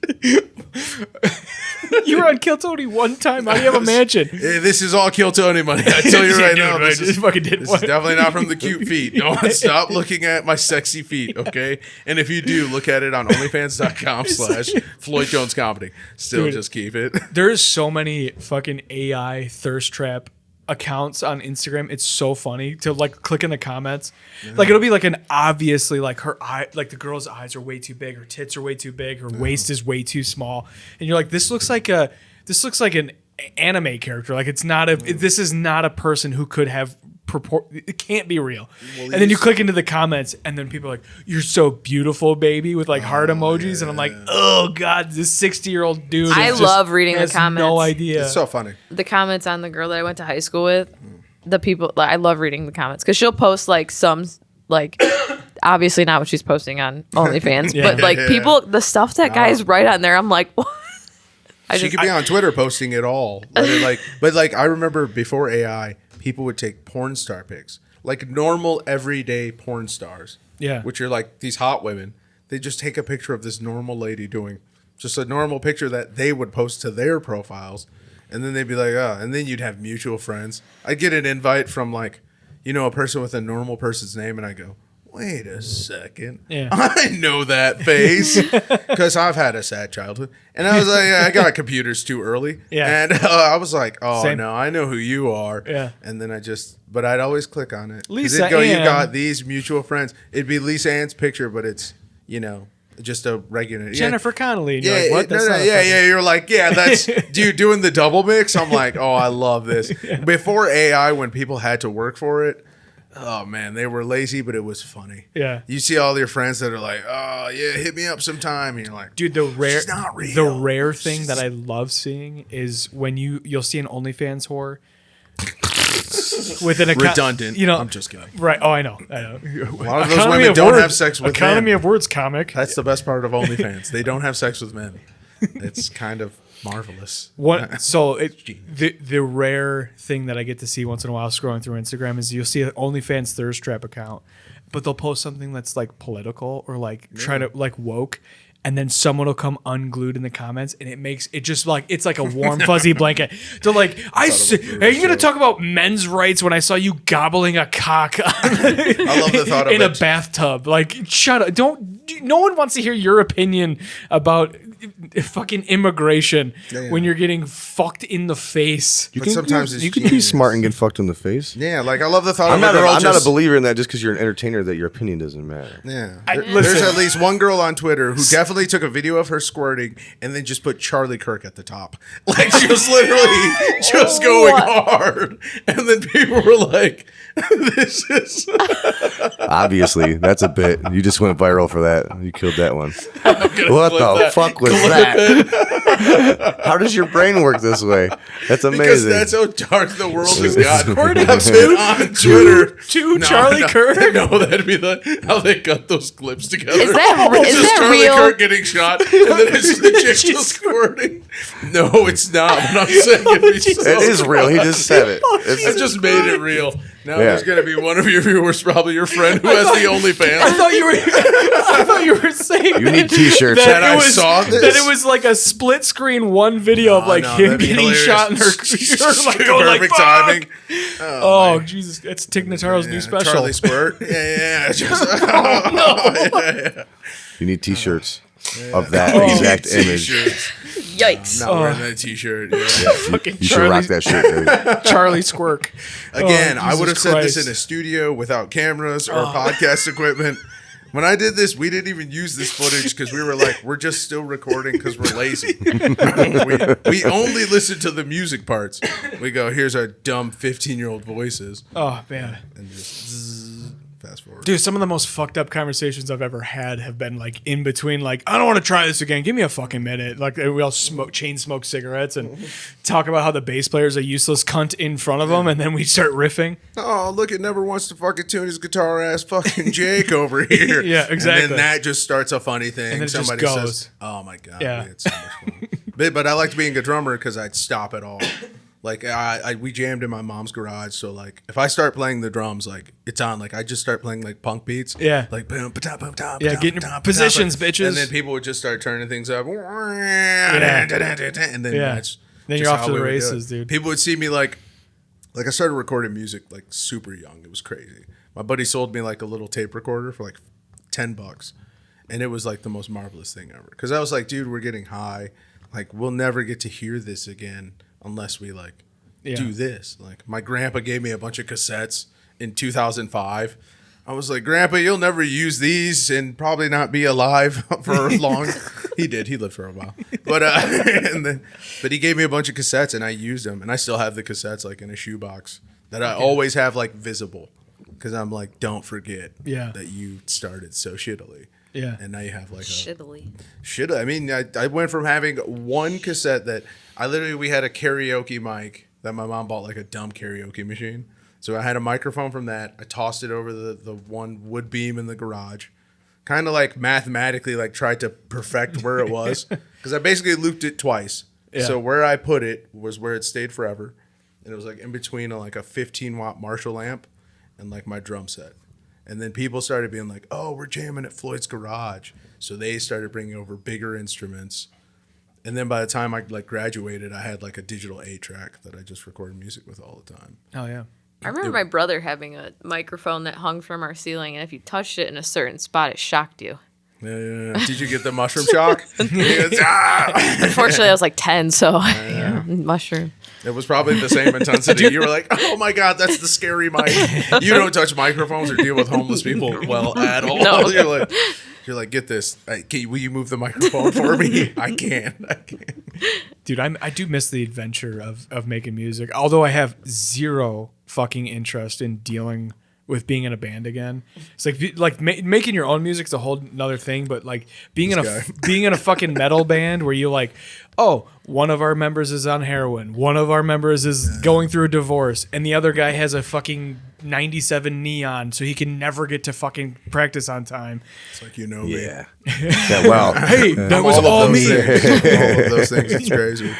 You were on Kill Tony one time. How do you have a mansion? This is all Kill Tony money. I tell you right Dude, now, right, this is fucking did This one. is definitely not from the cute feet. Don't stop looking at my sexy feet, okay? And if you do, look at it on onlyfans.com/Floyd Jones Comedy. Still, Dude. just keep it. There's so many fucking AI thirst trap accounts on Instagram. It's so funny to like click in the comments. Like it'll be like an obviously like her eye, like the girl's eyes are way too big, her tits are way too big, her waist is way too small, and you're like, this looks like an anime character. Like it's not this is not a person who could have it can't be real. And then you click into the comments, and then people are like, "You're so beautiful, baby," with like heart emojis, and I'm like, "Oh God, this 60-year-old dude." I just love reading the has comments. No idea. It's so funny. the comments on the girl that I went to high school with, the people, like, I love reading the comments because she'll post like some, like, obviously not what she's posting on OnlyFans, but like people, the stuff that guys write on there, I'm like, what? She could be on Twitter posting it all. But I remember before AI, people would take porn star pics, like normal everyday porn stars. Yeah. Which are like these hot women. They just take a picture of this normal lady doing just a normal picture that they would post to their profiles. And then they'd be like, oh, and then you'd have mutual friends. I'd get an invite from like, a person with a normal person's name, and I go, wait a second. Yeah. I know that face because I've had a sad childhood. And I was like, yeah, I got computers too early. Yeah. And I was like, oh, Same. no, I know who you are. Yeah. And then but I'd always click on it. 'Cause Lisa it'd go, you Ann. got these mutual friends. It'd be Lisa Ann's picture, but it's, just a regular. Jennifer Connelly. And Yeah, you're like, what? That's not a fucking- You're like, yeah, that's dude doing the double mix. I'm like, oh, I love this. Before AI, when people had to work for it, oh man, they were lazy, but it was funny. Yeah. You see all your friends that are like, oh yeah, hit me up sometime, and you're like, Dude, the She's not real. thing that I love seeing is when you'll see an OnlyFans whore with an account. redundant. I'm just kidding. Right. Oh, I know. A lot of those women don't have sex with Economy men. of Words comic. That's the best part of OnlyFans. They don't have sex with men. It's kind of marvelous. The rare thing that I get to see once in a while scrolling through Instagram is you'll see an OnlyFans thirst trap account, but they'll post something that's like political or like try to like woke. And then someone will come unglued in the comments, and it makes it just like it's like a warm fuzzy blanket. They're like, are you gonna talk about men's rights when I saw you gobbling a cock I love the thought of in a bathtub? Like, shut up! No one wants to hear your opinion about fucking immigration when you're getting fucked in the face. You But can, sometimes it's you can be genius. smart and get fucked in the face. Yeah, like I love the thought I'm of a girl not a just. believer in that just because you're an entertainer that your opinion doesn't matter. Yeah, Listen. there's at least one girl on Twitter who definitely took a video of her squirting and then just put Charlie Kirk at the top. Like she was literally just going hard, and then people were like, "This is." Obviously, that's a bit. You just went viral for that. You killed that one. What the fuck was that? How does your brain work this way? That's Because amazing. that's how dark the world has It's gotten. squirting I've been on Twitter. Charlie Kirk? No, that'd be how they cut those clips together. Is that It's just Charlie real? Kirk getting shot, and then it's the chick still squirting. No, it's not. But I'm saying it'd be so It is real. He just said it. I just made it real. Now Yeah. there's gonna be one of your viewers, probably your friend, who has the I OnlyFans. thought you were saying You need t-shirts. That I saw this? That it was like a split screen one video of like no, him that'd be getting hilarious. shot in her like, going like, Perfect "Fuck!" timing. Oh Jesus, it's Tig Notaro's new special. Charlie Squirt. Yeah. Just, You need t-shirts of that exact image. T-shirts. Yikes. Not wearing that T-shirt. Yeah. Fucking You should rock that shit, dude. Charlie Squirk. Again, Oh, I would have Jesus said this Christ. in a studio without cameras or podcast equipment. When I did this, we didn't even use this footage because we were like, we're just still recording because we're lazy. we only listen to the music parts. We go, here's our dumb 15-year-old voices. Oh man. And just zzz, fast forward. Dude, some of the most fucked up conversations I've ever had have been like in between, like, I don't want to try this again. Give me a fucking minute. Like, we all chain smoke cigarettes and talk about how the bass player's a useless cunt in front of them, and then we start riffing. Oh, look, it never wants to fucking tune his guitar ass fucking Jake over here. Yeah, exactly. And then that just starts a funny thing. And then it just Somebody goes. says, oh my God, Yeah. we had so much fun. But I liked being a drummer because I'd stop it all. Like we jammed in my mom's garage, so like if I start playing the drums, like it's on. Like I just start playing like punk beats, Yeah. like boom, pa-ta, boom, ta, Yeah, pa-ta, get in pa-ta, positions, pa-ta. bitches. And then people would just start turning things up, and then Yeah. that's Then just you're off how to the we would do it. races, dude. People would see me like I started recording music like super young. It was crazy. My buddy sold me like a little tape recorder for like $10, and it was like the most marvelous thing ever. Because I was like, dude, we're getting high. Like we'll never get to hear this again unless we like do this. Like my grandpa gave me a bunch of cassettes in 2005. I was like, Grandpa, you'll never use these and probably not be alive for long. He did. He lived for a while. But but he gave me a bunch of cassettes and I used them. And I still have the cassettes like in a shoebox that I always have like visible. Because I'm like, don't forget that you started so shittily. Yeah. And now you have like Shittily. shit. I mean, I went from having one cassette that we had a karaoke mic that my mom bought, like a dumb karaoke machine. So I had a microphone from that. I tossed it over the one wood beam in the garage. Kind of like mathematically like tried to perfect where it was. Because I basically looped it twice. Yeah. So where I put it was where it stayed forever. And it was like in between like a 15-watt Marshall amp and like my drum set. And then people started being like, oh, we're jamming at Floyd's garage. So they started bringing over bigger instruments. And then by the time I like graduated, I had like a digital 8-track that I just recorded music with all the time. Oh yeah. I remember my brother having a microphone that hung from our ceiling, and if you touched it in a certain spot, it shocked you. Yeah. Did you get the mushroom shock? Ah! Unfortunately, I was like 10, so mushroom. It was probably the same intensity. You were like, oh my God, that's the scary mic. You don't touch microphones or deal with homeless people well at all. No. You're like, get this. Will you move the microphone for me? I can't. Dude, I do miss the adventure of making music. Although I have zero fucking interest in dealing with being in a band again. It's like making your own music's a whole nother thing, but like being in a fucking metal band where you like, oh, one of our members is on heroin, one of our members is going through a divorce, and the other guy has a fucking 97 Neon, so he can never get to fucking practice on time. It's like, you know me. Yeah. Well, Hey, that was All of all those me. things. All of those things. It's crazy.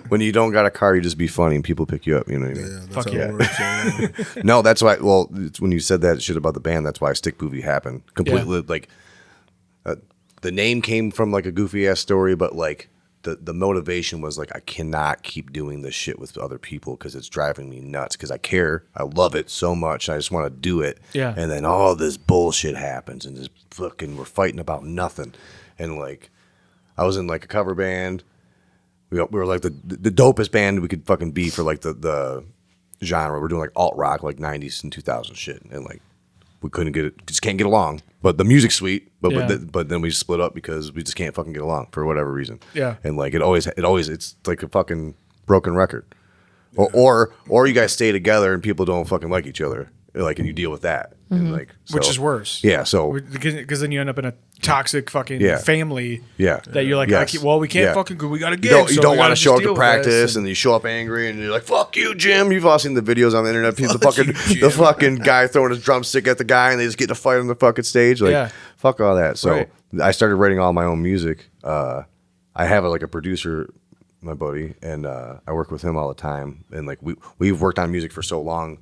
when you don't got a car, you just be funny and people pick you up. You know what I mean? Yeah, that's Fuck how yeah. it works. Yeah. No, that's why. Well, it's when you said that shit about the band, that's why Stick Boovy happened. Completely like the name came from like a goofy ass story, but like the motivation was like I cannot keep doing this shit with other people because it's driving me nuts. Because I care, I love it so much, and I just want to do it. Yeah. And then all this bullshit happens, and just fucking we're fighting about nothing. And like I was in like a cover band. We were like the dopest band we could fucking be for like the genre. We're doing like alt rock, like 90s and 2000s shit, and like we couldn't get it, just can't get along. But the music's sweet, but then we split up because we just can't fucking get along for whatever reason. Yeah. And like it always it's like a fucking broken record. Or you guys stay together and people don't fucking like each other, like, and you deal with that, and like Which so- is worse. Yeah. So Because then you end up in a toxic fucking Yeah. family. Yeah. That you're like, Yes. we can't Yeah. fucking, we got to you get. don't want to show up to practice, and you show up angry, and you're like, "Fuck you, Jim." You've all seen the videos on the internet. The fucking guy throwing his drumstick at the guy, and they just get in a fight on the fucking stage. Like, Yeah. fuck all that. So Right. I started writing all my own music. I have a producer, my buddy, and I work with him all the time. And like we've worked on music for so long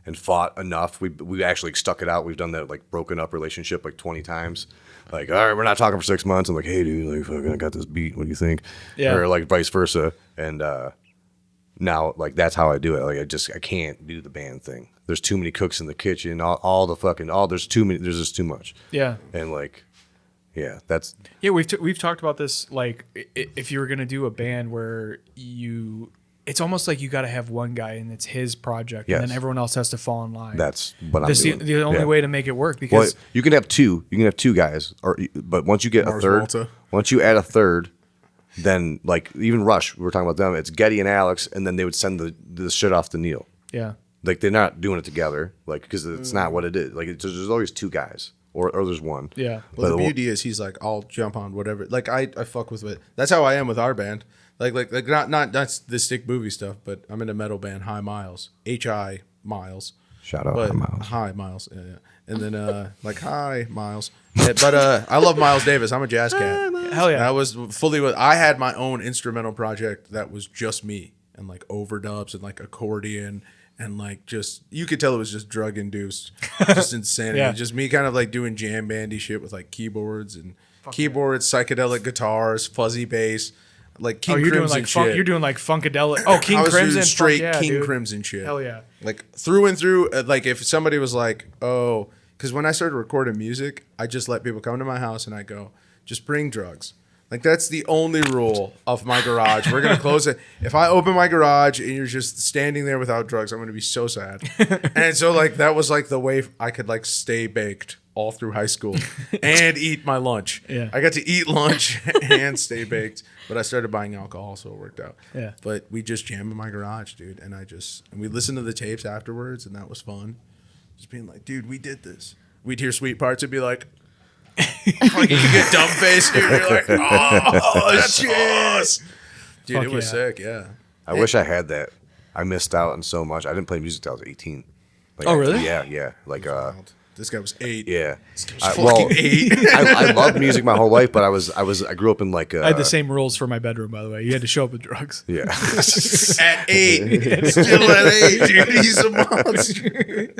and fought enough. We actually stuck it out. We've done that like broken up relationship like 20 times. Like, all right, we're not talking for 6 months. I'm like, hey, dude, like, fucking, I got this beat. What do you think? Yeah. Or like vice versa. And now, like, that's how I do it. Like, I can't do the band thing. There's too many cooks in the kitchen. There's just too much. Yeah. And like, yeah, that's Yeah, we've talked about this. Like, if you were gonna do a band where it's almost like you got to have one guy and it's his project, Yes. and then everyone else has to fall in line. that's what I'm That's doing. the only Yeah. way to make it work. Well, Because you can have two. You can have two guys, but once you get Mars a third, Volta. once you add a third, then like even Rush, we were talking about them. It's Getty and Alex, and then they would send the shit off to Neil. yeah, Like they're not doing it together, like because it's not what it is. Like there's always two guys, or there's one. yeah, Well, the But- beauty is he's like, I'll jump on whatever. Like I fuck with it. That's how I am with our band. Like not the Stick Boovy stuff, but I'm in a metal band, High Miles, Hi Miles. Shout out But to Miles. Hi Miles, yeah. And then like Hi Miles. Yeah, but I love Miles Davis. I'm a jazz cat. hell yeah. I was fully with. I had my own instrumental project that was just me and like overdubs and like accordion and like just you could tell it was just drug induced, just insanity. Yeah. Just me kind of like doing jam bandy shit with like keyboards, psychedelic guitars, fuzzy bass, like King you're doing Crimson like shit. you're doing like funkadelic. Oh, King I was Crimson, doing straight fuck yeah, King dude. Crimson shit. Hell yeah. Like through and through. Like if somebody was like, oh, because when I started recording music, I just let people come to my house and I go, just bring drugs. Like that's the only rule of my garage. We're gonna close it. If I open my garage and you're just standing there without drugs, I'm gonna be so sad. And so like that was like the way I could like stay baked all through high school and eat my lunch. Yeah. I got to eat lunch and stay baked. But I started buying alcohol, so it worked out. Yeah. But we just jammed in my garage, dude, and we listened to the tapes afterwards, and that was fun. Just being like, dude, we did this. We'd hear sweet parts and be like, like you get dumb faced, dude. You're like, oh, that's us. Dude, Fuck it was yeah. sick, yeah. I wish I had that. I missed out on so much. I didn't play music till I was 18. Like, Oh, really? Yeah. Like This guy was 8. yeah. Fucking 8. I loved music my whole life, but I grew up in like I had the same rules for my bedroom, by the way. You had to show up with drugs. yeah. At 8. Still at 8, dude. He's a monster.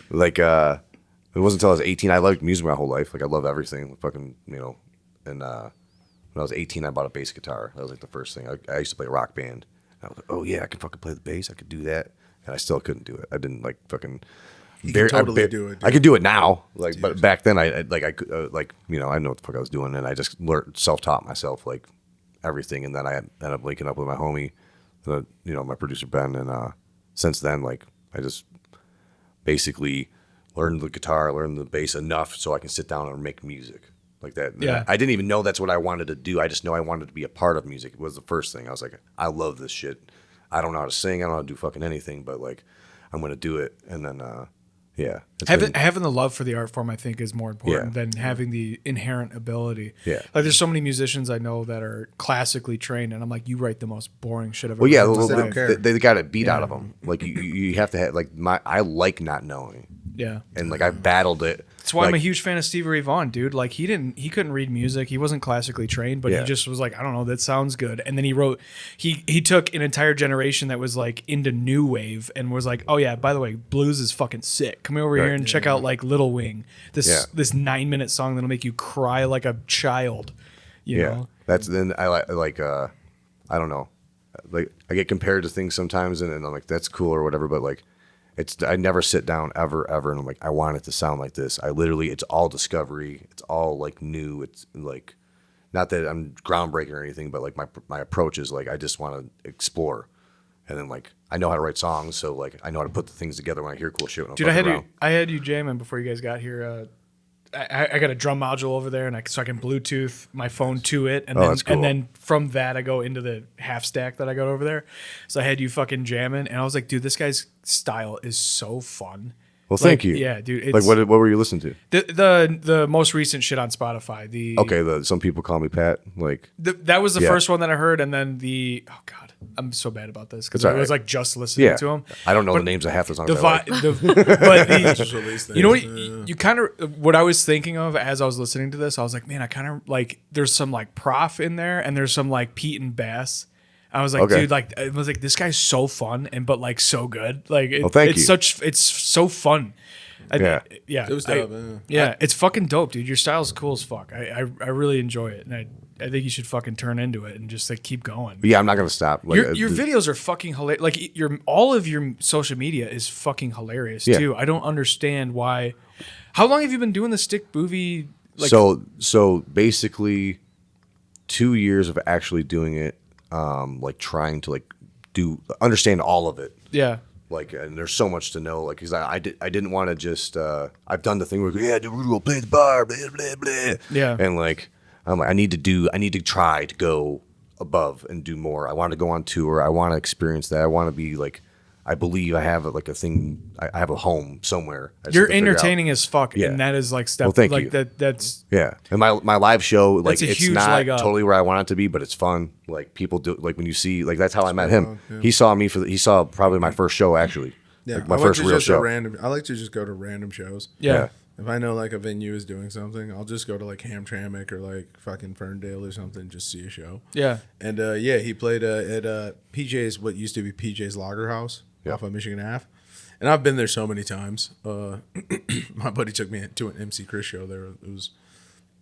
Like it wasn't until I was 18. I liked music my whole life. Like I love everything. Fucking, you know. And when I was 18, I bought a bass guitar. That was like the first thing. I used to play a rock band. And I was like, oh yeah, I can fucking play the bass. I could do that. And I still couldn't do it. I didn't like fucking. You can totally do it, dude. I could do it now. Like, but back then, I could like you know I didn't know what the fuck I was doing, and I just self-taught myself like everything, and then I ended up linking up with my homie, my producer Ben, and since then like I just basically learned the guitar, learned the bass enough so I can sit down and make music like that. Yeah. I didn't even know that's what I wanted to do. I just know I wanted to be a part of music. It was the first thing. I was like, I love this shit. I don't know how to sing. I don't know how to do fucking anything, but like I'm gonna do it, and then. Yeah. Having the love for the art form, I think, is more important than having the inherent ability. Yeah. Like, there's so many musicians I know that are classically trained, and I'm like, you write the most boring shit I've ever Well, yeah, heard in my they don't life. care. they got it beat out of them. Like you have to have like I like not knowing, Yeah. and like I battled it. That's why I'm a Like, huge fan of Stevie Ray Vaughan, dude. Like, he couldn't read music. He wasn't classically trained, but Yeah. he just was like, I don't know, that sounds good. And then he took an entire generation that was like into new wave and was like, oh yeah, by the way, blues is fucking sick. Come over here and check out like Little Wing, this 9-minute song that'll make you cry like a child. You know? That's then I like I don't know, like I get compared to things sometimes, and I'm like that's cool or whatever, but like. I never sit down ever, and I'm like, I want it to sound like this. It's all discovery. It's all like new. It's like, not that I'm groundbreaking or anything, but like my approach is like, I just want to explore. And then like, I know how to write songs. So like, I know how to put the things together when I hear cool shit. When Dude, I'm around. I had you jamming before you guys got here. I got a drum module over there, and so I can Bluetooth my phone to it, and that's cool. and then from that I go into the half stack that I got over there. So I had you fucking jamming, and I was like, dude, this guy's style is so fun. Well, thank you. Yeah, dude. It's, Like what were you listening to? the most recent shit on Spotify. Okay, some people call me Pat. Like That was the Yeah. first one that I heard, and then oh god, I'm so bad about this because It's I all was right. like just listening to him. I don't know But the names of half the songs. The I like. but Just the release you know what things. you kind of what I was thinking of as I was listening to this, I was like, man, I kind of like there's some like Prof in there, and there's some like Pete and Bass. I was like, Okay. dude, like I was like, this guy's so fun but like so good. Like thank it's you. it's so fun. Yeah. Yeah, It was dope, yeah, it's fucking dope, dude. Your style's cool as fuck. I really enjoy it, and I think you should fucking turn into it and just like keep going. But yeah, I'm not gonna stop. Like, Your videos are fucking hilarious. Like all of your social media is fucking hilarious too. I don't understand why. How long have you been doing the Stick Boovy? Like, so basically 2 years of actually doing it, like trying to like understand all of it. yeah, Like, and there's so much to know. Like, because I didn't want to just I've done the thing where dude, we're gonna play the bar, blah blah blah. Yeah. And like I'm like I need to try to go above and do more. I want to go on tour. I want to experience that. I want to be like. I believe I have like a thing. I have a home somewhere. I just you're have to figure out. entertaining as fuck, Yeah. and that is like step. Well, thank like you. That's Yeah, and my live show, like That's a it's huge not leg up. totally where I want it to be, but it's fun. Like people do, like when you see, like that's how I met him. fun, yeah. He saw me he saw probably my first show actually. Yeah, like my I like first to real just show. I like to just go to random shows. yeah. If I know like a venue is doing something, I'll just go to like Hamtramck or like fucking Ferndale or something, just see a show. Yeah. And yeah, he played at PJ's, what used to be PJ's Lager House off of Michigan Ave. And I've been there so many times. My buddy took me to an MC Chris show there. It was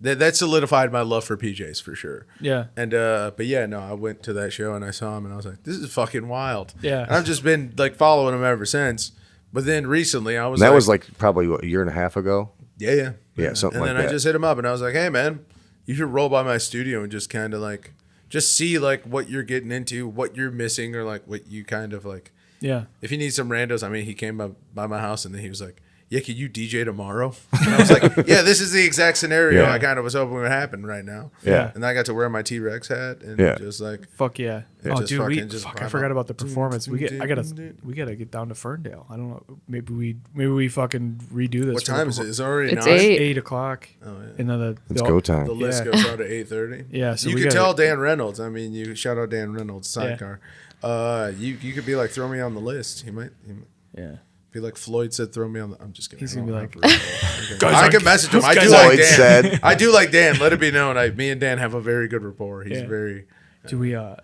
that solidified my love for PJ's for sure. Yeah. And but yeah, no, I went to that show and I saw him and I was like, this is fucking wild. Yeah. And I've just been like following him ever since. But then recently I was And that was like probably a year and a half ago. yeah. something and like then that. I just hit him up and I was like, hey man, you should roll by my studio and just kind of like just see like what you're getting into, what you're missing, or like what you kind of like. Yeah. If you need some randos, I mean, he came by my house and then he was like, yeah, can you DJ tomorrow? And I was like, yeah, this is the exact scenario Yeah. I kind of was hoping would happen right now. Yeah. And I got to wear my T-Rex hat and Yeah. just like, Fuck yeah. Oh, just dude, fucking just I vibe forgot out. about the performance. We gotta get down to Ferndale. I don't know. Maybe we fucking redo this. what for the time is it? It's already It's 9? 8. 8:00. Oh, yeah. And then It's go The time. list Yeah. goes out at 8:30. Yeah, so you we could gotta- tell Dan Reynolds. I mean, you shout out Dan Reynolds, sidecar. You could be like, throw me on the list. He might Yeah. be like Floyd said, throw me on the. I'm just kidding. He's I gonna be don't like, have Guys, I can message him. I do guys like Floyd Dan. said. I do like Dan. Let it be known. Me and Dan have a very good rapport. He's Yeah. very. Do we? Yeah.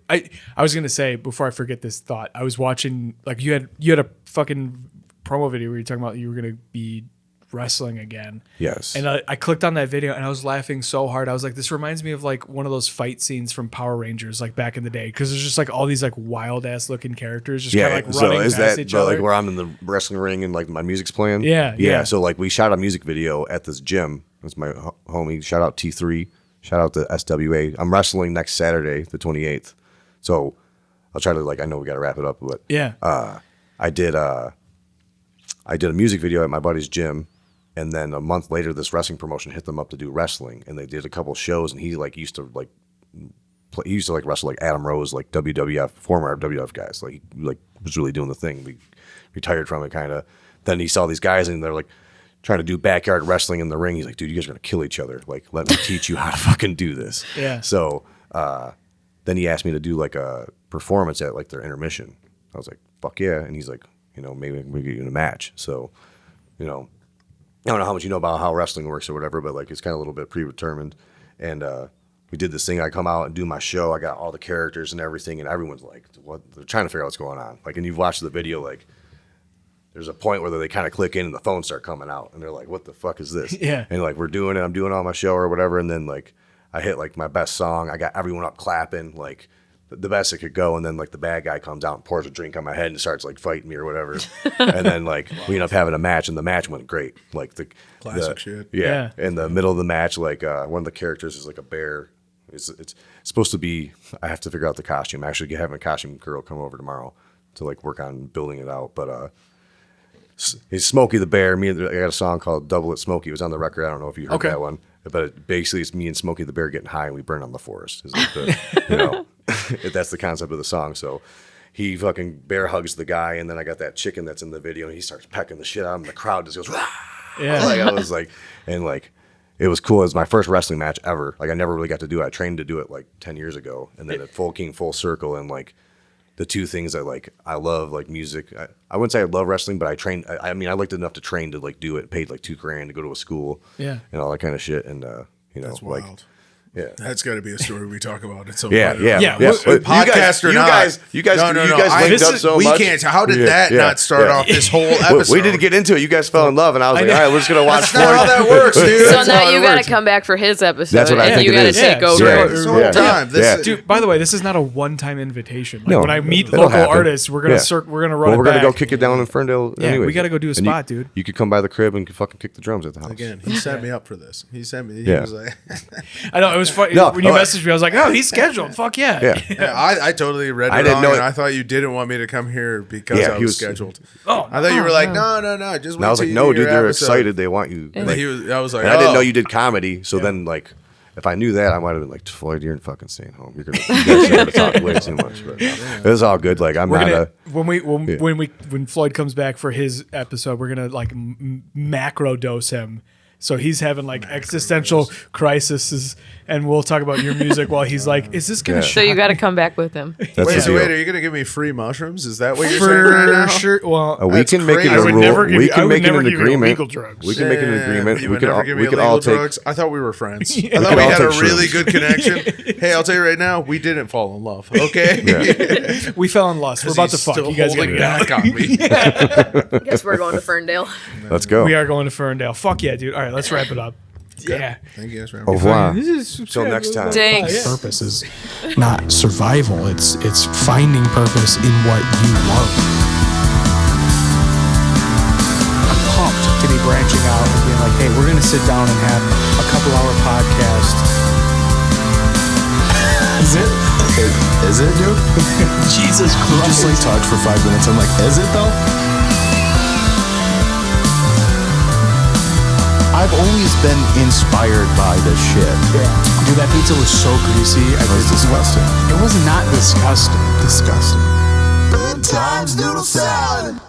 I was gonna say before I forget this thought. I was watching like you had a fucking promo video where you're talking about you were gonna be wrestling again. Yes. And I clicked on that video and I was laughing so hard. I was like, this reminds me of like one of those fight scenes from Power Rangers, like back in the day, because there's just like all these like wild ass looking characters just Yeah, kind of like so running is past that each but, other. like where I'm in the wrestling ring and like my music's playing? Yeah. So like we shot a music video at this gym. That's my homie. Shout out T3. Shout out to SWA. I'm wrestling next Saturday, the 28th. So I'll try to like I know we got to wrap it up, but Yeah. I did a music video at my buddy's gym, and then a month later, this wrestling promotion hit them up to do wrestling, and they did a couple shows, and he used to wrestle like Adam Rose, like WWF former WWF guys, like he was really doing the thing. We retired from it kind of. then he saw these guys and they're like trying to do backyard wrestling in the ring. He's like, dude, you guys are gonna kill each other. Like, let me teach you how to fucking do this. Yeah. So then he asked me to do like a performance at like their intermission. I was like, fuck yeah. And he's like, you know, maybe we get you in a match. So, you know, I don't know how much you know about how wrestling works or whatever, but like it's kind of a little bit predetermined. And we did this thing. I come out and do my show. I got all the characters and everything, and everyone's like, "What?" They're trying to figure out what's going on. Like, and you've watched the video. Like, there's a point where they kind of click in and the phones start coming out, and they're like, "What the fuck is this?" Yeah. And like we're doing it. I'm doing all my show or whatever, and then like I hit like my best song. I got everyone up clapping, like the best it could go, and then like the bad guy comes out and pours a drink on my head and starts like fighting me or whatever, and then like we end up having a match, and the match went great. Like the Classic shit. Yeah. In the middle of the match, like one of the characters is like a bear. It's supposed to be. I have to figure out the costume. I'm actually having a costume girl come over tomorrow to like work on building it out. But it's Smokey the Bear. I got a song called "Double It Smokey." It was on the record. I don't know if you heard that one, but basically it's me and Smokey the Bear getting high and we burn on the forest. Is like the, you know, that's the concept of the song. So he fucking bear hugs the guy, and then I got that chicken that's in the video, and he starts pecking the shit out of him. The crowd just goes, "Rah!" Yeah. Like I was like, and like. It was cool. It was my first wrestling match ever. Like I never really got to do it. I trained to do it like 10 years ago, and then it came full circle. And like the two things I love like music. I wouldn't say I love wrestling, but I trained. I mean, I liked it enough to train to like do it. Paid like $2,000 to go to a school. Yeah. And all that kind of shit. And you know, That's like, wild. yeah. That's got to be a story we talk about. It's so Yeah. Podcast or not? You guys No. linked up so we much. can't. How did that not start off this whole episode? We didn't get into it. You guys fell in love, and I was like, all right, we're just gonna watch. That's not how that works, dude. So That's now how you it got to works. come back for his episode. That's what I and think you it got to is. take Yeah. over. Yeah. This whole time. Yeah. Dude, by the way, this is not a one-time invitation. Like No, when I meet it'll local happen. artists, we're gonna Yeah. we're gonna run. Well, we're it gonna go back. kick it down in Ferndale. Yeah, anyways. we gotta go do a And spot, dude. You could come by the crib and fucking kick the drums at the house. Again, he set me up for this. He sent me. He Yeah. was like, I know it was funny No, when you oh, messaged me. I was like, "Oh, he's scheduled. Fuck yeah." Yeah. yeah, I totally read it I didn't wrong, know and it. I thought you didn't want me to come here because Yeah, I he was was- scheduled. Oh, I thought you were like, no, just wait. And I was like, till no, you do dude, your they're episode. excited. They want you. And Like, I was like, and I didn't know oh. you did comedy. So then, like, if I knew that, I might have been like, Floyd, you're fucking staying home. You guys are gonna talk way too much. But it was all good. Like, I'm We're not gonna when Floyd comes back for his episode, we're gonna like macro dose him. So he's having like existential crises, and we'll talk about your music while he's like, "Is this gonna?" Yeah. So you got to come back with him. That's Wait, the so deal. wait, are you gonna give me free mushrooms? Is that what you're saying right now? For sure. Well, We That's can make it crazy. a I would rule. never give We you- I can would make it never an give you agreement. illegal drugs. We can make an agreement. You We would can never all give me we can all illegal take. drugs. I thought we were friends. I We thought can we all had a take really shrooms. good connection. Hey, I'll tell you right now, we didn't fall in love. Okay. we fell in lust. We're about to He's fuck. still You guys gotta holding get out. back on me. Guess we're going to Ferndale. Let's go. We are going to Ferndale. Fuck yeah, dude. All right, let's wrap it up. Yeah. Thank you guys for Au revoir. Till next time. Thanks. Purpose is not survival. It's finding purpose in what you love. I'm pumped to be branching out and being like, hey, we're gonna sit down and have a couple-hour podcast. Is it? Is it, dude? Jesus You just like talked for 5 minutes. I'm like, is it though? I've always been inspired by this shit. Yeah. Dude, that pizza was so greasy. It was disgusting. It was not disgusting. Disgusting. Good times, noodle salad.